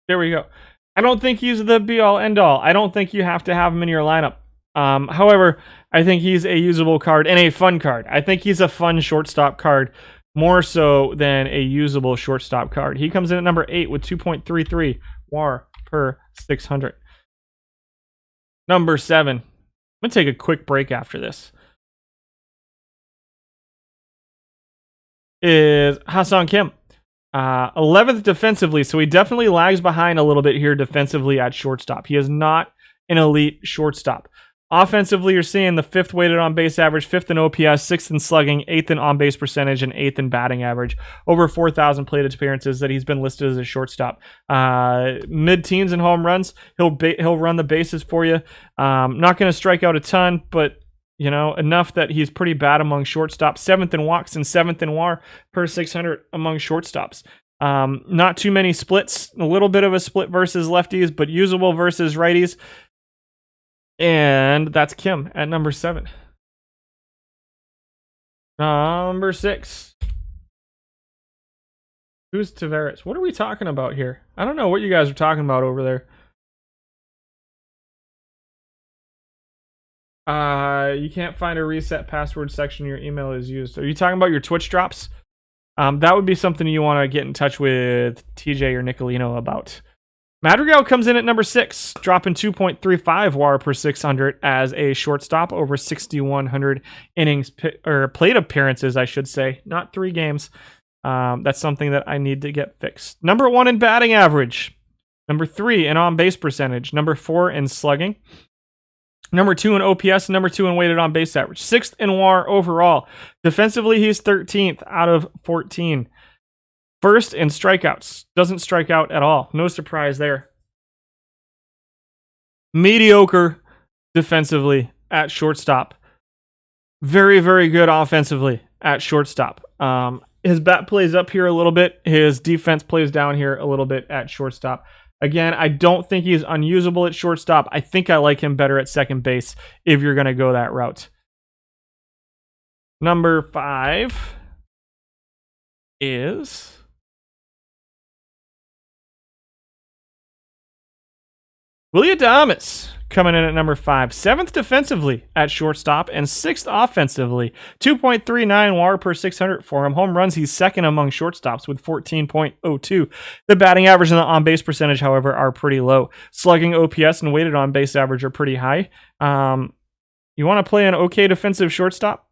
Speaker 1: there we go. I don't think he's the be-all, end-all. I don't think you have to have him in your lineup. However, I think he's a usable card and a fun card. I think he's a fun shortstop card, more so than a usable shortstop card. He comes in at number 8 with 2.33 WAR per 600. Number 7. I'm going to take a quick break after this. Is Ha-Seong Kim. 11th defensively, so he definitely lags behind a little bit here defensively at shortstop. He is not an elite shortstop. Offensively, you're seeing the 5th weighted on base average, 5th in OPS, 6th in slugging, 8th in on base percentage, and 8th in batting average. Over 4,000 plate appearances that he's been listed as a shortstop. Mid-teens in home runs. He'll run the bases for you. Not going to strike out a ton, but you know, enough that he's pretty bad among shortstops. 7th in walks and 7th in WAR per 600 among shortstops. Not too many splits. A little bit of a split versus lefties, but usable versus righties. And that's Kim at number 7. Number 6. Who's Tavares? What are we talking about here? I don't know what you guys are talking about over there. You can't find a reset password section your email is used. Are you talking about your Twitch drops? That would be something you want to get in touch with TJ or Nicolino about. Madrigal comes in at number 6, dropping 2.35 WAR per 600 as a shortstop over 6,100 innings or plate appearances, I should say, not 3 games. That's something that I need to get fixed. Number 1 in batting average. Number 3 in on base percentage. Number 4 in slugging. Number 2 in OPS, number 2 in weighted on base average. 6th in WAR overall. Defensively, he's 13th out of 14. 1st in strikeouts. Doesn't strike out at all. No surprise there. Mediocre defensively at shortstop. Very, very good offensively at shortstop. His bat plays up here a little bit. His defense plays down here a little bit at shortstop. Again, I don't think he's unusable at shortstop. I think I like him better at second base if you're going to go that route. Number 5 is Willy Adames, coming in at number 5. 7th defensively at shortstop and 6th offensively. 2.39 WAR per 600 for him. Home runs, he's 2nd among shortstops with 14.02. The batting average and the on-base percentage, however, are pretty low. Slugging, OPS, and weighted on-base average are pretty high. You want to play an okay defensive shortstop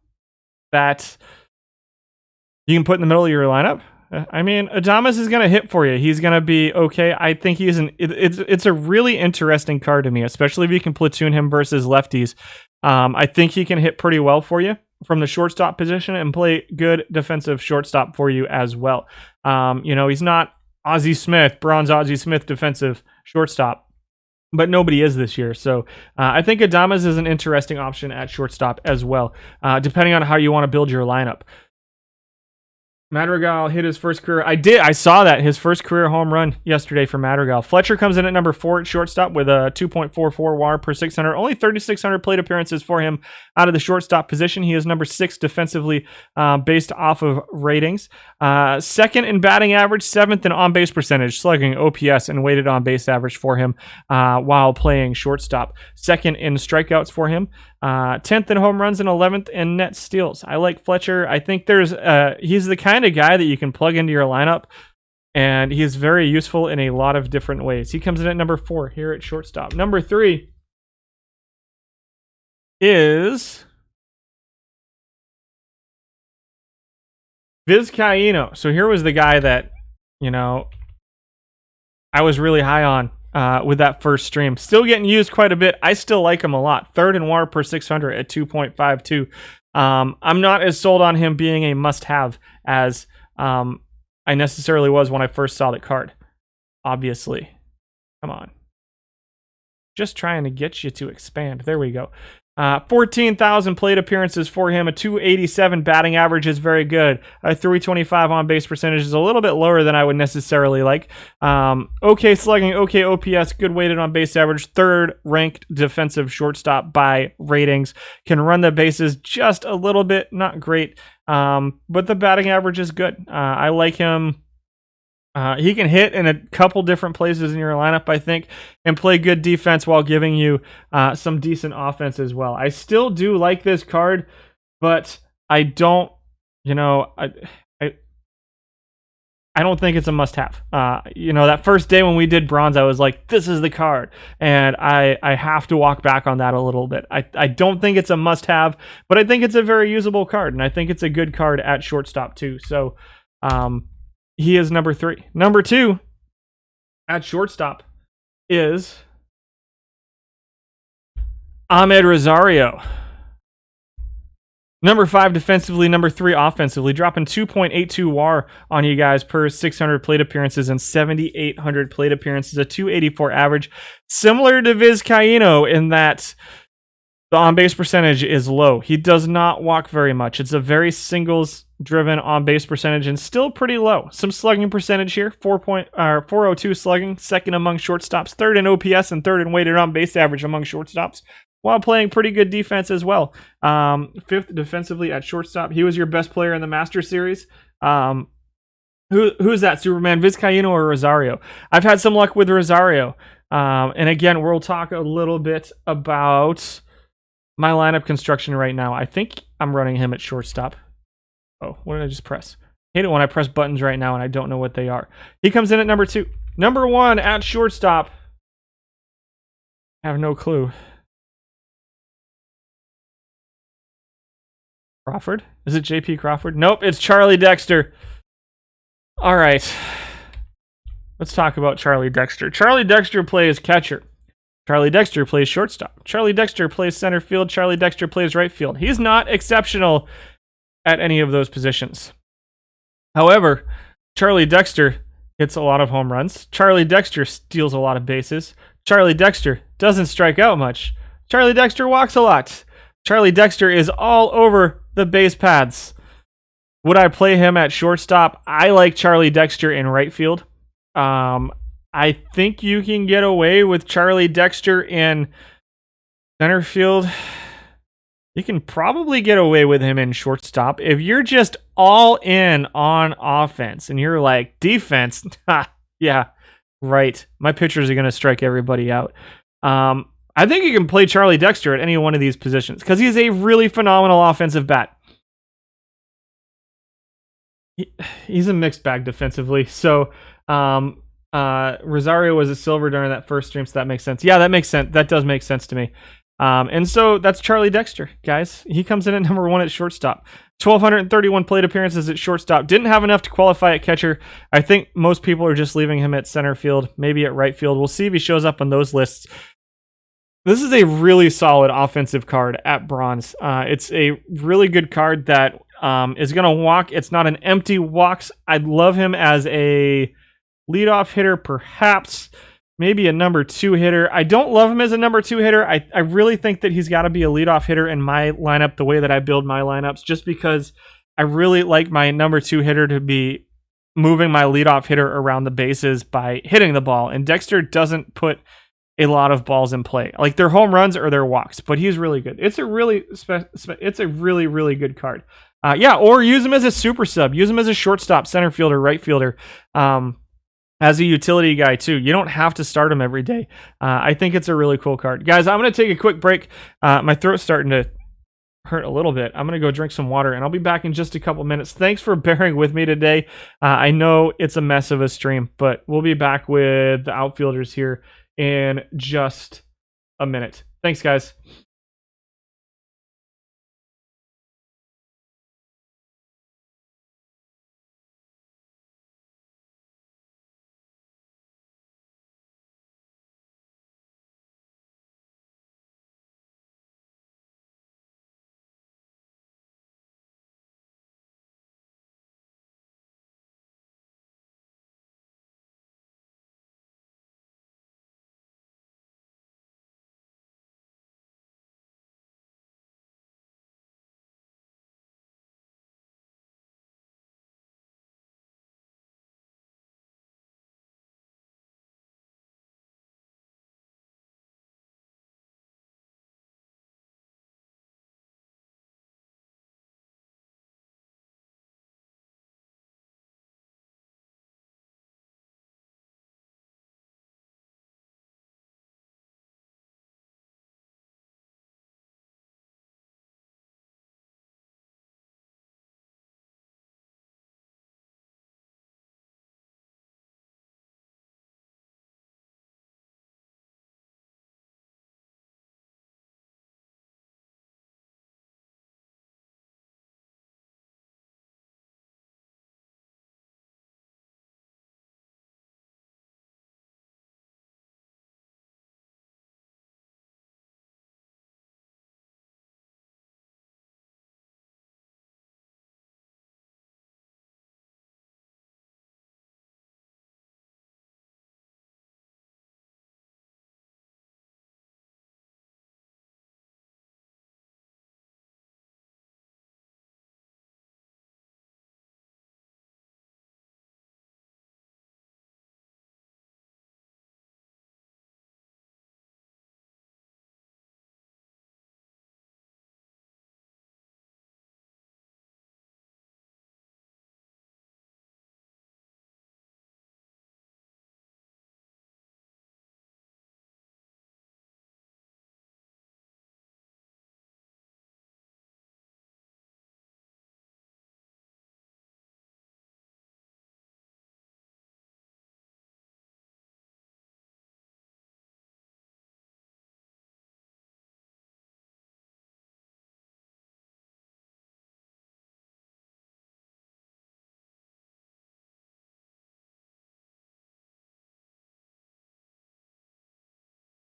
Speaker 1: that you can put in the middle of your lineup? I mean, Adames is going to hit for you. He's going to be okay. I think he's it's a really interesting card to me, especially if you can platoon him versus lefties. I think he can hit pretty well for you from the shortstop position and play good defensive shortstop for you as well. He's not Ozzie Smith, bronze Ozzie Smith defensive shortstop, but nobody is this year. So I think Adames is an interesting option at shortstop as well, depending on how you want to build your lineup. Madrigal hit his first career. I saw that. His first career home run yesterday for Madrigal. Fletcher comes in at number 4 at shortstop with a 2.44 WAR per 600. Only 3,600 plate appearances for him out of the shortstop position. He is number 6 defensively based off of ratings. Second in batting average, 7th in on-base percentage, slugging, OPS, and weighted on-base average for him while playing shortstop. Second in strikeouts for him. 10th in home runs and 11th in net steals. I like Fletcher. I think he's the kind of guy that you can plug into your lineup, and he is very useful in a lot of different ways. He comes in at number 4 here at shortstop. Number 3 is Vizcaíno. So here was the guy that, I was really high on with that first stream. Still getting used quite a bit. I still like him a lot. 3rd in WAR per 600 at 2.52. I'm not as sold on him being a must-have as I necessarily was when I first saw the card. Obviously. Come on. Just trying to get you to expand. There we go. 14,000 plate appearances for him. A 287 batting average is very good. A 325 on base percentage is a little bit lower than I would necessarily like. Okay slugging, okay OPS, good weighted on base average. 3rd ranked defensive shortstop by ratings. Can run the bases just a little bit, not great. But the batting average is good. I like him. He can hit in a couple different places in your lineup, I think, and play good defense while giving you some decent offense as well. I still do like this card, but I don't, I don't think it's a must-have. That first day when we did bronze, I was like, this is the card, and I have to walk back on that a little bit. I don't think it's a must-have, but I think it's a very usable card, and I think it's a good card at shortstop too. So, he is number 3. Number 2 at shortstop is Ahmed Rosario. Number 5 defensively, number 3 offensively, dropping 2.82 WAR on you guys per 600 plate appearances and 7,800 plate appearances, a 284 average. Similar to Vizcaíno in that the on-base percentage is low. He does not walk very much. It's a very singles-driven on-base percentage and still pretty low. Some slugging percentage here, 402 slugging, 2nd among shortstops, 3rd in OPS, and 3rd in weighted on-base average among shortstops, while playing pretty good defense as well. 5th defensively at shortstop. He was your best player in the Master Series. Who's that, Superman? Vizcaíno or Rosario? I've had some luck with Rosario. And again, we'll talk a little bit about my lineup construction right now. I think I'm running him at shortstop. Oh, what did I just press? I hate it when I press buttons right now and I don't know what they are. He comes in at number 2. Number 1 at shortstop. I have no clue. Crawford? Is it JP Crawford? Nope, it's Charlie Dexter. All right. Let's talk about Charlie Dexter. Charlie Dexter plays catcher. Charlie Dexter plays shortstop. Charlie Dexter plays center field. Charlie Dexter plays right field. He's not exceptional at any of those positions. However, Charlie Dexter hits a lot of home runs. Charlie Dexter steals a lot of bases. Charlie Dexter doesn't strike out much. Charlie Dexter walks a lot. Charlie Dexter is all over the base paths. Would I play him at shortstop? I like Charlie Dexter in right field. I think you can get away with Charlie Dexter in center field. You can probably get away with him in shortstop. If you're just all in on offense and you're like, defense, yeah, right. My pitchers are going to strike everybody out. I think you can play Charlie Dexter at any one of these positions because he's a really phenomenal offensive bat. He's a mixed bag defensively. So, Rosario was a silver during that first stream, so that makes sense. Yeah, that makes sense. That does make sense to me. And so that's Charlie Dexter, guys. He comes in at number 1 at shortstop. 1,231 plate appearances at shortstop. Didn't have enough to qualify at catcher. I think most people are just leaving him at center field, maybe at right field. We'll see if he shows up on those lists. This is a really solid offensive card at bronze. It's a really good card that is going to walk. It's not an empty walks. I'd love him as a leadoff hitter, perhaps. Maybe a number 2 hitter. I don't love him as a number 2 hitter. I really think that he's got to be a leadoff hitter in my lineup, the way that I build my lineups, just because I really like my number 2 hitter to be moving my leadoff hitter around the bases by hitting the ball. And Dexter doesn't put a lot of balls in play. Like they're home runs or they're walks, but he's really good. It's a really really good card. Yeah, or use him as a super sub. Use him as a shortstop, center fielder, right fielder. As a utility guy too. You don't have to start him every day. I think it's a really cool card. Guys, I'm going to take a quick break. My throat's starting to hurt a little bit. I'm going to go drink some water and I'll be back in just a couple minutes. Thanks for bearing with me today. I know it's a mess of a stream, but we'll be back with the outfielders here in just a minute. Thanks, guys.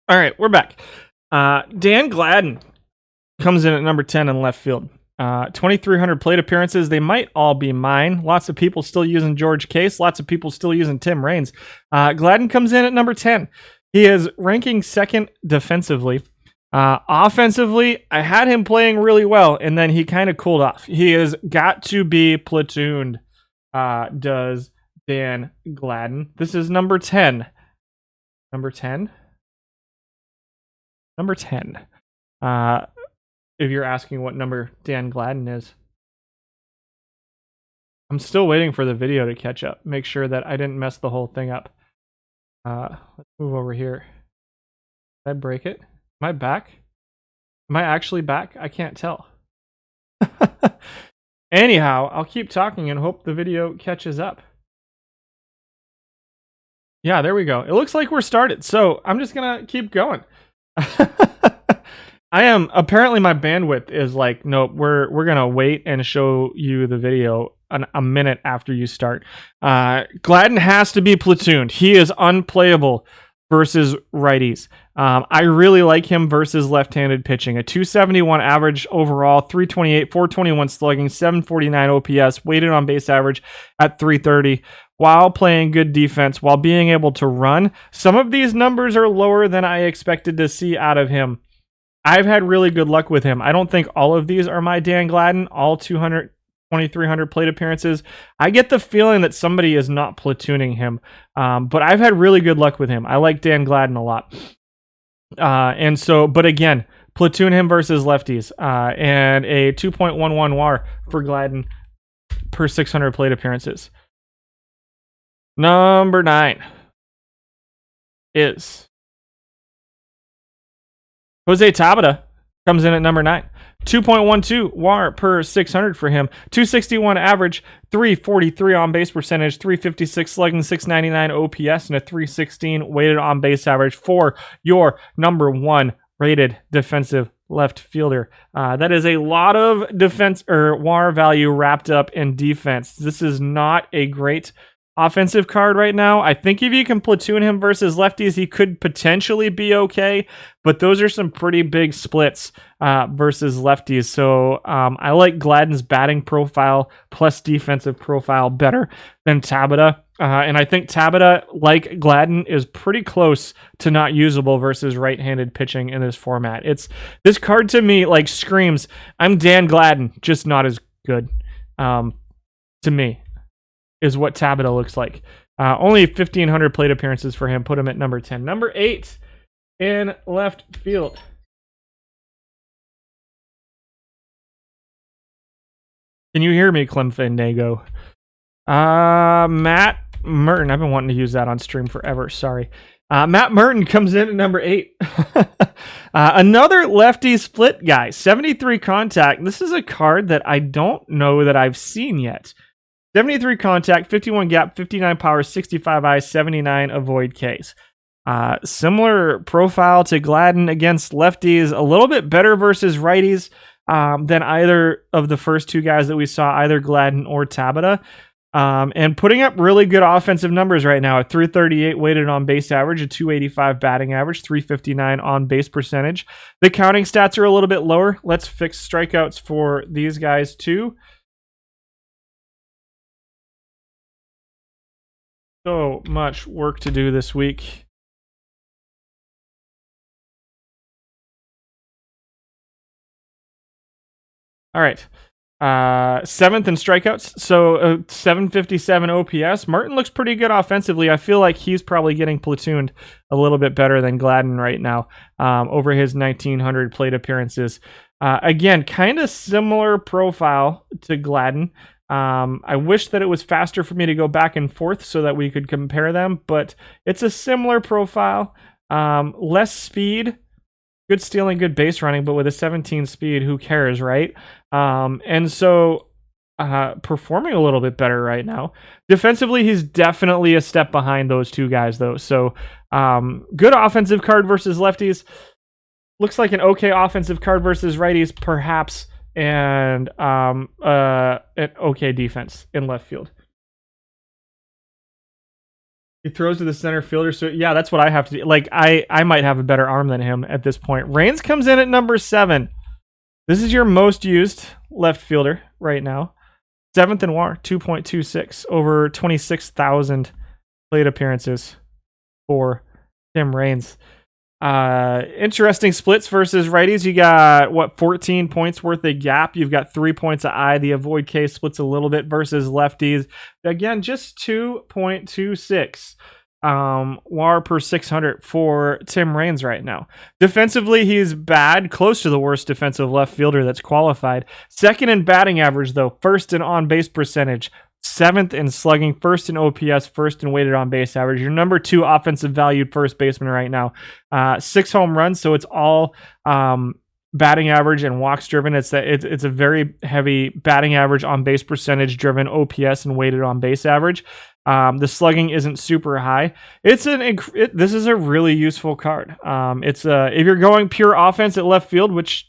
Speaker 1: All right, we're back. Dan Gladden comes in at number 10 in left field. 2,300 plate appearances. They might all be mine. Lots of people still using George Case. Lots of people still using Tim Raines. Gladden comes in at number 10. He is ranking second defensively. Offensively, I had him playing really well, and then he kind of cooled off. He has got to be platooned, does Dan Gladden. This is number 10. Number 10? Number 10. If you're asking what number Dan Gladden is. I'm still waiting for the video to catch up. Make sure that I didn't mess the whole thing up. Let's move over here. Did I break it? Am I back? Am I actually back? I can't tell. Anyhow, I'll keep talking and hope the video catches up. Yeah, there we go. It looks like we're started. So I'm just going to keep going. I am apparently my bandwidth is like, nope, we're gonna wait and show you the video a minute after you start. Gladden has to be platooned. He is unplayable versus righties. I really like him versus left-handed pitching. A 271 average overall, 328, 421 slugging, 749 OPS, weighted on base average at 330. While playing good defense, while being able to run. Some of these numbers are lower than I expected to see out of him. I've had really good luck with him. I don't think all of these are my Dan Gladden, all 200 2,300 plate appearances. I get the feeling that somebody is not platooning him, but I've had really good luck with him. I like Dan Gladden a lot. And so, but again, platoon him versus lefties, and a 2.11 WAR for Gladden per 600 plate appearances. Number 9 is Jose Tabata. Comes in at number 9. 2.12 WAR per 600 for him. 261 average, 343 on base percentage, 356 slugging, 699 OPS, and a 316 weighted on base average for your number 1 rated defensive left fielder. That is a lot of defense or WAR value wrapped up in defense. This is not a great offensive card right now. I think if you can platoon him versus lefties, he could potentially be okay, but those are some pretty big splits versus lefties. So I like Gladden's batting profile plus defensive profile better than Tabata. And I think Tabata, like Gladden, is pretty close to not usable versus right-handed pitching in this format. This card to me like screams, I'm Dan Gladden, just not as good to me. Is what Tabata looks like. Only 1,500 plate appearances for him. Put him at number 10. Number 8 in left field. Can you hear me, Clem Fandango? Matt Merton. I've been wanting to use that on stream forever. Sorry. Matt Merton comes in at number 8. Another lefty split guy. 73 contact. This is a card that I don't know that I've seen yet. 73 contact, 51 gap, 59 power, 65 eyes, 79 avoid Ks. Similar profile to Gladden against lefties, a little bit better versus righties than either of the first two guys that we saw, either Gladden or Tabata. And putting up really good offensive numbers right now. A 338 weighted on base average, a 285 batting average, 359 on base percentage. The counting stats are a little bit lower. Let's fix strikeouts for these guys too. So much work to do this week. All right. 7th in strikeouts. So 757 OPS. Martin looks pretty good offensively. I feel like he's probably getting platooned a little bit better than Gladden right now over his 1,900 plate appearances. Again, kind of similar profile to Gladden. I wish that it was faster for me to go back and forth so that we could compare them, but it's a similar profile. Less speed, good stealing, good base running, but with a 17 speed, who cares, right? And so performing a little bit better right now. Defensively, he's definitely a step behind those two guys, though. So good offensive card versus lefties. Looks like an okay offensive card versus righties, perhaps. And an okay defense in left field. He throws to the center fielder, so yeah, that's what I have to do. Like, I might have a better arm than him at this point. Raines comes in at number 7. This is your most used left fielder right now. 7th in WAR, 2.26, over 26,000 plate appearances for Tim Raines. Interesting splits versus righties. You got 14 points worth of gap. You've got 3 points of eye. The avoid case splits a little bit versus lefties. Again, just 2.26 WAR per 600 for Tim Raines right now. Defensively, he's bad, close to the worst defensive left fielder that's qualified. 2nd in batting average, though. 1st in on base percentage. 7th in slugging, 1st in OPS, 1st in weighted on base average. Your number 2 offensive valued first baseman right now. 6 home runs, so it's all batting average and walks driven. It's a very heavy batting average, on base percentage driven, OPS and weighted on base average. The slugging isn't super high. This is a really useful card. If you're going pure offense at left field, which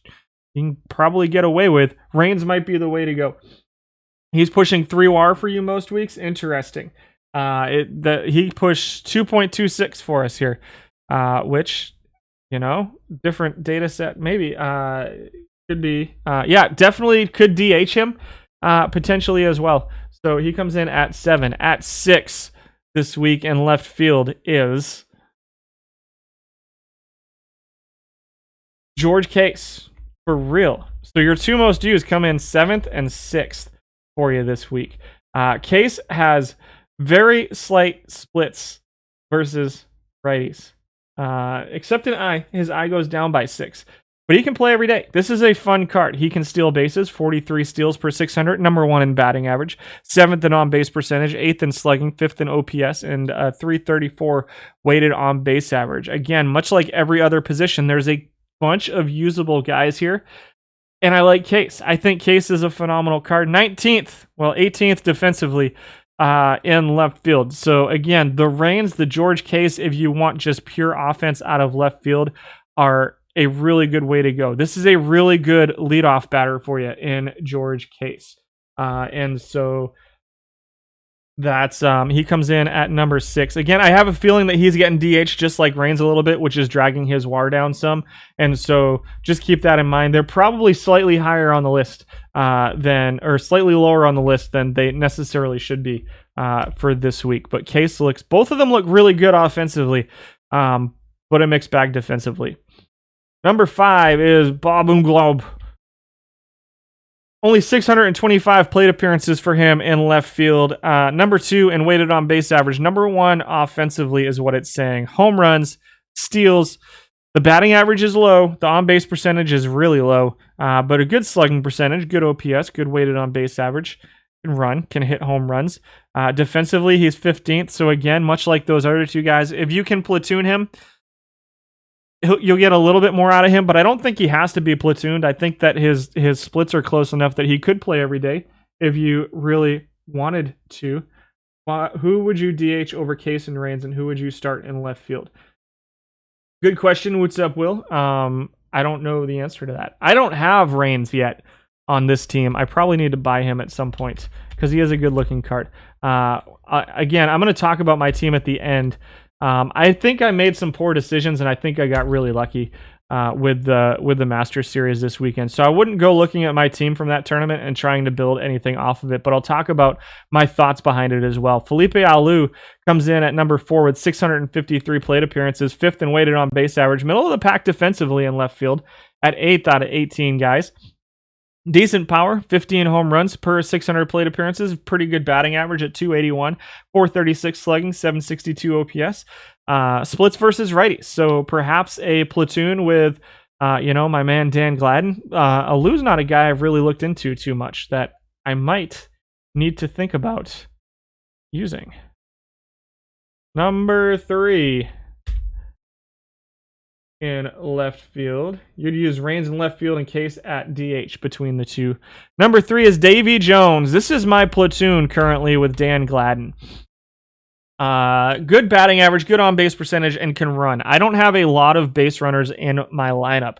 Speaker 1: you can probably get away with, Raines might be the way to go. He's pushing 3 WAR for you most weeks. Interesting. He pushed 2.26 for us here, which, different data set. Maybe could be. Yeah, definitely could DH him potentially as well. So he comes in at 7. At 6 this week in left field is George Case. For real. So your 2 most used come in 7th and 6th. for you this week. Case has very slight splits versus righties. Except in eye. His eye goes down by 6. But he can play every day. This is a fun card. He can steal bases, 43 steals per 600, number 1 in batting average, 7th in on-base percentage, 8th in slugging, 5th in OPS, and 334 weighted on-base average. Again, much like every other position, there's a bunch of usable guys here. And I like Case. I think Case is a phenomenal card. 18th defensively in left field. So again, the Reigns, the George Case, if you want just pure offense out of left field, are a really good way to go. This is a really good leadoff batter for you in George Case. And so that's he comes in at number 6. Again, I have a feeling that he's getting DH just like Reigns a little bit, which is dragging his WAR down some. And so just keep that in mind. They're probably slightly higher on the list or slightly lower on the list than they necessarily should be for this week. But both of them look really good offensively, but a mixed bag defensively. Number 5 is Bob Globe. Only 625 plate appearances for him in left field. Number 2 in weighted on base average. Number 1 offensively is what it's saying. Home runs, steals. The batting average is low. The on base percentage is really low. But a good slugging percentage, good OPS, good weighted on base average. Can hit home runs. Defensively, he's 15th. So again, much like those other two guys, if you can platoon him, you'll get a little bit more out of him, but I don't think he has to be platooned. I think that his splits are close enough that he could play every day if you really wanted to. Who would you DH over Case and Reigns, and who would you start in left field? Good question. What's up, Will? I don't know the answer to that. I don't have Reigns yet on this team. I probably need to buy him at some point because he is a good-looking card. Again, I'm going to talk about my team at the end. I think I made some poor decisions, and I think I got really lucky with the Masters Series this weekend. So I wouldn't go looking at my team from that tournament and trying to build anything off of it, but I'll talk about my thoughts behind it as well. Felipe Alou comes in at number 4 with 653 plate appearances, 5th in weighted on base average, middle of the pack defensively in left field at 8th out of 18 guys. Decent power, 15 home runs per 600 plate appearances. Pretty good batting average at 281, 436 slugging, 762 OPS. Splits versus righties. So perhaps a platoon with, my man Dan Gladden. Alou's not a guy I've really looked into too much that I might need to think about using. Number 3. In left field. You'd use Reigns in left field and Case at DH between the two. Number 3 is Davy Jones. This is my platoon currently with Dan Gladden. Good batting average, good on-base percentage, and can run. I don't have a lot of base runners in my lineup.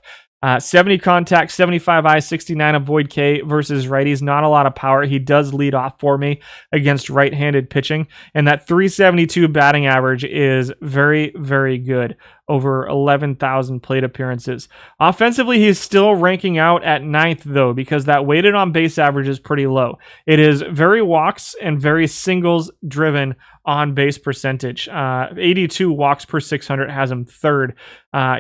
Speaker 1: 70 contact, 75 I, 69 avoid K versus righties. Not a lot of power. He does lead off for me against right-handed pitching. And that 372 batting average is very, very good. Over 11,000 plate appearances. Offensively, he's still ranking out at 9th, though, because that weighted on base average is pretty low. It is very walks and very singles driven on base percentage. 82 walks per 600 has him 3rd.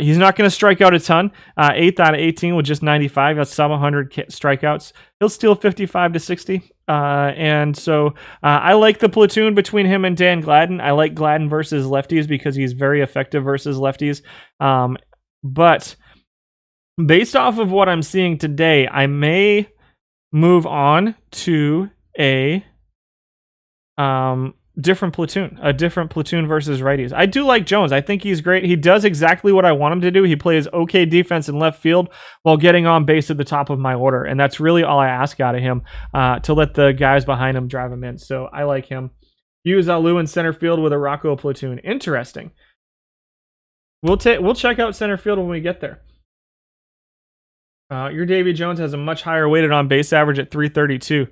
Speaker 1: He's not going to strike out a ton. 8th out of 18 with just 95. That's sub 100 strikeouts. He'll steal 55 to 60. And so I like the platoon between him and Dan Gladden. I like Gladden versus lefties because he's very effective versus lefties. But based off of what I'm seeing today, I may move on to a different platoon versus righties. I do like Jones. I think he's great. He does exactly what I want him to do. He plays okay defense in left field while getting on base at the top of my order. And that's really all I ask out of him, to let the guys behind him drive him in. So I like him. Use Alou in center field with a Rocco platoon. Interesting. We'll check out center field when we get there. Your Davy Jones has a much higher weighted on base average at 332.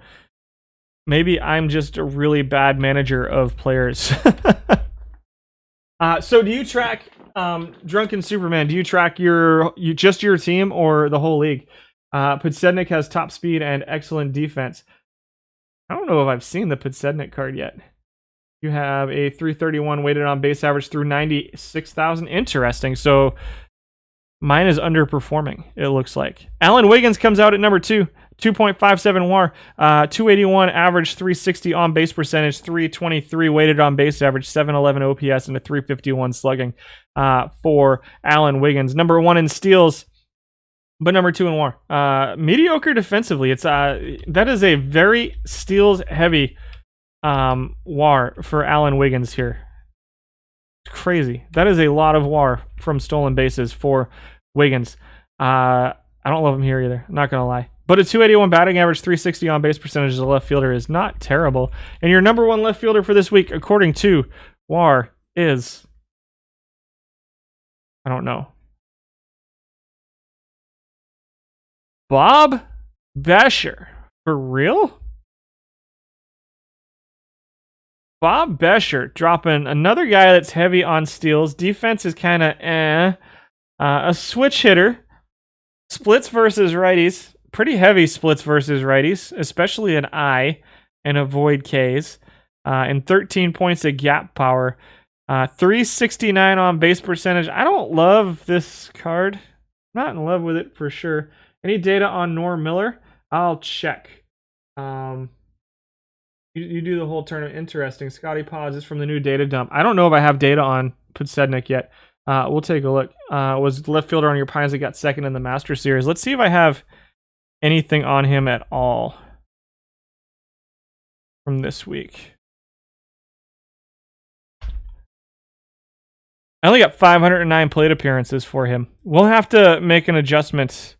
Speaker 1: Maybe I'm just a really bad manager of players. So do you track, Drunken Superman, do you track just your team or the whole league? Podsednik has top speed and excellent defense. I don't know if I've seen the Podsednik card yet. You have a 331 weighted on base average through 96,000. Interesting. So mine is underperforming, it looks like. Alan Wiggins comes out at number 2. 2.57 WAR, 281 average, 360 on base percentage, 323 weighted on base average, 711 OPS, and a 351 slugging for Alan Wiggins. Number 1 in steals, but number 2 in WAR. Mediocre defensively. It's that is a very steals heavy WAR for Alan Wiggins here. It's crazy. That is a lot of WAR from stolen bases for Wiggins. I don't love him here either. I'm not gonna lie. But a 281 batting average, 360 on base percentage as a left fielder is not terrible. And your number 1 left fielder for this week, according to WAR, is, I don't know, Bob Bescher. For real? Bob Bescher dropping another guy that's heavy on steals. Defense is kind of a switch hitter. Splits versus righties. Pretty heavy splits versus righties, especially an I and avoid Ks. And 13 points of gap power. 369 on base percentage. I don't love this card. Not in love with it for sure. Any data on Norm Miller? I'll check. You do the whole tournament. Interesting. Scotty Paz is from the new data dump. I don't know if I have data on Podsednik yet. We'll take a look. Was left fielder on your Pines that got second in the Master Series. Let's see if I have anything on him at all from this week. I only got 509 plate appearances for him. We'll have to make an adjustment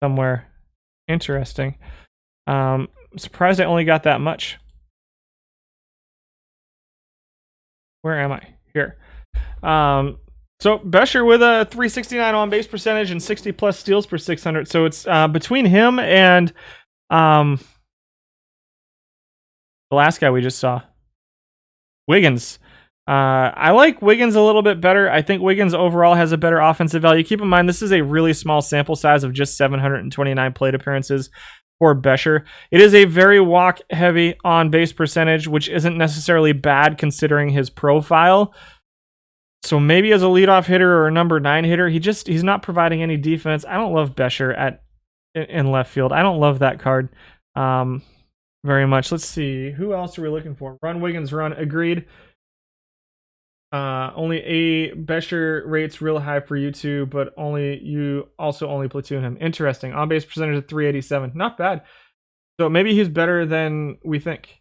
Speaker 1: somewhere. Interesting. I'm surprised I only got that much. Where am I? Here. So Bescher with a 369 on base percentage and 60 plus steals per 600. So it's between him and the last guy we just saw, Wiggins. I like Wiggins a little bit better. I think Wiggins overall has a better offensive value. Keep in mind, this is a really small sample size of just 729 plate appearances for Bescher. It is a very walk heavy on base percentage, which isn't necessarily bad considering his profile. So maybe as a leadoff hitter or a number 9 hitter, he's not providing any defense. I don't love Bescher in left field. I don't love that card very much. Let's see. Who else are we looking for? Run, Wiggins, run. Agreed. Only a Bescher rates real high for you two, but you only platoon him. Interesting. On base percentage of 387. Not bad. So maybe he's better than we think.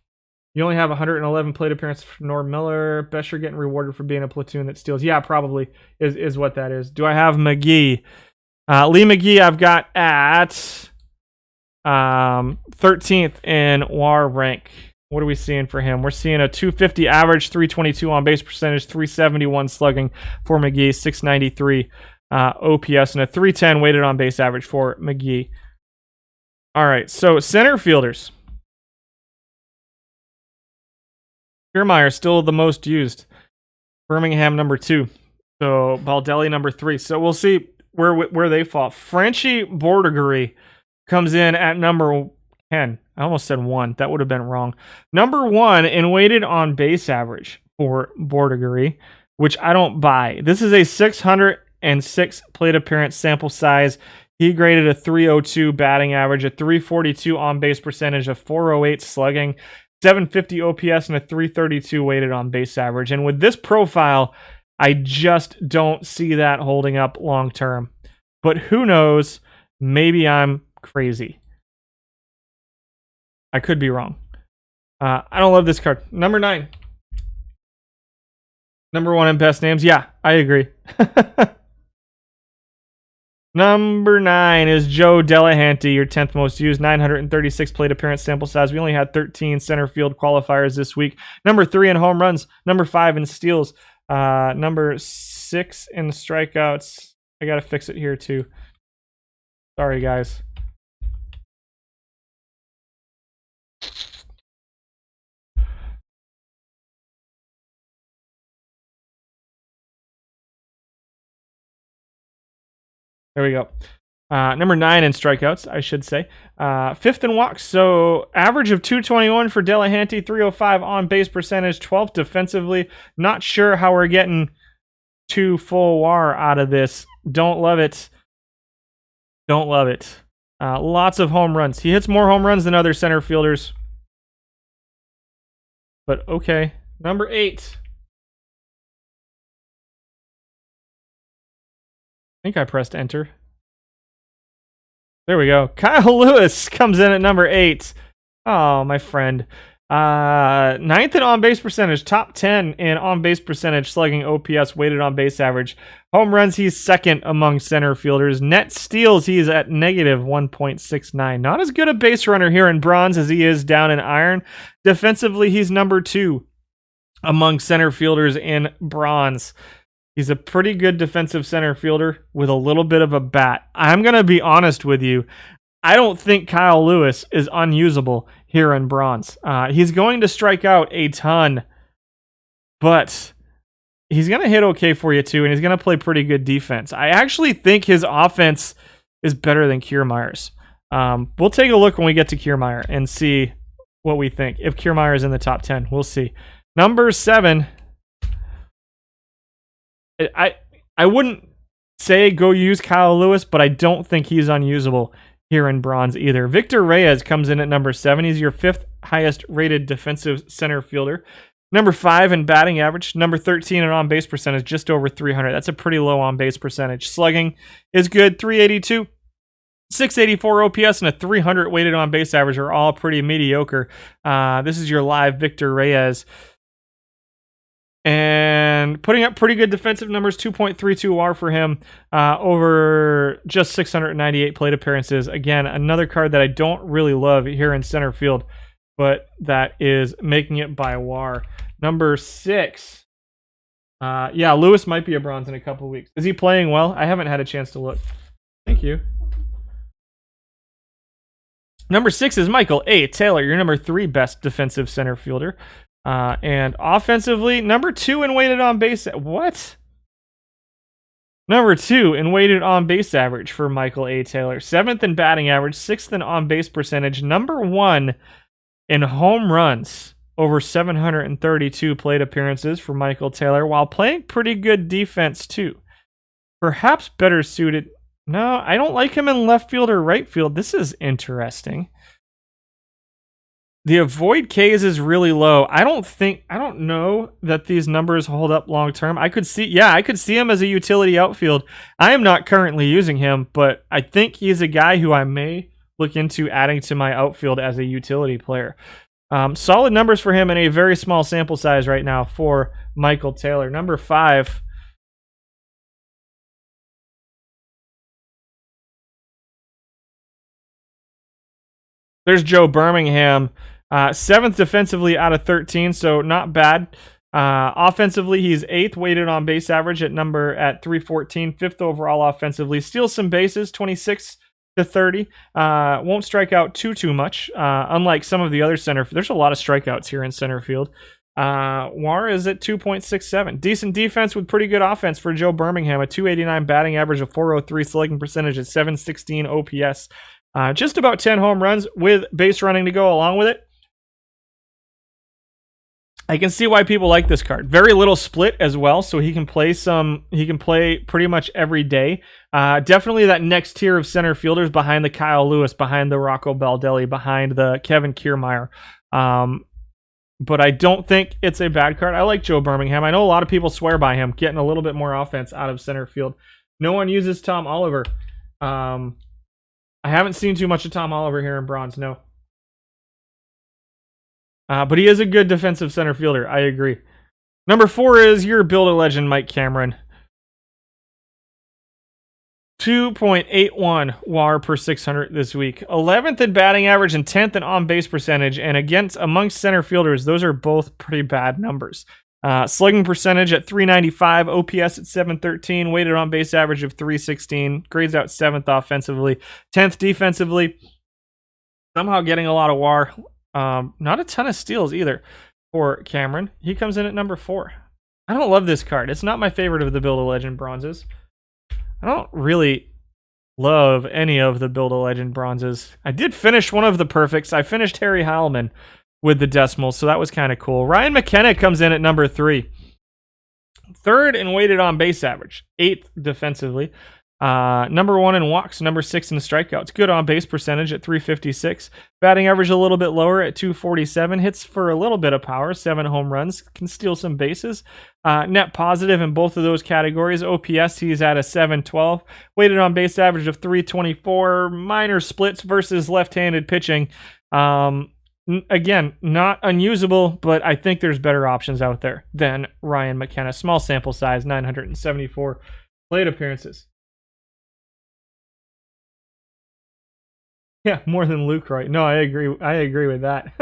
Speaker 1: You only have 111 plate appearances for Norm Miller. Bescher getting rewarded for being a platoon that steals. Yeah, probably is what that is. Do I have McGee? Lee McGee I've got at 13th in WAR rank. What are we seeing for him? We're seeing a 250 average, 322 on base percentage, 371 slugging for McGee, 693 OPS, and a 310 weighted on base average for McGee. All right, so center fielders. Kiermaier still the most used. Birmingham number 2. So Baldelli number 3. So we'll see where they fall. Frenchie Bordegury comes in at number 10. I almost said 1. That would have been wrong. Number 1 in weighted on base average for Bordegury, which I don't buy. This is a 606 plate appearance sample size. He graded a 302 batting average, a 342 on base percentage, a 408 slugging, 750 OPS, and a 332 weighted on base average. And with this profile, I just don't see that holding up long term. But who knows? Maybe I'm crazy. I could be wrong. I don't love this card. Number 9. Number 1 in best names. Yeah, I agree. Number 9 is Joe Delahanty, your 10th most used, 936 plate appearance sample size. We only had 13 center field qualifiers this week. Number 3 in home runs. Number 5 in steals. Number 6 in strikeouts. I got to fix it here too. Sorry, guys. There we go. Number 9 in strikeouts, I should say. 5th in walks. So average of 221 for Delahanty, 305 on base percentage, 12th defensively. Not sure how we're getting 2 full WAR out of this. Don't love it. Don't love it. Lots of home runs. He hits more home runs than other center fielders. But okay. Number 8. I think I pressed enter. There we go. Kyle Lewis comes in at number 8. Oh, my friend. 9th in on-base percentage, top 10 in on-base percentage, slugging, OPS, weighted on-base average. Home runs, he's 2nd among center fielders. Net steals, he's at negative 1.69. Not as good a base runner here in bronze as he is down in iron. Defensively, he's number 2 among center fielders in bronze. He's a pretty good defensive center fielder with a little bit of a bat. I'm going to be honest with you. I don't think Kyle Lewis is unusable here in bronze. He's going to strike out a ton, but he's going to hit okay for you too, and he's going to play pretty good defense. I actually think his offense is better than Kiermaier's. We'll take a look when we get to Kiermaier and see what we think. If Kiermaier is in the top 10, we'll see. Number 7. I wouldn't say go use Kyle Lewis, but I don't think he's unusable here in bronze either. Victor Reyes comes in at number 7. He's your 5th highest rated defensive center fielder. Number 5 in batting average. Number 13 in on-base percentage, just over 300. That's a pretty low on-base percentage. Slugging is good, 382. 684 OPS and a 300 weighted on-base average are all pretty mediocre. This is your live Victor Reyes. And putting up pretty good defensive numbers, 2.32 WAR for him over just 698 plate appearances. Again, another card that I don't really love here in center field, but that is making it by WAR. Number 6. Yeah, Lewis might be a bronze in a couple weeks. Is he playing well? I haven't had a chance to look. Thank you. Number 6 is Michael A. Taylor, your number 3 best defensive center fielder. And offensively, number 2 in weighted on base. What? Number 2 in weighted on base average for Michael A. Taylor. 7th in batting average, 6th in on base percentage. Number 1 in home runs over 732 plate appearances for Michael Taylor, while playing pretty good defense too. Perhaps better suited. No, I don't like him in left field or right field. This is interesting. The avoid Ks is really low. I don't know that these numbers hold up long term. I could see him as a utility outfield. I am not currently using him, but I think he's a guy who I may look into adding to my outfield as a utility player. Solid numbers for him in a very small sample size right now for Michael Taylor. Number 5. There's Joe Birmingham. 7th defensively out of 13, so not bad. Offensively, he's 8th weighted on base average at 314, 5th overall offensively. Steals some bases, 26 to 30. Won't strike out too much. Unlike some of the other center, there's a lot of strikeouts here in center field. WAR is at 2.67. Decent defense with pretty good offense for Joe Birmingham. A 289 batting average, of 403 slugging percentage at 716 OPS. Just about 10 home runs with base running to go along with it. I can see why people like this card. Very little split as well, so he can play pretty much every day. Definitely that next tier of center fielders behind the Kyle Lewis, behind the Rocco Baldelli, behind the Kevin Kiermaier. But I don't think it's a bad card. I like Joe Birmingham. I know a lot of people swear by him, getting a little bit more offense out of center field. No one uses Tom Oliver. I haven't seen too much of Tom Oliver here in bronze, no. But he is a good defensive center fielder. I agree. Number 4 is your Build-A-Legend, Mike Cameron. 2.81 WAR per 600 this week. 11th in batting average and 10th in on-base percentage. And amongst center fielders, those are both pretty bad numbers. Slugging percentage at 395, OPS at 713, weighted on-base average of 316, grades out 7th offensively, 10th defensively. Somehow getting a lot of WAR. Not a ton of steals either for Cameron. He comes in at number 4. I don't love this card. It's not my favorite of the Build-A-Legend bronzes. I don't really love any of the Build-A-Legend bronzes. I did finish one of the perfects. I finished Harry Heilman with the decimals, so that was kind of cool. Ryan McKenna comes in at number 3. 3rd in weighted on base average. 8th defensively. Number 1 in walks, number 6 in strikeouts. Good on base percentage at 356. Batting average a little bit lower at 247. Hits for a little bit of power, 7 home runs. Can steal some bases. Net positive in both of those categories. OPS, he's at a 712. Weighted on base average of 324. Minor splits versus left-handed pitching. Again, not unusable, but I think there's better options out there than Ryan McKenna. Small sample size, 974 plate appearances. Yeah, more than Lucroy. No, I agree. I agree with that.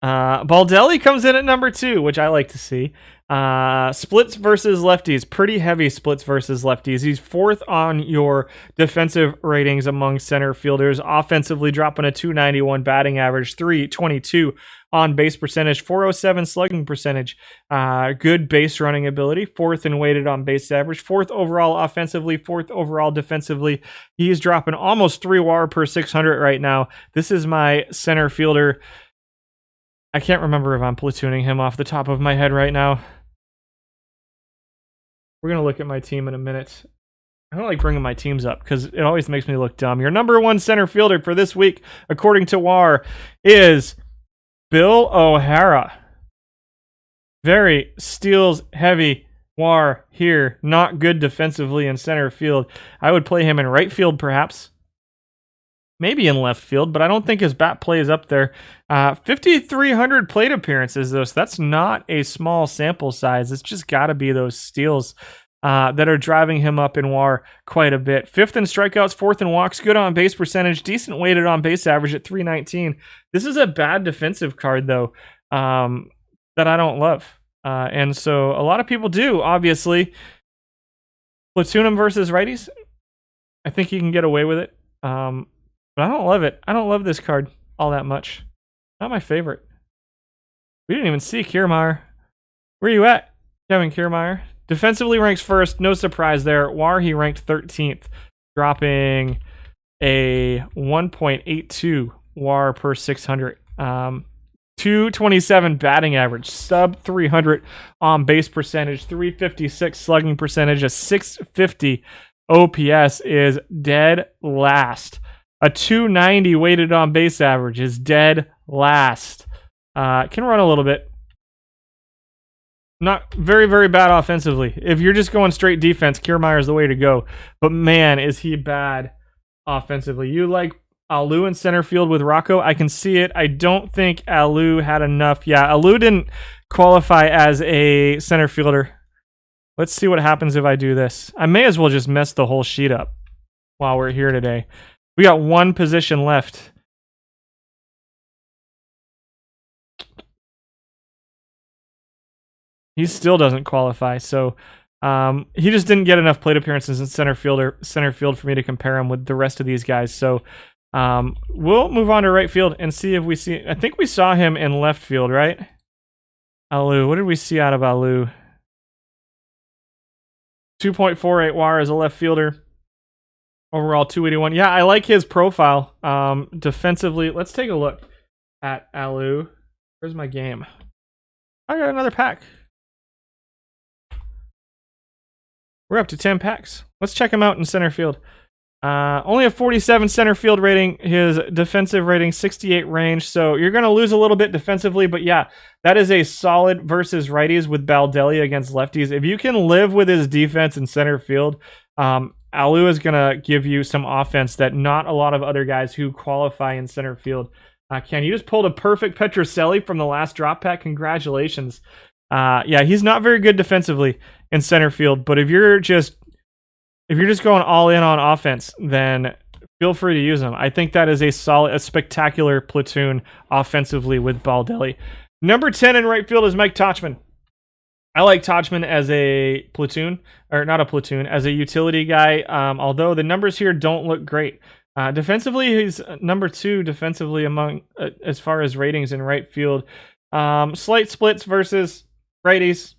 Speaker 1: Baldelli comes in at number 2, which I like to see. Splits versus lefties. Pretty heavy splits versus lefties. He's 4th on your defensive ratings among center fielders. Offensively dropping a 291 batting average, 322 on base percentage, 407 slugging percentage. Good base running ability. 4th in weighted on base average. 4th overall offensively. 4th overall defensively. He's dropping almost 3 WAR per 600 right now. This is my center fielder. I can't remember if I'm platooning him off the top of my head right now. We're going to look at my team in a minute. I don't like bringing my teams up because it always makes me look dumb. Your number 1 center fielder for this week, according to WAR, is Bill O'Hara. Very steals heavy WAR here. Not good defensively in center field. I would play him in right field perhaps. Maybe in left field, but I don't think his bat play is up there. 5,300 plate appearances, though, so that's not a small sample size. It's just got to be those steals that are driving him up in WAR quite a bit. 5th in strikeouts, 4th in walks, good on base percentage, decent weighted on base average at 319. This is a bad defensive card, though, that I don't love. And so a lot of people do, obviously. Platoon him versus righties. I think you can get away with it. But I don't love it. I don't love this card all that much. Not my favorite. We didn't even see Kiermaier. Where are you at, Kevin Kiermaier? Defensively ranks 1st. No surprise there. WAR, he ranked 13th, dropping a 1.82 WAR per 600. 227 batting average, sub 300 on base percentage, 356 slugging percentage, a 650 OPS is dead last. A 290 weighted on base average is dead last. Can run a little bit. Not very, very bad offensively. If you're just going straight defense, Kiermaier is the way to go. But man, is he bad offensively. You like Alou in center field with Rocco? I can see it. I don't think Alou had enough. Yeah, Alou didn't qualify as a center fielder. Let's see what happens if I do this. I may as well just mess the whole sheet up while we're here today. We got 1 position left. He still doesn't qualify, so he just didn't get enough plate appearances in center field for me to compare him with the rest of these guys. So we'll move on to right field and see if we see. I think we saw him in left field, right? Alou, what did we see out of Alou? 2.48 WAR as a left fielder. Overall 281. Yeah, I like his profile. Defensively, let's take a look at Alou. Where's my game? I got another pack. We're up to 10 packs. Let's check him out in center field. Only a 47 center field rating. His defensive rating 68 range. So you're going to lose a little bit defensively, but yeah, that is a solid versus righties with Baldelli against lefties. If you can live with his defense in center field, Alou is going to give you some offense that not a lot of other guys who qualify in center field can. You just pulled a perfect Petrocelli from the last drop pack. Congratulations. Yeah, he's not very good defensively in center field, but if you're just going all in on offense, then feel free to use him. I think that is a spectacular platoon offensively with Baldelli. Number 10 in right field is Mike Tauchman. I like Tauchman as a platoon, or not a platoon, as a utility guy, although the numbers here don't look great. Defensively, he's number 2 defensively among as far as ratings in right field. Slight splits versus righties.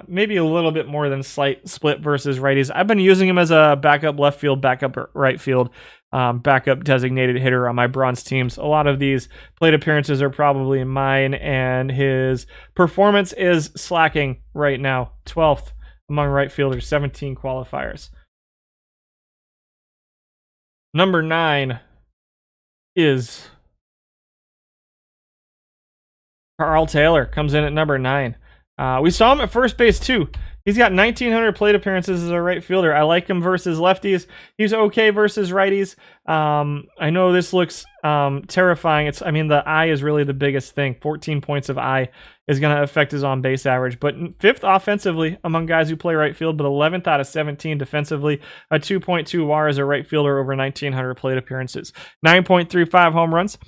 Speaker 1: Maybe a little bit more than slight split versus righties. I've been using him as a backup left field, backup right field backup designated hitter on my bronze teams. A lot of these plate appearances are probably mine, and his performance is slacking right now. 12th among right fielders, 17 qualifiers. Number 9 is Carl Taylor, comes in at number 9. We saw him at first base too. He's got 1,900 plate appearances as a right fielder. I like him versus lefties. He's okay versus righties. I know this looks terrifying. The eye is really the biggest thing. 14 points of eye is going to affect his on-base average. But 5th offensively among guys who play right field, but 11th out of 17 defensively. A 2.2 WAR as a right fielder over 1,900 plate appearances. 9.35 home runs.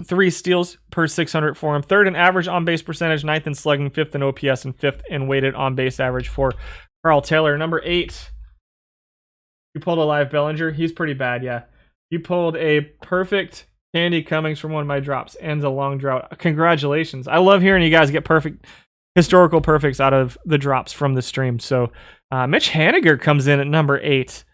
Speaker 1: 3 steals per 600 for him. 3rd in average on-base percentage, 9th in slugging, 5th in OPS, and 5th in weighted on-base average for Carl Taylor. Number 8, you pulled a live Bellinger. He's pretty bad, yeah. You pulled a perfect Candy Cummings from one of my drops. Ends a long drought. Congratulations. I love hearing you guys get perfect, historical perfects out of the drops from the stream. So Mitch Haniger comes in at number 8.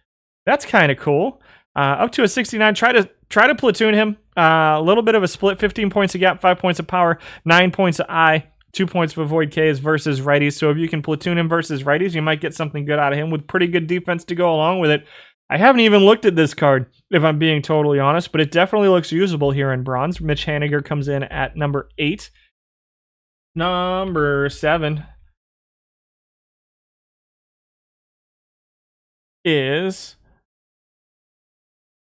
Speaker 1: That's kind of cool. Up to a 69. Try to platoon him. A little bit of a split. 15 points of gap, 5 points of power, 9 points of eye, 2 points of avoid Ks versus righties. So if you can platoon him versus righties, you might get something good out of him with pretty good defense to go along with it. I haven't even looked at this card, if I'm being totally honest, but it definitely looks usable here in bronze. Mitch Haniger comes in at number 8. Number 7 is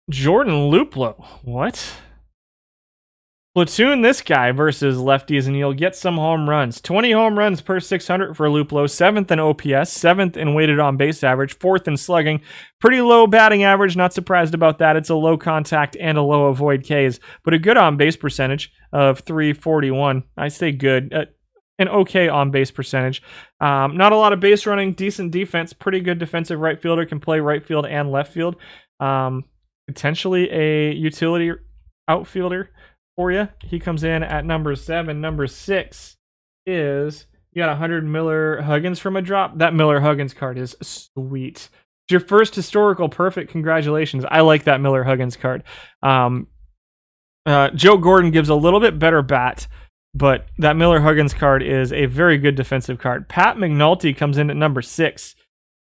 Speaker 1: Jordan Luplow. What? Platoon this guy versus lefties, and you'll get some home runs. 20 home runs per 600 for Luplow. 7th in OPS, 7th in weighted on base average, 4th in slugging. Pretty low batting average. Not surprised about that. It's a low contact and a low avoid Ks, but a good on base percentage of 341. I say good. An okay on base percentage. Not a lot of base running. Decent defense. Pretty good defensive right fielder. Can play right field and left field. Potentially a utility outfielder for you. He comes in at number 7. Number 6 is, you got 100 Miller Huggins from a drop. That Miller Huggins card is sweet. It's your first historical perfect. Congratulations. I like that Miller Huggins card. Joe Gordon gives a little bit better bat, but that Miller Huggins card is a very good defensive card. Pat McNulty comes in at number 6.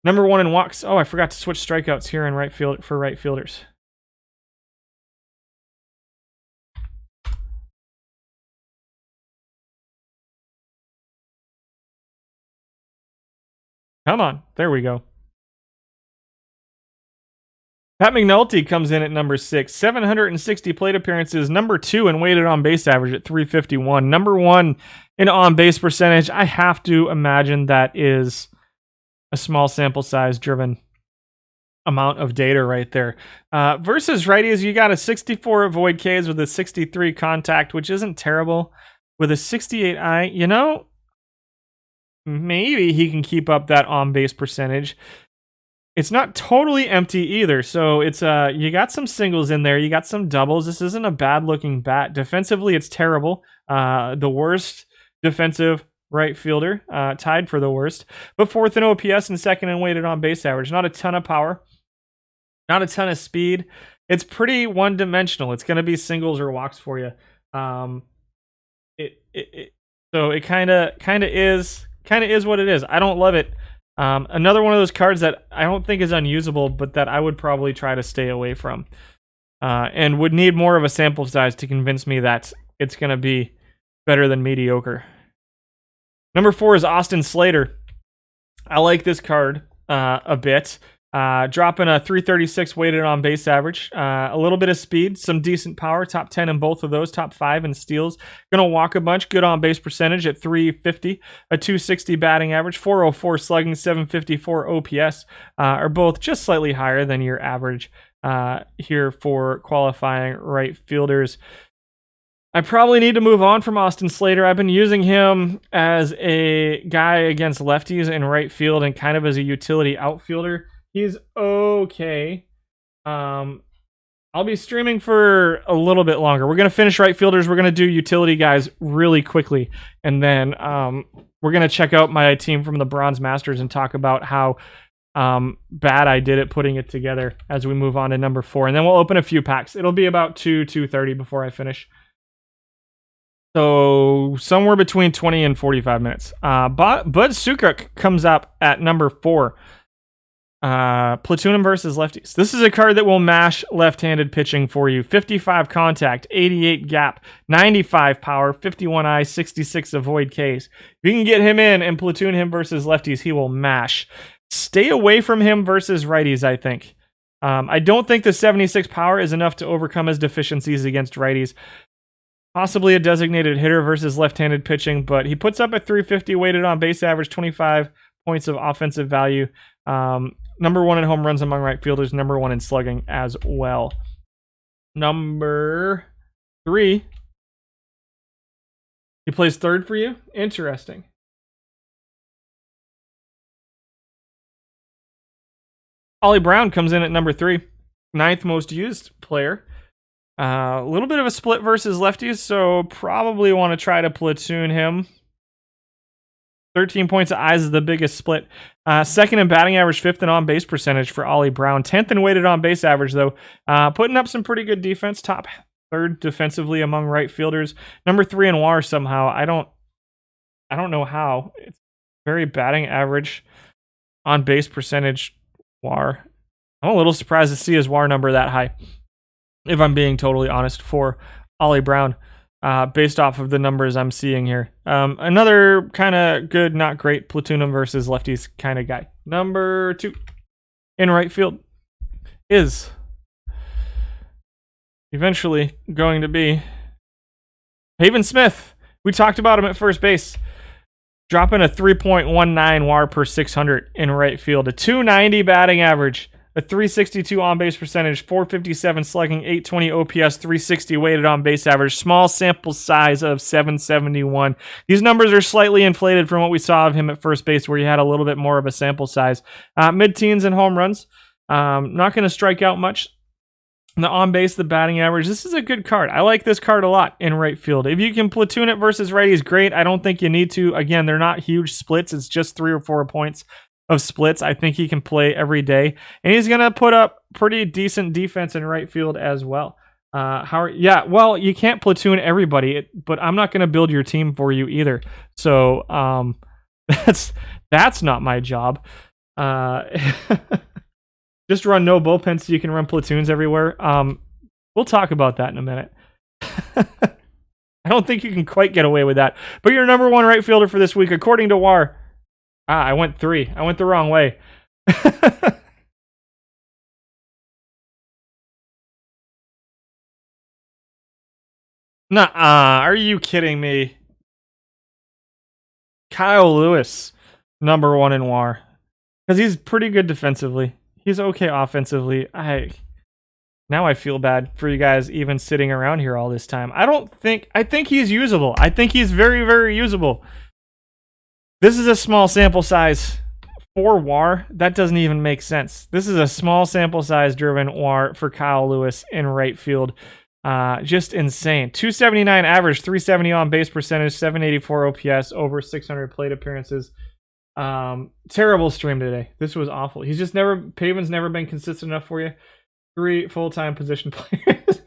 Speaker 1: Number 1 in walks. Oh, I forgot to switch strikeouts here in right field for right fielders. Come on. There we go. Pat McNulty comes in at number 6. 760 plate appearances. Number 2 in weighted on base average at 351. Number 1 in on base percentage. I have to imagine that is a small sample size driven amount of data right there. Versus righties, you got a 64 avoid Ks with a 63 contact, which isn't terrible. With a 68 eye, maybe he can keep up that on-base percentage. It's not totally empty either, so it's you got some singles in there, you got some doubles. This isn't a bad-looking bat. Defensively, it's terrible. The worst defensive right fielder, tied for the worst, but 4th in OPS and 2nd in weighted on base average. Not a ton of power, not a ton of speed. It's pretty one-dimensional. It's going to be singles or walks for you. So it kind of is what it is. I don't love it. Another one of those cards that I don't think is unusable, but that I would probably try to stay away from, and would need more of a sample size to convince me that it's going to be better than mediocre. Number 4 is Austin Slater. I like this card a bit. Dropping a 336 weighted on base average. A little bit of speed, some decent power. Top 10 in both of those. Top 5 in steals. Gonna walk a bunch. Good on base percentage at 350. A 260 batting average. 404 slugging. 754 OPS. Are both just slightly higher than your average here for qualifying right fielders. I probably need to move on from Austin Slater. I've been using him as a guy against lefties in right field and kind of as a utility outfielder. He's okay. I'll be streaming for a little bit longer. We're going to finish right fielders. We're going to do utility guys really quickly. And then we're going to check out my team from the Bronze Masters and talk about how bad I did at putting it together as we move on to number 4. And then we'll open a few packs. It'll be about 2:30 before I finish. So somewhere between 20 and 45 minutes. Bud Sukuk comes up at number 4. Platoon him versus lefties. This is a card that will mash left-handed pitching for you. 55 contact, 88 gap, 95 power, 51 eye, 66 avoid Ks. If you can get him in and platoon him versus lefties, he will mash. Stay away from him versus righties, I think. I don't think the 76 power is enough to overcome his deficiencies against righties. Possibly a designated hitter versus left-handed pitching, but he puts up a 350 weighted on base average, 25 points of offensive value. Number 1 in home runs among right fielders, number 1 in slugging as well. Number 3. He plays third for you? Interesting. Ollie Brown comes in at number 3. 9th most used player. A little bit of a split versus lefties, so probably want to try to platoon him. 13 points of eyes is the biggest split. 2nd in batting average, 5th in on-base percentage for Ollie Brown. 10th in weighted on-base average, though. Putting up some pretty good defense. Top 3rd defensively among right fielders. Number 3 in WAR somehow. I don't know how. It's very batting average, on-base percentage WAR. I'm a little surprised to see his WAR number that high, if I'm being totally honest, for Ollie Brown. Based off of the numbers I'm seeing here. Another kind of good, not great platoon versus lefties kind of guy. Number 2 in right field is eventually going to be Haven Smith. We talked about him at first base. Dropping a 3.19 WAR per 600 in right field. A 290 batting average. A 362 on-base percentage, 457 slugging, 820 OPS, 360 weighted on-base average. Small sample size of 771. These numbers are slightly inflated from what we saw of him at first base, where he had a little bit more of a sample size. Mid-teens in home runs. Not going to strike out much. The on-base, the batting average. This is a good card. I like this card a lot in right field. If you can platoon it versus righties, great. I don't think you need to. Again, they're not huge splits. It's just 3 or 4 points of splits. I think he can play every day, and he's gonna put up pretty decent defense in right field as well. Well, you can't platoon everybody, but I'm not gonna build your team for you either. So that's not my job. Just run no bullpen so you can run platoons everywhere. We'll talk about that in a minute. I don't think you can quite get away with that. But you're number 1 right fielder for this week, according to WAR. I went 3. I went the wrong way. Nuh-uh. Are you kidding me? Kyle Lewis, number 1 in WAR. Because he's pretty good defensively. He's okay offensively. Now I feel bad for you guys even sitting around here all this time. I think he's usable. I think he's very, very usable. This is a small sample size for WAR. That doesn't even make sense. This is a small sample size driven WAR for Kyle Lewis in right field. Just insane. 279 average, 370 on base percentage, 784 OPS, over 600 plate appearances. Terrible stream today. This was awful. Pavin's never been consistent enough for you. 3 full-time position players.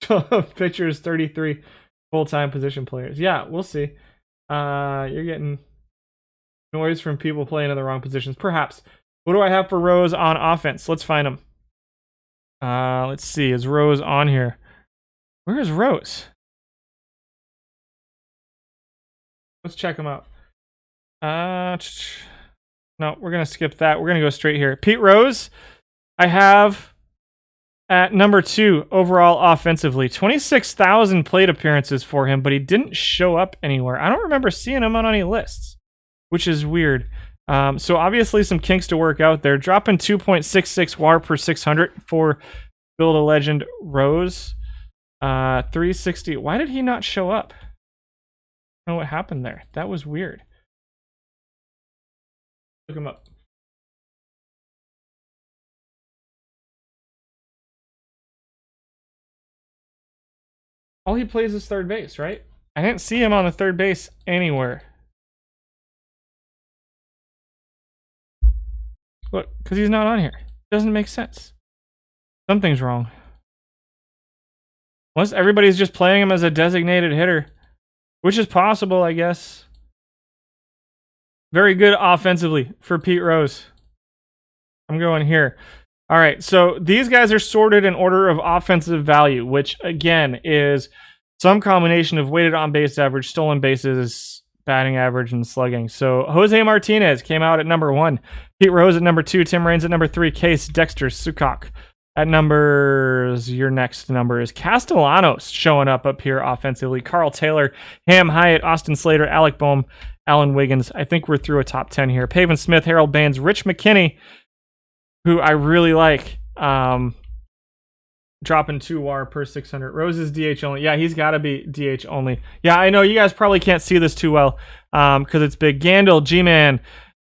Speaker 1: 12 pitchers, 33 full-time position players. Yeah, we'll see. You're getting noise from people playing in the wrong positions. Perhaps. What do I have for Rose on offense? Let's find him. Let's see. Is Rose on here? Where is Rose? Let's check him out. No, we're going to skip that. We're going to go straight here. Pete Rose, I have at number 2 overall offensively. 26,000 plate appearances for him, but he didn't show up anywhere. I don't remember seeing him on any lists, which is weird. So obviously some kinks to work out there. Dropping 2.66 WAR per 600 for Build a Legend Rose. 360. Why did he not show up? I don't know what happened there. That was weird. Look him up. All he plays is third base, right? I didn't see him on the third base anywhere. Look, because he's not on here. Doesn't make sense. Something's wrong. Unless everybody's just playing him as a designated hitter, which is possible, I guess. Very good offensively for Pete Rose. I'm going here. All right, so these guys are sorted in order of offensive value, which again is some combination of weighted on base average, stolen bases, batting average, and slugging. So Jose Martinez came out at number 1, Pete Rose at number 2, Tim Raines at number 3, Case, Dexter, Sukak at numbers. Your next number is Castellanos showing up here offensively. Carl Taylor, Ham Hyatt, Austin Slater, Alec Boehm, Alan Wiggins. I think we're through a top 10 here. Pavin Smith, Harold Baines, Rich McKinney, who I really like. Dropping 2 WAR per 600. Rose is DH only. Yeah, he's got to be DH only. Yeah, I know you guys probably can't see this too well because it's big. Gandil, G-Man,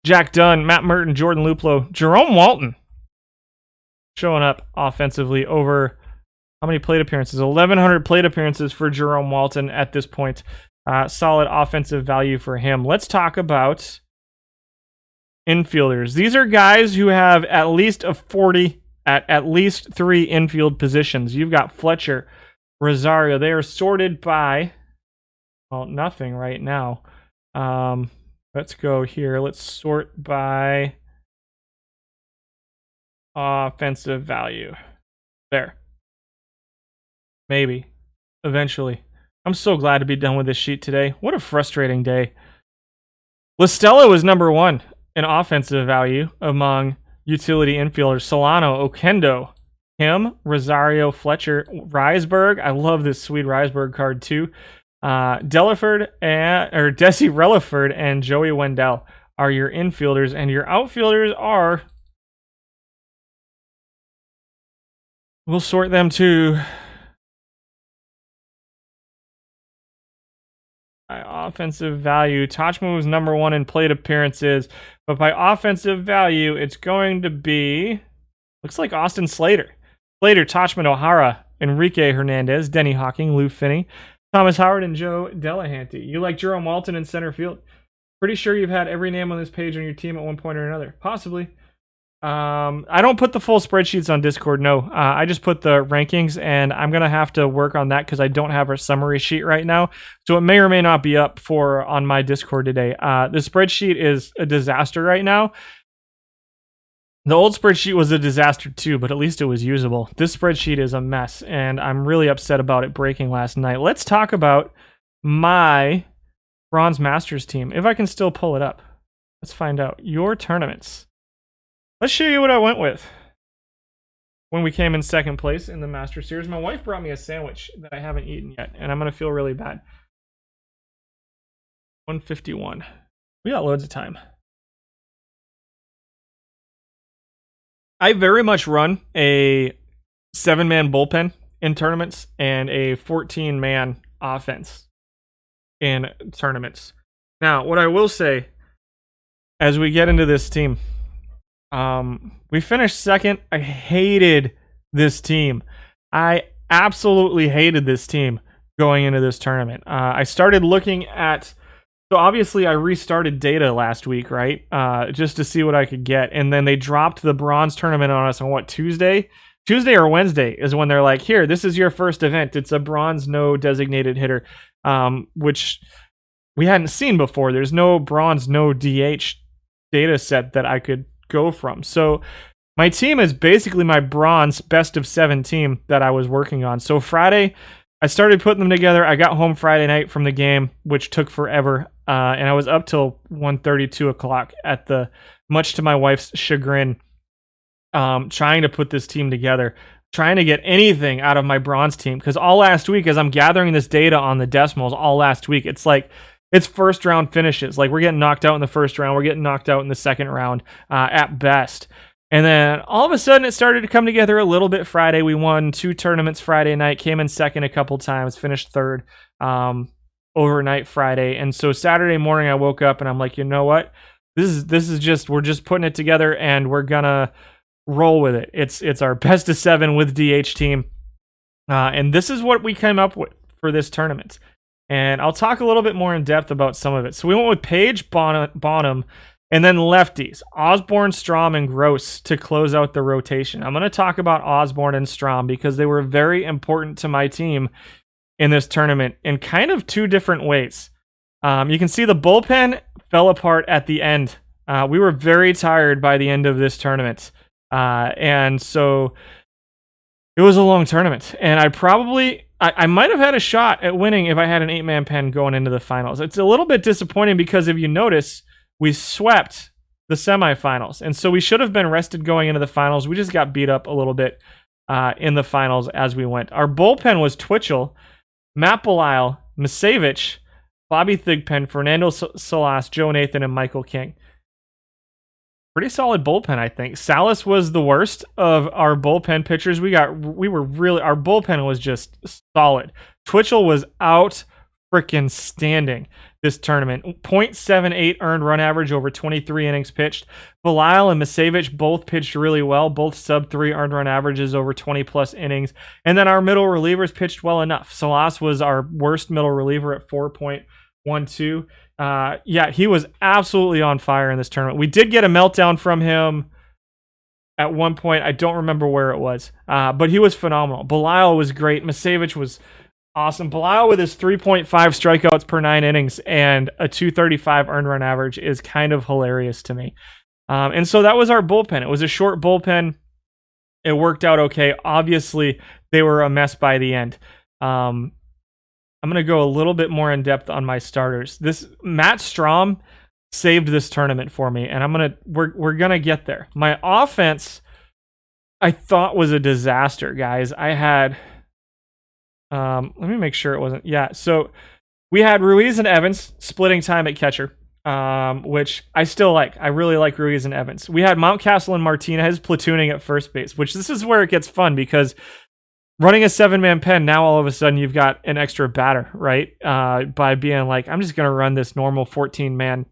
Speaker 1: Jack Dunn, Matt Merton, Jordan Luplow, Jerome Walton showing up offensively over how many plate appearances? 1,100 plate appearances for Jerome Walton at this point. Solid offensive value for him. Let's talk about infielders. These are guys who have at least a 40 at least 3 infield positions. You've got Fletcher, Rosario. They are sorted by, well, nothing right now. Let's go here. Let's sort by offensive value. There. Maybe. Eventually. I'm so glad to be done with this sheet today. What a frustrating day. Listella was number 1 in offensive value among utility infielders. Solano, Okendo, him, Rosario, Fletcher, Risberg. I love this sweet Risberg card too. Desi Relaford and Joey Wendell are your infielders, and your outfielders are, we'll sort them to by offensive value. Tachman was number 1 in plate appearances, but by offensive value, it's going to be, looks like Austin Slater. Slater, Tachman, O'Hara, Enrique Hernandez, Denny Hawking, Lou Finney, Thomas Howard, and Joe Delahanty. You like Jerome Walton in center field? Pretty sure you've had every name on this page on your team at one point or another. Possibly. I don't put the full spreadsheets on Discord, no. I just put the rankings, and I'm going to have to work on that because I don't have a summary sheet right now. So it may or may not be up on my Discord today. The spreadsheet is a disaster right now. The old spreadsheet was a disaster too, but at least it was usable. This spreadsheet is a mess, and I'm really upset about it breaking last night. Let's talk about my Bronze Masters team, if I can still pull it up. Let's find out. Your tournaments. Let's show you what I went with when we came in second place in the Master Series. My wife brought me a sandwich that I haven't eaten yet, and I'm going to feel really bad. 151. We got loads of time. I very much run a 7-man bullpen in tournaments and a 14-man offense in tournaments. Now, what I will say as we get into this team, we finished second. I hated this team. I absolutely hated this team going into this tournament. I started looking at, so obviously I restarted data last week, right? Just to see what I could get. And then they dropped the bronze tournament on us on what, Tuesday? Tuesday or Wednesday is when they're like, here, this is your first event. It's a bronze, no designated hitter, which we hadn't seen before. There's no bronze, no DH data set that I could go from. So my team is basically my bronze best of 7 team that I was working on. So Friday, I started putting them together. I got home Friday night from the game, which took forever. And I was up till 1:30, 2 o'clock at the, much to my wife's chagrin, trying to put this team together, trying to get anything out of my bronze team. Because all last week, as I'm gathering this data on the decimals, all last week, it's like, it's first round finishes. Like, we're getting knocked out in the first round. We're getting knocked out in the second round at best. And then all of a sudden it started to come together a little bit Friday. We won 2 tournaments Friday night, came in second a couple times, finished third overnight Friday. And so Saturday morning I woke up and I'm like, you know what? This is just, we're just putting it together and we're gonna roll with it. It's our best of 7 with DH team. And this is what we came up with for this tournament. And I'll talk a little bit more in depth about some of it. So we went with Paige Bonham, And then lefties, Osborne, Strom, and Gross to close out the rotation. I'm going to talk about Osborne and Strom because they were very important to my team in this tournament in kind of two different ways. You can see the bullpen fell apart at the end. We were very tired by the end of this tournament. And so it was a long tournament. And I might have had a shot at winning if I had an 8-man pen going into the finals. It's a little bit disappointing because if you notice, we swept the semifinals. And so we should have been rested going into the finals. We just got beat up a little bit in the finals as we went. Our bullpen was Twitchell, Matt Belisle, Misevich, Bobby Thigpen, Fernando Salas, Joe Nathan, and Michael King. Pretty solid bullpen, I think. Salas was the worst of our bullpen pitchers. Our bullpen was just solid. Twitchell was out freaking standing this tournament. 0.78 earned run average over 23 innings pitched. Belisle and Misevich both pitched really well, both sub 3 earned run averages over 20 plus innings. And then our middle relievers pitched well enough. Salas was our worst middle reliever at 4.12. He was absolutely on fire in this tournament. We did get a meltdown from him at one point. I don't remember where it was, but he was phenomenal. Belisle was great. Misevich was awesome. Belisle with his 3.5 strikeouts per 9 innings and a 235 earned run average is kind of hilarious to me. And so that was our bullpen. It was a short bullpen. It worked out okay. Obviously, they were a mess by the end. I'm going to go a little bit more in depth on my starters. Matt Strom saved this tournament for me, and we're going to get there. My offense, I thought, was a disaster, guys. I had let me make sure it wasn't. Yeah, so we had Ruiz and Evans splitting time at catcher, which I still like. I really like Ruiz and Evans. We had Mountcastle and Martinez platooning at first base, which this is where it gets fun because running a 7-man pen, now all of a sudden you've got an extra batter, right? By being like, I'm just going to run this normal 14-man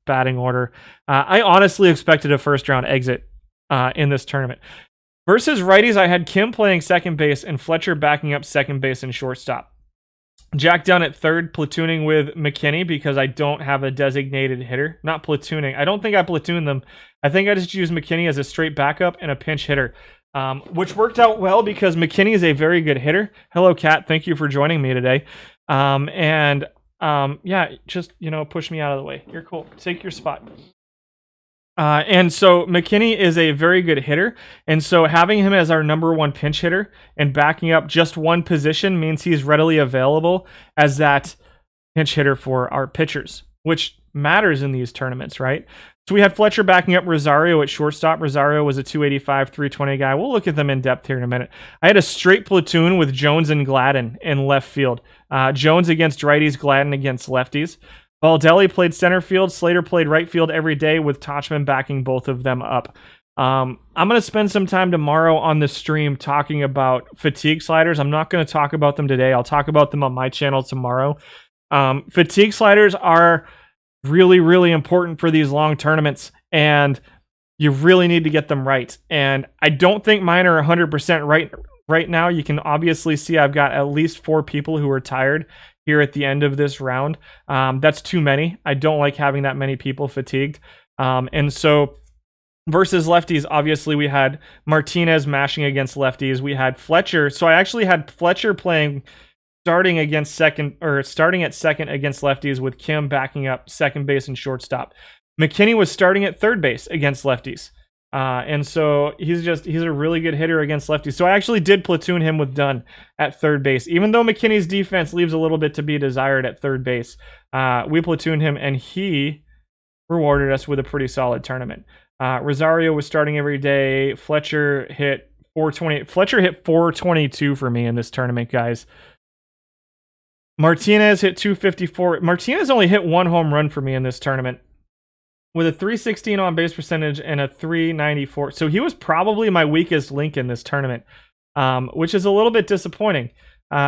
Speaker 1: batting order. I honestly expected a first-round exit in this tournament. Versus righties, I had Kim playing second base and Fletcher backing up second base and shortstop. Jack Dunn at third, platooning with McKinney because I don't have a designated hitter. Not platooning. I don't think I platooned them. I think I just used McKinney as a straight backup and a pinch hitter, which worked out well because McKinney is a very good hitter. Hello, Kat. Thank you for joining me today. Just, push me out of the way. You're cool. Take your spot. And so McKinney is a very good hitter. And so having him as our number one pinch hitter and backing up just one position means he's readily available as that pinch hitter for our pitchers, which matters in these tournaments, right? So we had Fletcher backing up Rosario at shortstop. Rosario was a 285, 320 guy. We'll look at them in depth here in a minute. I had a straight platoon with Jones and Gladden in left field. Jones against righties, Gladden against lefties. Baldelli played center field. Slater played right field every day with Tachman backing both of them up. I'm going to spend some time tomorrow on the stream talking about fatigue sliders. I'm not going to talk about them today. I'll talk about them on my channel tomorrow. Fatigue sliders are really, really important for these long tournaments, and you really need to get them right. And I don't think mine are 100% right now. You can obviously see I've got at least 4 people who are tired here at the end of this round. That's too many. I don't like having that many people fatigued. And so versus lefties, obviously we had Martinez mashing against lefties. We had Fletcher. So I actually had Fletcher starting at second against lefties with Kim backing up second base and shortstop. McKinney was starting at third base against lefties. And so he's a really good hitter against lefties. So I actually did platoon him with Dunn at third base. Even though McKinney's defense leaves a little bit to be desired at third base, we platooned him and he rewarded us with a pretty solid tournament. Rosario was starting every day. Fletcher hit 420. Fletcher hit 422 for me in this tournament, guys. Martinez hit 254. Martinez only hit 1 home run for me in this tournament, with a 316 on base percentage and a 394. So he was probably my weakest link in this tournament, which is a little bit disappointing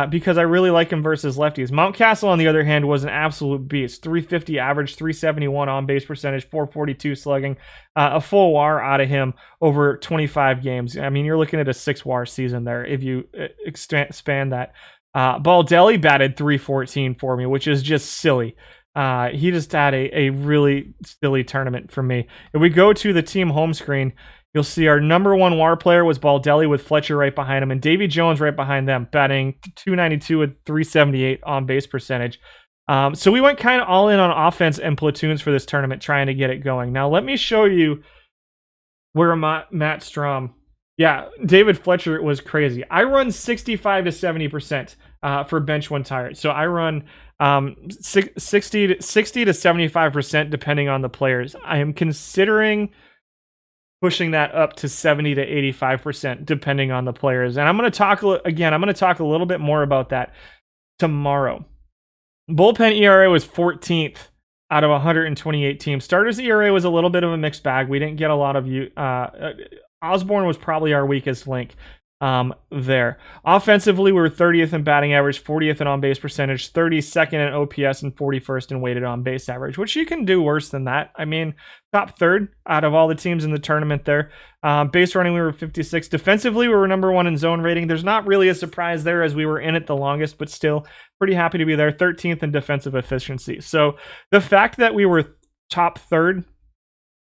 Speaker 1: because I really like him versus lefties. Mountcastle, on the other hand, was an absolute beast. 350 average, 371 on base percentage, 442 slugging, a full WAR out of him over 25 games. I mean, you're looking at a 6 WAR season there if you expand that. Baldelli batted 314 for me, which is just silly. He just had a really silly tournament for me. If we go to the team home screen, you'll see our number one WAR player was Baldelli with Fletcher right behind him, and Davy Jones right behind them, batting 292 with 378 on base percentage. So we went kind of all in on offense and platoons for this tournament, trying to get it going. Now let me show you where Matt Strom. Yeah, David Fletcher was crazy. I run 65 to 70% for bench when tired. So I run 60 to 75% depending on the players. I am considering pushing that up to 70 to 85% depending on the players. And I'm going to talk again, I'm going to talk a little bit more about that tomorrow. Bullpen ERA was 14th out of 128 teams. Starters ERA was a little bit of a mixed bag. We didn't get a lot of Osborne was probably our weakest link there. Offensively, we were 30th in batting average, 40th in on-base percentage, 32nd in OPS, and 41st in weighted on-base average, which you can do worse than that. I mean, top third out of all the teams in the tournament there. Base running, we were 56. Defensively, we were number one in zone rating. There's not really a surprise there as we were in it the longest, but still pretty happy to be there. 13th in defensive efficiency. So the fact that we were top third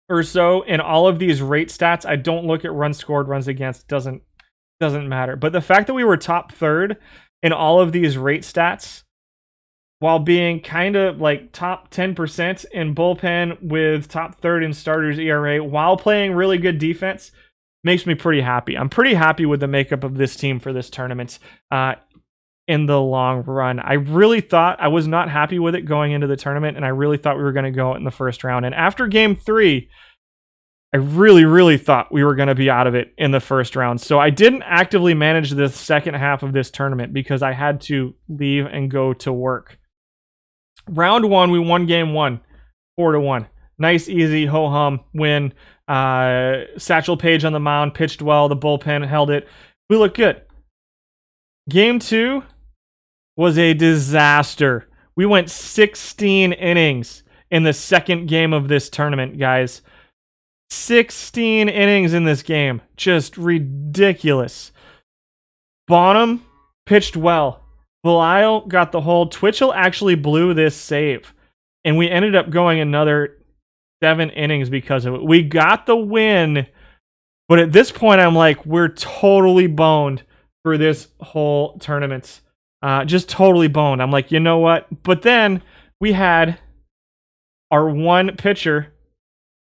Speaker 1: or so in all of these rate stats, I don't look at runs scored, runs against, doesn't matter. But the fact that we were top third in all of these rate stats while being kind of like top 10% in bullpen with top third in starters ERA while playing really good defense makes me pretty happy. I'm pretty happy with the makeup of this team for this tournament in the long run. I really thought I was not happy with it going into the tournament, and I really thought we were going to go out in the first round. And after game 3, I really thought we were going to be out of it in the first round. So I didn't actively manage the second half of this tournament because I had to leave and go to work. Round 1, we won game 1, 4-1. Nice, easy, ho-hum win. Satchel Paige on the mound, pitched well. The bullpen held it. We look good. Game 2 was a disaster. We went 16 innings in the second game of this tournament, guys. 16 innings in this game. Just ridiculous. Bonham pitched well. Belial got the hold. Twitchell actually blew this save. And we ended up going another 7 innings because of it. We got the win. But at this point, I'm like, we're totally boned for this whole tournament. Just totally boned. I'm like, you know what? But then we had our one pitcher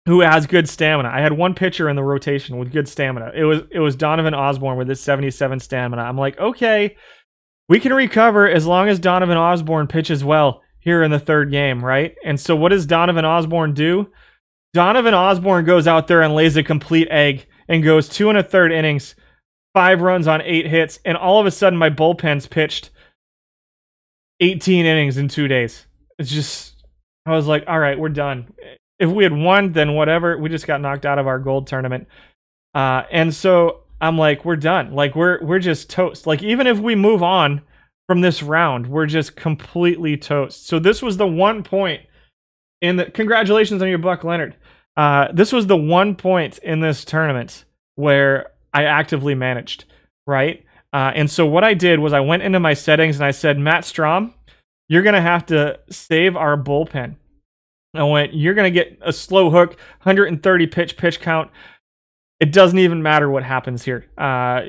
Speaker 1: who has good stamina. I had one pitcher in the rotation with good stamina. It was Donovan Osborne with his 77 stamina. I'm like, okay, we can recover as long as Donovan Osborne pitches well here in the third game, right? And so what does Donovan Osborne do? Donovan Osborne goes out there and lays a complete egg and goes 2 1/3 innings, 5 runs on 8 hits, and all of a sudden my bullpen's pitched 18 innings in 2 days. It's just, I was like, all right, we're done. If we had won, then whatever. We just got knocked out of our gold tournament. And so I'm like, we're done. Like, we're just toast. Like, even if we move on from this round, we're just completely toast. So this was the one point in the... Congratulations on your Buck Leonard. This was the one point in this tournament where I actively managed, right? And so what I did was I went into my settings and I said, Matt Strom, you're going to have to save our bullpen. I went, you're going to get a slow hook, 130 pitch count. It doesn't even matter what happens here.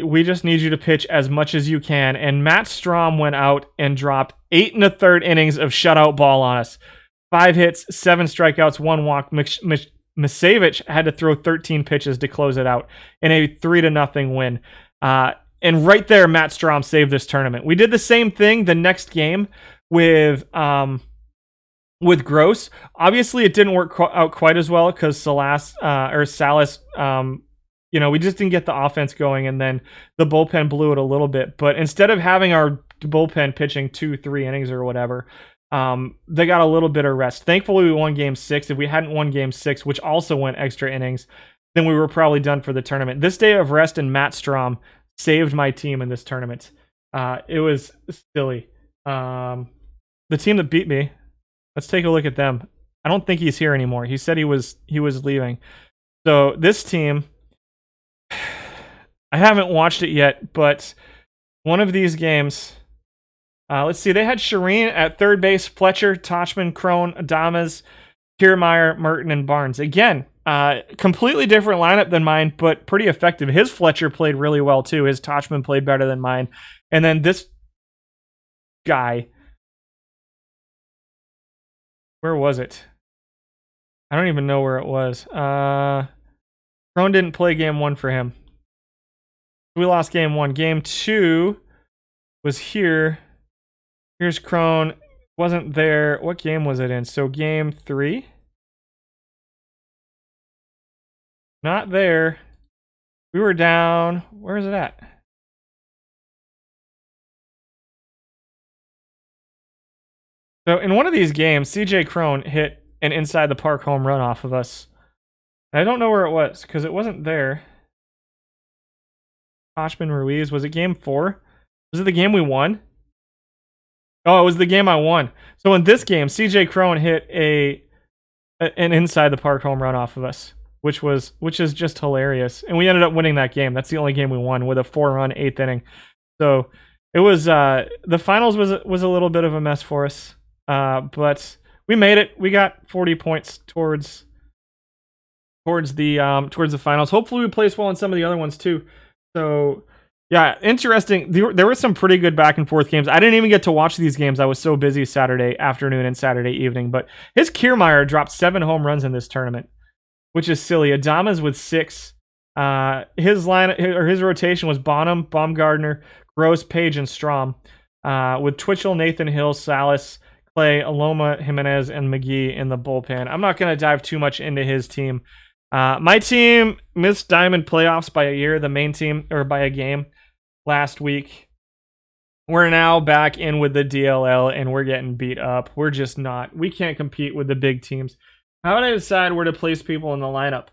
Speaker 1: We just need you to pitch as much as you can. And Matt Strom went out and dropped 8 1/3 innings of shutout ball on us. 5 hits, 7 strikeouts, 1 walk. Misavich had to throw 13 pitches to close it out in a 3-0 win. And right there, Matt Strom saved this tournament. We did the same thing the next game with Gross. Obviously, it didn't work out quite as well because Salas, we just didn't get the offense going, and then the bullpen blew it a little bit. But instead of having our bullpen pitching 2-3 innings or whatever, they got a little bit of rest. Thankfully, we won Game 6. If we hadn't won Game 6, which also went extra innings, then we were probably done for the tournament. This day of rest and Matt Strom saved my team in this tournament. It was silly. The team that beat me, let's take a look at them. I don't think he's here anymore. He said he was leaving. So this team, I haven't watched it yet, but one of these games, Let's see. They had Shireen at third base, Fletcher, Tachman, Crone, Adames, Kiermaier, Merton, and Barnes. Again, completely different lineup than mine, but pretty effective. His Fletcher played really well, too. His Tachman played better than mine. And then this guy, where was it? I don't even know where it was. Crone didn't play game 1 for him. We lost game 1. Game 2 was here. Here's Crone. Wasn't there. What game was it in? So game 3? Not there. We were down. Where is it at? So in one of these games, CJ Crone hit an inside the park home run off of us. I don't know where it was because it wasn't there. Tachman Ruiz. Was it game 4? Was it the game we won? Oh, it was the game I won. So in this game, CJ Crone hit an inside the park home run off of us, which is just hilarious. And we ended up winning that game. That's the only game we won with a 4-run 8th inning. So it was the finals was a little bit of a mess for us, but we made it. We got 40 points towards the finals. Hopefully, we place well in some of the other ones too. So yeah, interesting. There were some pretty good back and forth games. I didn't even get to watch these games. I was so busy Saturday afternoon and Saturday evening. But his Kiermaier dropped 7 home runs in this tournament, which is silly. Adames with 6. His rotation was Bonham, Baumgartner, Gross, Page, and Strom, with Twitchell, Nathan Hill, Salas, Clay, Aloma, Jimenez, and McGee in the bullpen. I'm not going to dive too much into his team. My team missed Diamond playoffs by a year, the main team, or by a game last week. We're now back in with the DLL, and we're getting beat up. We're just not. We can't compete with the big teams. How did I decide where to place people in the lineup?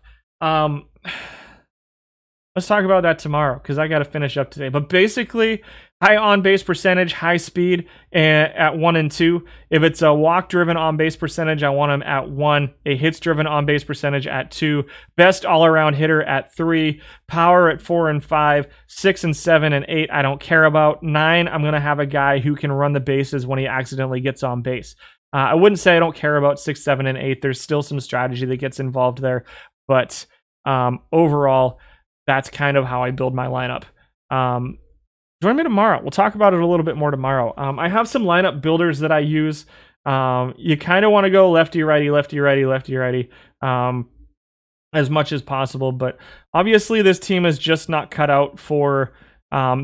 Speaker 1: Let's talk about that tomorrow because I got to finish up today. But basically, high on-base percentage, high speed at 1 and 2. If it's a walk-driven on-base percentage, I want him at 1. A hits-driven on-base percentage at 2. Best all-around hitter at 3. Power at 4 and 5. 6 and 7 and 8, I don't care about. 9, I'm going to have a guy who can run the bases when he accidentally gets on base. I wouldn't say I don't care about 6, 7, and 8. There's still some strategy that gets involved there. But overall, that's kind of how I build my lineup. Join me tomorrow. We'll talk about it a little bit more tomorrow. I have some lineup builders that I use. You kind of want to go lefty, righty, lefty, righty, lefty, righty, as much as possible. But obviously, this team is just not cut out for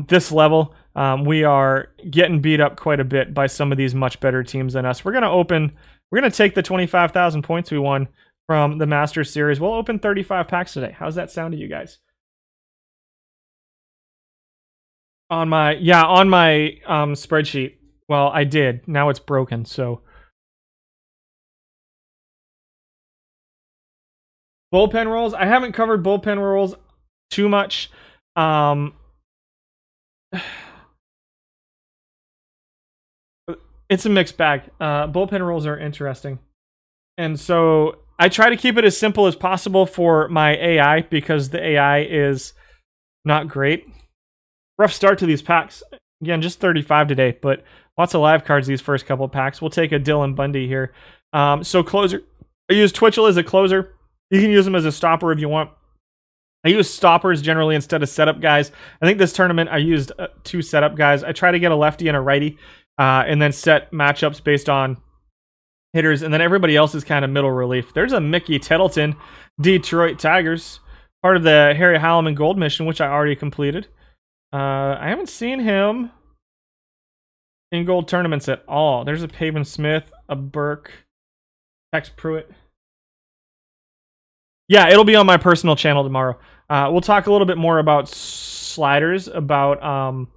Speaker 1: this level. We are getting beat up quite a bit by some of these much better teams than us. We're going to take the 25,000 points we won from the Masters Series. We'll open 35 packs today. How's that sound to you guys? On my spreadsheet. Well, I did. Now it's broken, so. Bullpen roles. I haven't covered bullpen roles too much. It's a mixed bag. Bullpen roles are interesting. And so I try to keep it as simple as possible for my AI because the AI is not great. Rough start to these packs. Again, just 35 today, but lots of live cards these first couple packs. We'll take a Dylan Bundy here. So closer. I use Twitchell as a closer. You can use him as a stopper if you want. I use stoppers generally instead of setup guys. I think this tournament I used 2 setup guys. I try to get a lefty and a righty and then set matchups based on hitters. And then everybody else is kind of middle relief. There's a Mickey Tettleton, Detroit Tigers, part of the Harry Halleman Gold Mission, which I already completed. I haven't seen him in gold tournaments at all. There's a Pavin Smith, a Burke, Tex Pruitt. Yeah, it'll be on my personal channel tomorrow. We'll talk a little bit more about sliders, about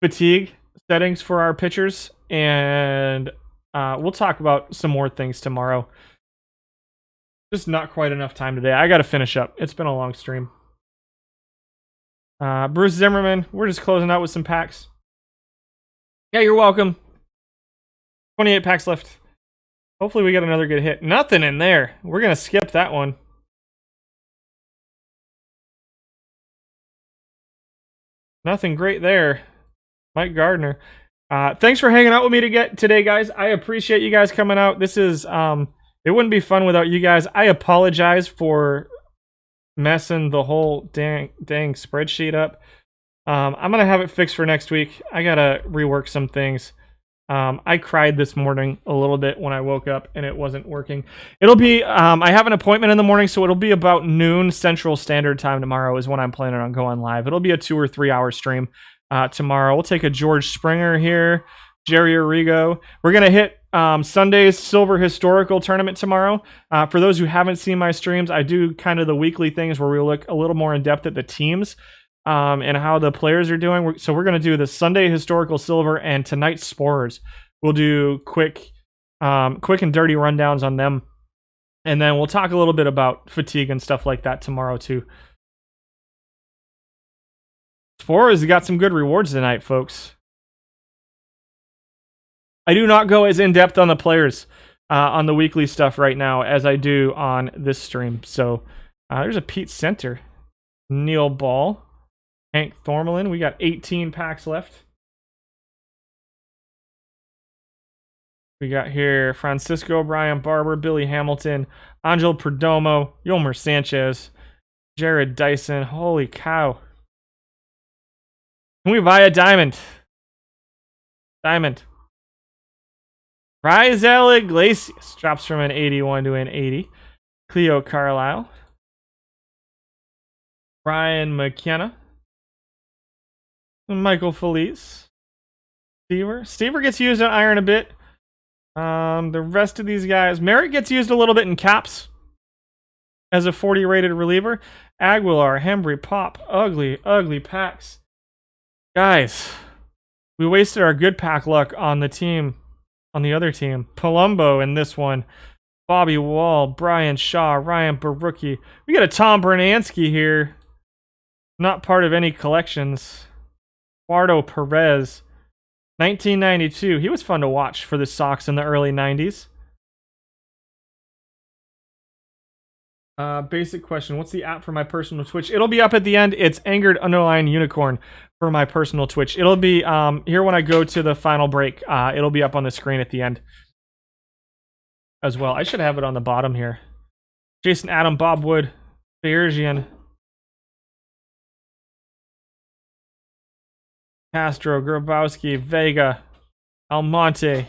Speaker 1: fatigue settings for our pitchers, and we'll talk about some more things tomorrow. Just not quite enough time today. I got to finish up. It's been a long stream. Bruce Zimmerman, we're just closing out with some packs. Yeah, you're welcome. 28 packs left. Hopefully we get another good hit. Nothing in there. We're going to skip that one. Nothing great there. Mike Gardner. Thanks for hanging out with me today, guys. I appreciate you guys coming out. This is it wouldn't be fun without you guys. I apologize for messing the whole dang spreadsheet up. I'm gonna have it fixed for next week. I gotta rework some things. I cried this morning a little bit when I woke up and it wasn't working. It'll be, I have an appointment in the morning, so it'll be about noon Central Standard Time tomorrow is when I'm planning on going live. It'll be a 2 or 3 hour stream tomorrow. We'll take a George Springer here, Jerry Arrigo. We're going to hit Sunday's Silver Historical Tournament tomorrow. For those who haven't seen my streams, I do kind of the weekly things where we look a little more in depth at the teams. And how the players are doing. So we're going to do the Sunday Historical Silver and tonight's Spores. We'll do quick and dirty rundowns on them. And then we'll talk a little bit about fatigue and stuff like that tomorrow too. Spores got some good rewards tonight, folks. I do not go as in-depth on the players on the weekly stuff right now as I do on this stream. So there's a Pete Center. Neil Ball. Hank Thormelin. We got 18 packs left. We got here Francisco, Brian Barber, Billy Hamilton, Angel Perdomo, Yolmer Sanchez, Jared Dyson. Holy cow. Can we buy a diamond? Diamond. Raisel Iglesias drops from an 81 to an 80. Cleo Carlisle. Brian McKenna. Michael Felice. Stever gets used on iron a bit. The rest of these guys. Merritt gets used a little bit in caps as a 40 rated reliever. Aguilar, Hembry, Pop. Ugly packs. Guys, we wasted our good pack luck on the team, on the other team. Palumbo in this one. Bobby Wall, Brian Shaw, Ryan Barucki. We got a Tom Bernansky here. Not part of any collections. Eduardo Perez, 1992. He was fun to watch for the Sox in the early 90s. Basic question. What's the app for my personal Twitch? It'll be up at the end. It's Angered Underline Unicorn for my personal Twitch. It'll be here when I go to the final break. It'll be up on the screen at the end as well. I should have it on the bottom here. Jason Adam, Bob Wood, Bergian. Castro, Grabowski, Vega, Almonte,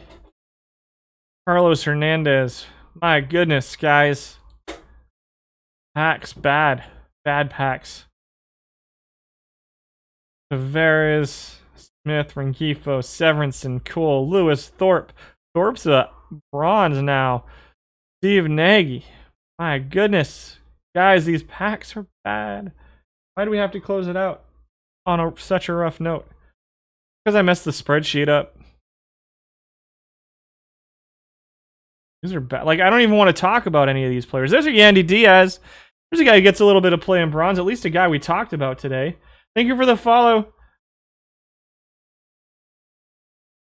Speaker 1: Carlos Hernandez. My goodness, guys. Packs, bad packs. Tavares, Smith, Rengifo, Severinsen, Cool, Lewis, Thorpe. Thorpe's a bronze now. Steve Nagy. My goodness. Guys, these packs are bad. Why do we have to close it out on such a rough note? Because I messed the spreadsheet up. These are bad. Like, I don't even want to talk about any of these players. There's a Yandy Diaz. There's a guy who gets a little bit of play in bronze. At least a guy we talked about today. Thank you for the follow.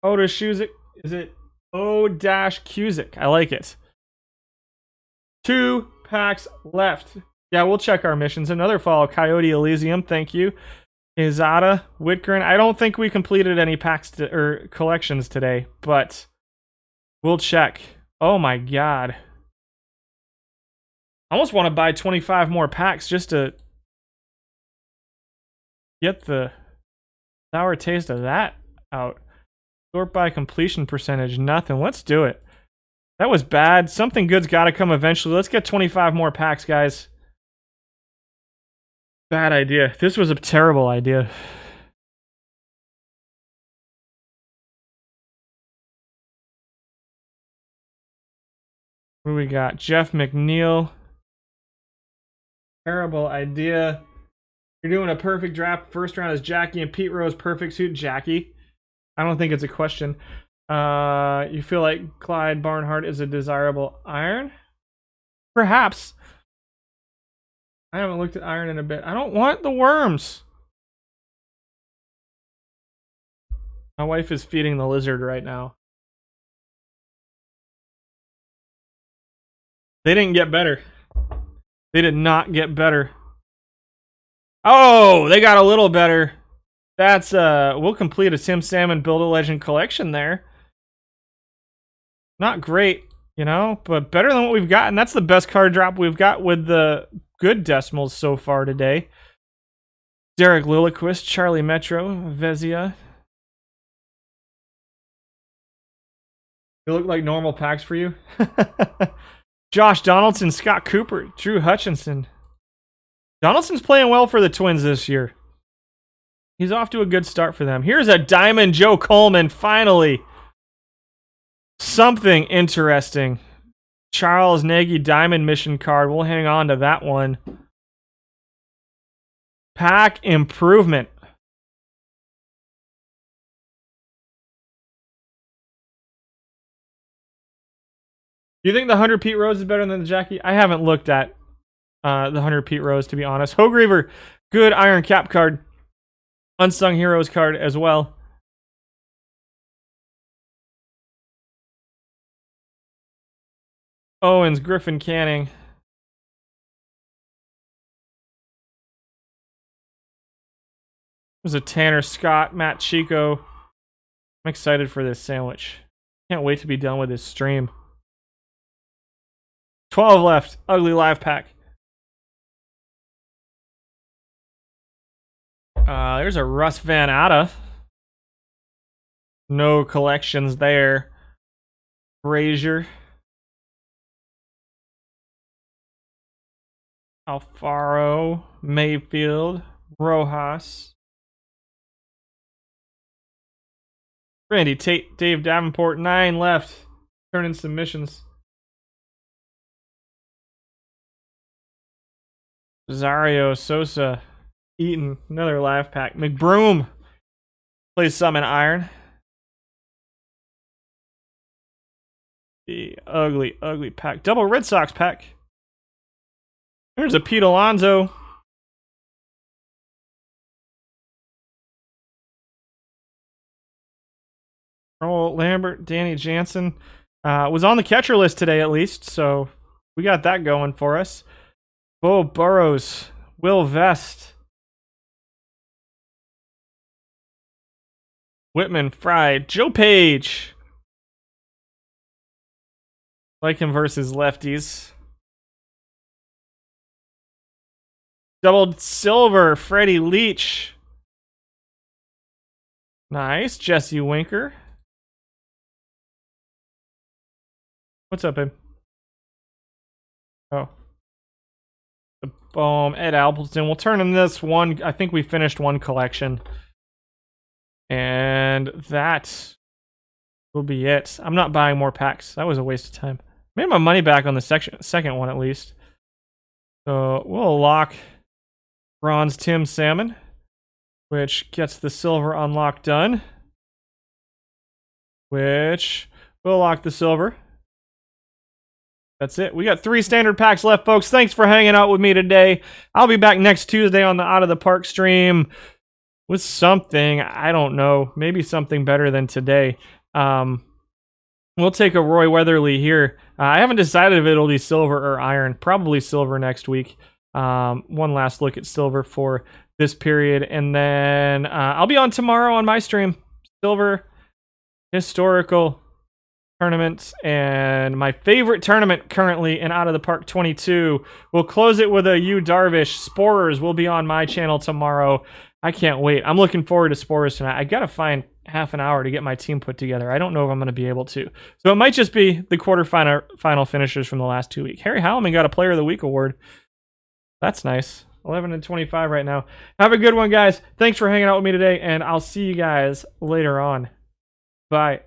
Speaker 1: Oda Shuzik. Is it O-Cusick? I like it. 2 packs left. Yeah, we'll check our missions. Another follow. Coyote Elysium. Thank you. Izada, Whitgren. I don't think we completed any packs or collections today, but we'll check. Oh my god. I almost want to buy 25 more packs just to get the sour taste of that out. Sort by completion percentage, nothing. Let's do it. That was bad. Something good's got to come eventually. Let's get 25 more packs, guys. Bad idea. This was a terrible idea. What do we got? Jeff McNeil. Terrible idea. You're doing a perfect draft. First round is Jackie and Pete Rose. Perfect suit, Jackie. I don't think it's a question. You feel like Clyde Barnhart is a desirable iron? Perhaps. I haven't looked at iron in a bit. I don't want the worms. My wife is feeding the lizard right now. They didn't get better. They did not get better. Oh, they got a little better. That's we'll complete a Tim Salmon Build a Legend collection there. Not great, you know, but better than what we've gotten. That's the best card drop we've got with the good decimals so far today. Derek Lilliquist, Charlie Metro, Vezia. They look like normal packs for you. Josh Donaldson, Scott Cooper, Drew Hutchinson. Donaldson's playing well for the Twins this year. He's off to a good start for them. Here's a Diamond Joe Coleman, finally. Something interesting. Charles Nagy Diamond Mission card. We'll hang on to that one. Pack improvement. Do you think the 100 Pete Rose is better than the Jackie? I haven't looked at the 100 Pete Rose, to be honest. Hogriever, good Iron Cap card. Unsung Heroes card as well. Owens, Griffin Canning. There's a Tanner Scott, Matt Chico. I'm excited for this sandwich. Can't wait to be done with this stream. 12 left. Ugly live pack. There's a Russ Van Atta. No collections there. Brazier. Alfaro. Mayfield. Rojas. Randy Tate. Dave Davenport. 9 left. Turning submissions. Zario Sosa. Eaton, another live pack. McBroom plays some in iron. The ugly, ugly pack. Double Red Sox pack. There's a Pete Alonso. Earl Lambert, Danny Jansen. Was on the catcher list today at least, so we got that going for us. Bo Burrows, Will Vest. Whitman, Fry, Joe Page. Like him versus lefties. Doubled silver, Freddie Leach. Nice, Jesse Winker. What's up, babe? Oh. Boom, Ed Appleton. We'll turn in this one. I think we finished one collection. And that will be it. I'm not buying more packs. That was a waste of time. Made my money back on the second one at least. So we'll lock bronze Tim Salmon, which gets the silver unlock done. Which we'll lock the silver. That's it. We got 3 standard packs left, folks. Thanks for hanging out with me today. I'll be back next Tuesday on the Out of the Park stream with something, I don't know, maybe something better than today. We'll take a Roy Weatherly here. I haven't decided if it'll be silver or iron. Probably silver next week. One last look at silver for this period. And then I'll be on tomorrow on my stream. Silver historical tournament. And my favorite tournament currently in Out of the Park 22. We'll close it with a Yu Darvish. Sporers will be on my channel tomorrow. I can't wait. I'm looking forward to Sporers tonight. I got to find half an hour to get my team put together. I don't know if I'm going to be able to. So it might just be the quarterfinal finishers from the last 2 weeks. Harry Howman got a Player of the Week award. That's nice. 11-25 right now. Have a good one, guys. Thanks for hanging out with me today, and I'll see you guys later on. Bye.